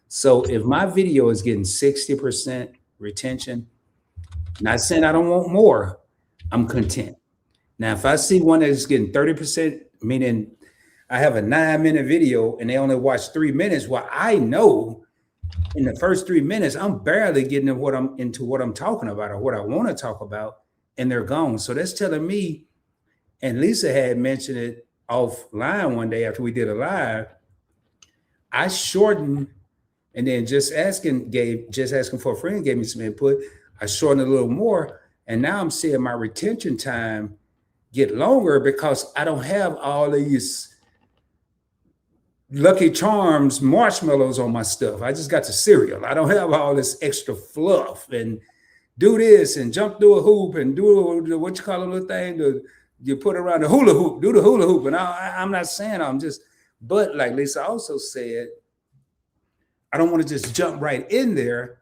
So if my video is getting 60% retention, not saying I don't want more, I'm content. Now, if I see one that's getting 30%, meaning I have a 9-minute video and they only watch 3 minutes, well, I know in the first 3 minutes, I'm barely getting into what I'm talking about or what I want to talk about, and they're gone. So that's telling me, and Lisa had mentioned it offline one day after we did a live. I shortened, and then just asking for a friend gave me some input. I shortened a little more, and now I'm seeing my retention time get longer because I don't have all these Lucky Charms marshmallows on my stuff. I just got the cereal. I don't have all this extra fluff and do this and jump through a hoop and do what you call a little thing. You put around the hula hoop, do the hula hoop. And I'm not saying I'm just, but like Lisa also said, I don't want to just jump right in there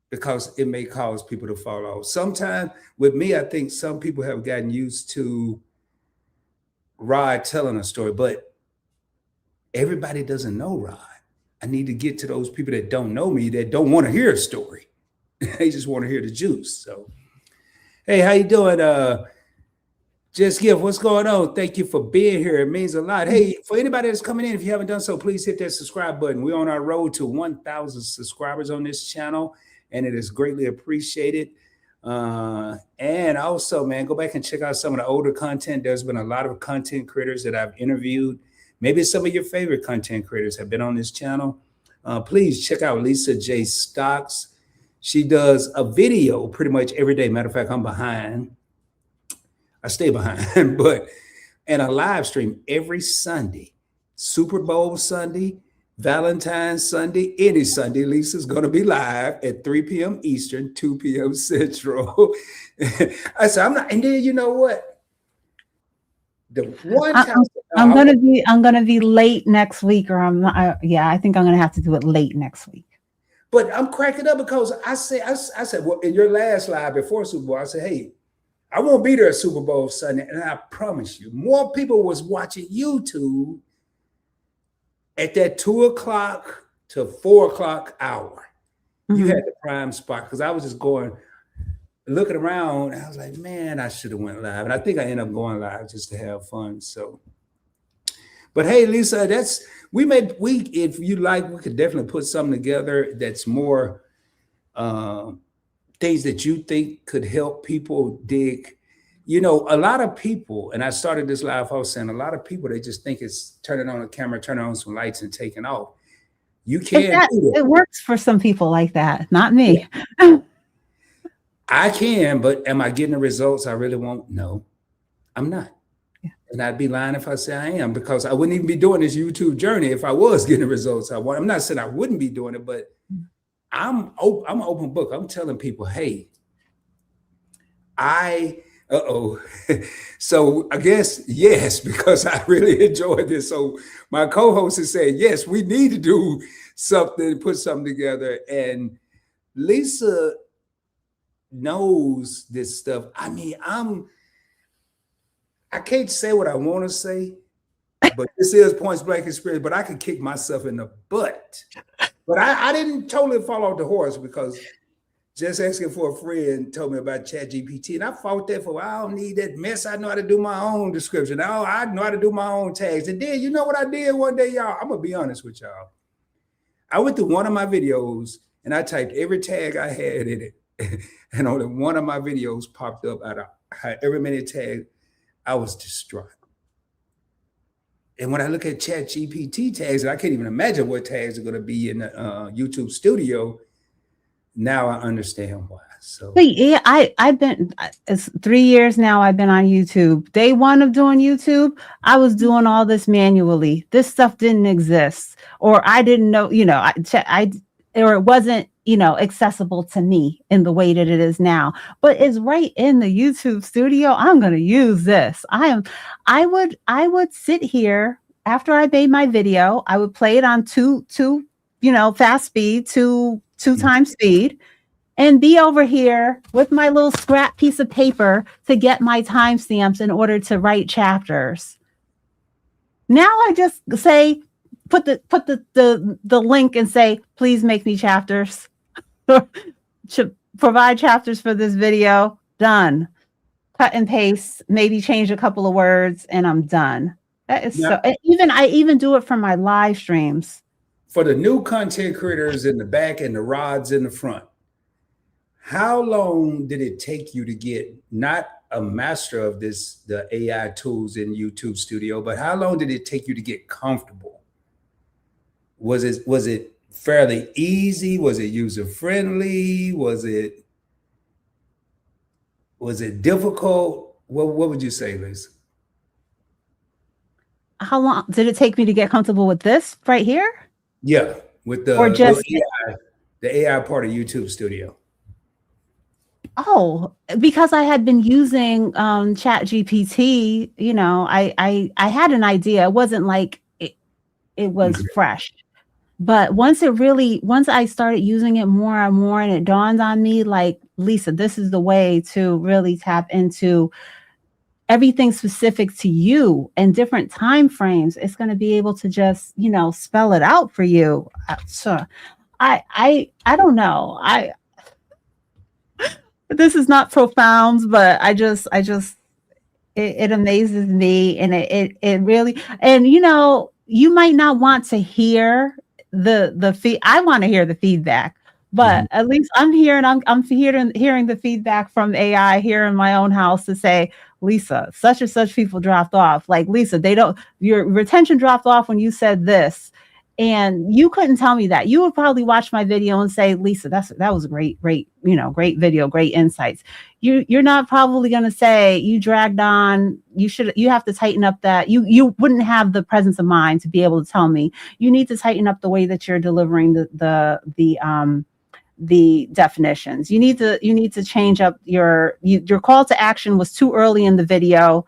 because it may cause people to fall off. Sometimes with me, I think some people have gotten used to Rod telling a story, but everybody doesn't know Rod. I need to get to those people that don't know me, that don't want to hear a story. They just want to hear the juice. So, hey, how you doing? Just Give, what's going on? Thank you for being here. It means a lot. Hey, for anybody that's coming in, if you haven't done so, please hit that subscribe button. We're on our road to 1,000 subscribers on this channel, and it is greatly appreciated. And also, man, go back and check out some of the older content. There's been a lot of content creators that I've interviewed. Maybe some of your favorite content creators have been on this channel. Please check out Lisa J. Stocks. She does a video pretty much every day. Matter of fact, I'm behind. I stay behind, but and a live stream every Sunday, Super Bowl Sunday, Valentine's Sunday, any Sunday. Lisa's going to be live at 3 p.m. Eastern, 2 p.m. Central. I said, I'm not. And then you know what? The one time I'm gonna be late next week, or I'm not. I think I'm gonna have to do it late next week. But I'm cracking up because I said, well, in your last live before Super Bowl, I said, hey, I won't be there at Super Bowl Sunday, and I promise you, more people was watching YouTube at that 2 o'clock to 4 o'clock hour. Mm-hmm. You had the prime spot because I was just looking around. And I was like, man, I should have went live, and I think I ended up going live just to have fun. So, but hey, Lisa, if you like, we could definitely put something together that's more. Things that you think could help people dig. You know, a lot of people, and I started this live house saying a lot of people, they just think it's turning on a camera, turning on some lights and taking off. You can't do it. It works for some people like that, not me. Yeah. I can, but am I getting the results I really want? No, I'm not. Yeah. And I'd be lying if I say I am, because I wouldn't even be doing this YouTube journey if I was getting the results I want. I'm not saying I wouldn't be doing it, but I'm an open book. I'm telling people, hey, so I guess yes, because I really enjoyed this. So my co-host is saying, yes, we need to do something, put something together. And Lisa knows this stuff. I mean, I can't say what I want to say, but this is Points Blank experience, but I could kick myself in the butt. But I didn't totally fall off the horse, because Just Asking for a Friend told me about ChatGPT, and I fought that for, I don't need that mess. I know how to do my own description. Oh, I know how to do my own tags. And then you know what I did one day, y'all? I'm going to be honest with y'all. I went to one of my videos and I typed every tag I had in it. And only one of my videos popped up out of every many tags. I was distraught. And when I look at ChatGPT tags, and I can't even imagine what tags are going to be in the YouTube studio, now I understand why. So yeah, I've been, it's 3 years now I've been on YouTube. Day one of doing YouTube, I was doing all this manually. This stuff didn't exist, or I didn't know, or it wasn't, accessible to me in the way that it is now. But it's right in the YouTube studio. I'm going to use this. I would sit here after I made my video. I would play it on two fast speed, two times speed, and be over here with my little scrap piece of paper to get my timestamps in order to write chapters. Now I just say, put the link and say, please make me chapters. To provide chapters for this video. Done. Cut and paste, maybe change a couple of words, and I'm done. That is so. I even do it for my live streams. for the new content creators in the back and the rods in the front, how long did it take you to get not a master of the AI tools in YouTube Studio, but how long did it take you to get comfortable? Was it fairly easy? Was it user friendly? Was it difficult? What would you say, Lisa? How long did it take me to get comfortable with this right here? Yeah, with Or just the AI part of YouTube Studio. Oh, because I had been using Chat GPT, I had an idea. It wasn't like it was fresh. But once I started using it more and more, and it dawned on me, like, Lisa, this is the way to really tap into everything specific to you and different time frames. It's going to be able to just, spell it out for you. So I don't know. This is not profound, but it amazes me, and it really, and you might not want to hear the feed. I want to hear the feedback, but at least I'm hearing the feedback from AI here in my own house to say, Lisa, such and such people dropped off. Like, Lisa, your retention dropped off when you said this. And you couldn't tell me that. You would probably watch my video and say, Lisa, that was a great video, great insights. You're not probably going to say you dragged on. You have to tighten up that. You wouldn't have the presence of mind to be able to tell me you need to tighten up the way that you're delivering the definitions. You need to change up your call to action was too early in the video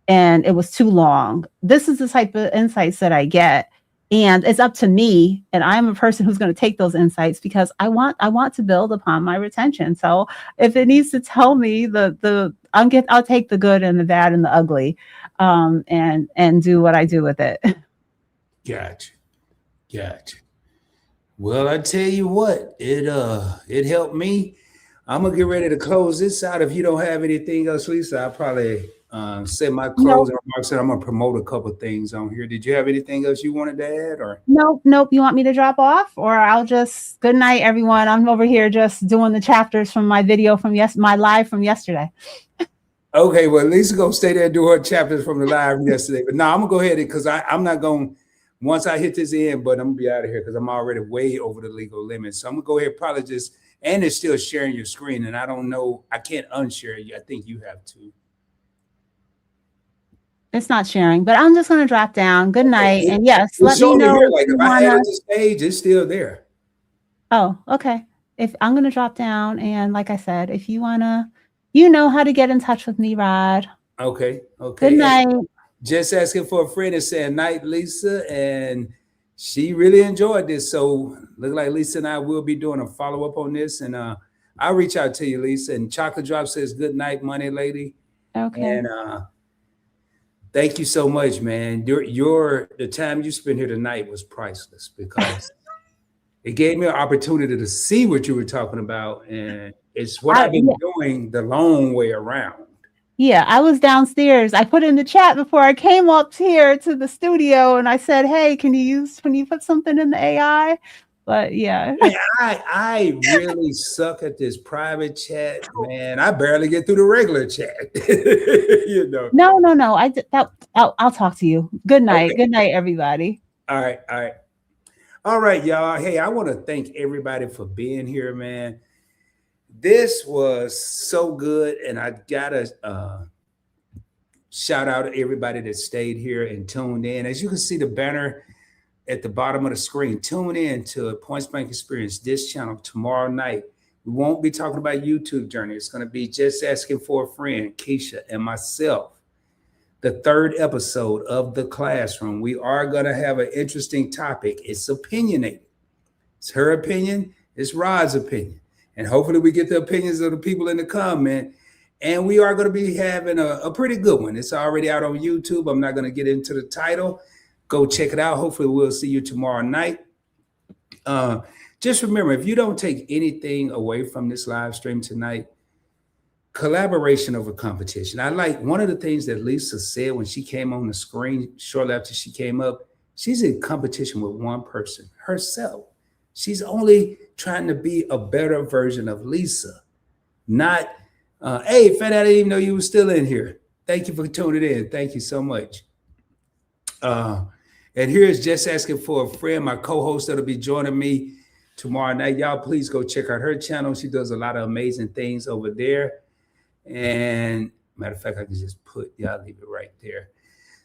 and it was too long. This is the type of insights that I get. And it's up to me, and I'm a person who's going to take those insights because I want to build upon my retention. So if it needs to tell me I'll take the good and the bad and the ugly, and do what I do with it. Gotcha. Well, I tell you what, it helped me. I'm gonna get ready to close this out. If you don't have anything else, Lisa, I'll probably say my closing remarks, and I'm gonna promote a couple of things on here. Did you have anything else you wanted to add, or Nope. You want me to drop off, or I'll just good night, everyone. I'm over here just doing the chapters from my video from my live from yesterday. Okay, well, Lisa gonna stay there and do her chapters from the live yesterday. But no, I'm gonna go ahead because I'm not going. Once I hit this end, but I'm gonna be out of here because I'm already way over the legal limit. So I'm gonna go ahead, probably just, and it's still sharing your screen, and I don't know, I can't unshare you. I think you have to. It's not sharing, but I'm just going to drop down. Good night. And yes, let me know. Here, like if I edit the stage, it's still there. Oh, okay. If I'm going to drop down, and like I said, if you want to, you know how to get in touch with me, Rod. Okay. Good night. Just asking for a friend and saying night, Lisa, and she really enjoyed this. So look like Lisa and I will be doing a follow-up on this, and I'll reach out to you, Lisa. And Chocolate Drop says good night, Money Lady. Okay. And thank you so much, man. The time you spent here tonight was priceless because it gave me an opportunity to see what you were talking about, and it's what I've been doing the long way around. Yeah, I was downstairs. I put in the chat before I came up here to the studio, and I said, "Hey, can you put something in the AI?" But yeah, I really suck at this private chat, man. I barely get through the regular chat. No. I'll talk to you. Good night. Okay. Good night, everybody. All right, y'all. Hey, I want to thank everybody for being here, man. This was so good, and I gotta shout out to everybody that stayed here and tuned in. As you can see, the banner at the bottom of the screen. Tune in to Points Blank Experience, this channel, tomorrow night. We won't be talking about YouTube journey. It's going to be Just Asking for a Friend, Keisha, and myself. The third episode of The Classroom. We are going to have an interesting topic. It's opinionated. It's her opinion. It's Rod's opinion. And hopefully we get the opinions of the people in the comment. And we are going to be having a pretty good one. It's already out on YouTube. I'm not going to get into the title. Go check it out. Hopefully we'll see you tomorrow night. Just remember, if you don't take anything away from this live stream tonight, collaboration over competition. I like one of the things that Lisa said when she came on the screen shortly after she came up, She's in competition with one person, herself. She's only trying to be a better version of Lisa, not, hey, Fed, I didn't even know you were still in here. Thank you for tuning in. Thank you so much. And here's Just Asking for a Friend, my co-host that'll be joining me tomorrow night. Y'all, please go check out her channel. She does a lot of amazing things over there. And matter of fact, I can just y'all leave it right there.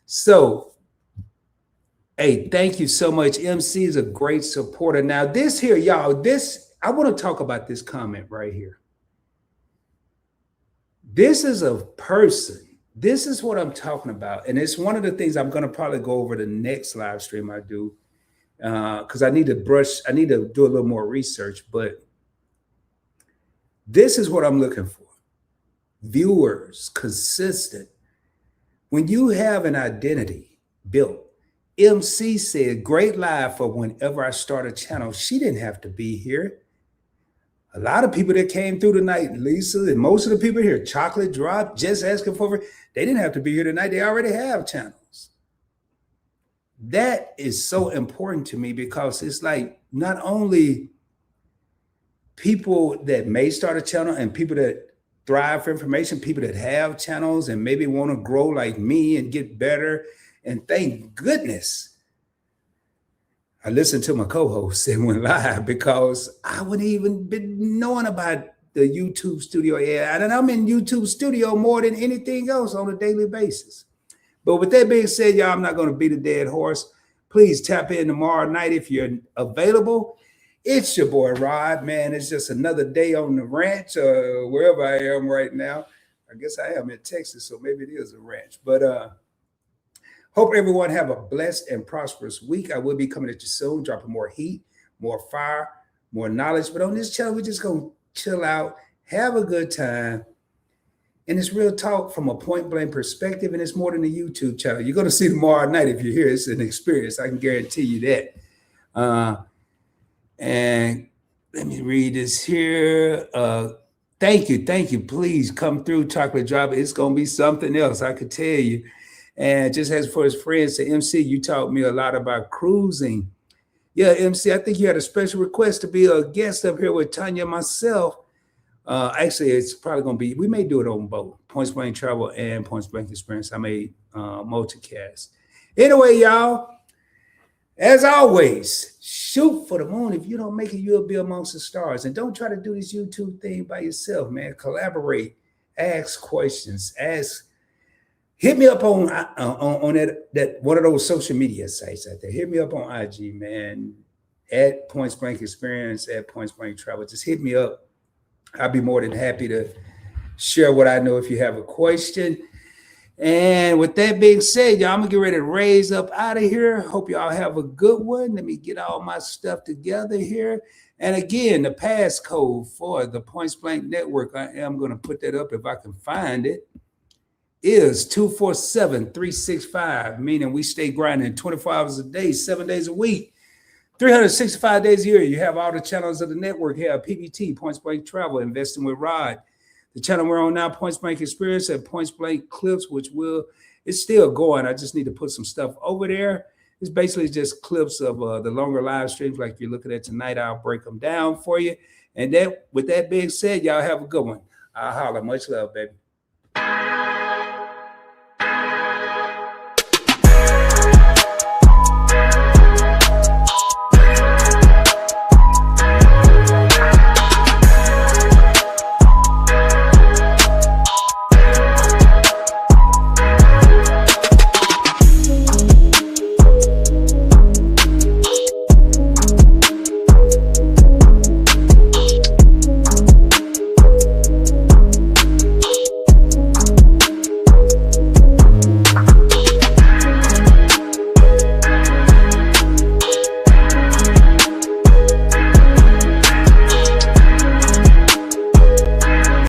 So, hey, thank you so much. MC is a great supporter. Now, this here, y'all, I want to talk about this comment right here. This is a person. This is what I'm talking about. And it's one of the things I'm going to probably go over the next live stream I do, because I need to do a little more research. But this is what I'm looking for. Viewers, consistent. When you have an identity built, MC said, great live for whenever I start a channel. She didn't have to be here. A lot of people that came through tonight, Lisa, and most of the people here, Chocolate Drop, Just Asking for, they didn't have to be here tonight. They already have channels. That is so important to me, because it's like not only people that may start a channel and people that thrive for information, people that have channels and maybe want to grow like me and get better. And thank goodness I listened to my co-host and went live, because I wouldn't even been knowing about the YouTube studio. Yeah, and I'm in YouTube studio more than anything else on a daily basis. But with that being said, y'all, I'm not going to beat a dead horse. Please tap in tomorrow night if you're available. It's your boy Rod, man. It's just another day on the ranch, or wherever I am right now. I guess I am in Texas, so maybe it is a ranch. But hope everyone have a blessed and prosperous week. I will be coming at you soon, dropping more heat, more fire, more knowledge. But on this channel, we're just going to chill out, have a good time. And it's real talk from a point blank perspective. And it's more than a YouTube channel. You're going to see tomorrow night if you're here. It's an experience. I can guarantee you that. And let me read this here. Thank you. Please come through, Chocolate Drop. It's going to be something else, I could tell you. And just as for his friends, to MC, you taught me a lot about cruising. Yeah, MC, I think you had a special request to be a guest up here with Tanya and myself. Actually, it's probably going to be, we may do it on both, Points Blank Travel and Points Blank Experience. I may multicast. Anyway, y'all, as always, shoot for the moon. If you don't make it, you'll be amongst the stars. And don't try to do this YouTube thing by yourself, man. Collaborate, ask questions, hit me up on that one of those social media sites out there. Hit me up on IG, man, at Points Blank Experience, at Points Blank Travel. Just hit me up. I'll be more than happy to share what I know if you have a question. And with that being said, y'all, I'm going to get ready to raise up out of here. Hope y'all have a good one. Let me get all my stuff together here. And again, the passcode for the Points Blank Network, I am going to put that up if I can find it, is 247365, meaning we stay grinding 24 hours a day, 7 days a week, 365 days a year. You have all the channels of the network here, PBT, Points Blank Travel, Investing with Rod. The channel we're on now, Points Blank Experience, and Points Blank Clips, it's still going. I just need to put some stuff over there. It's basically just clips of the longer live streams like you're looking at tonight. I'll break them down for you. And with that being said, y'all have a good one. I'll holler. Much love, baby.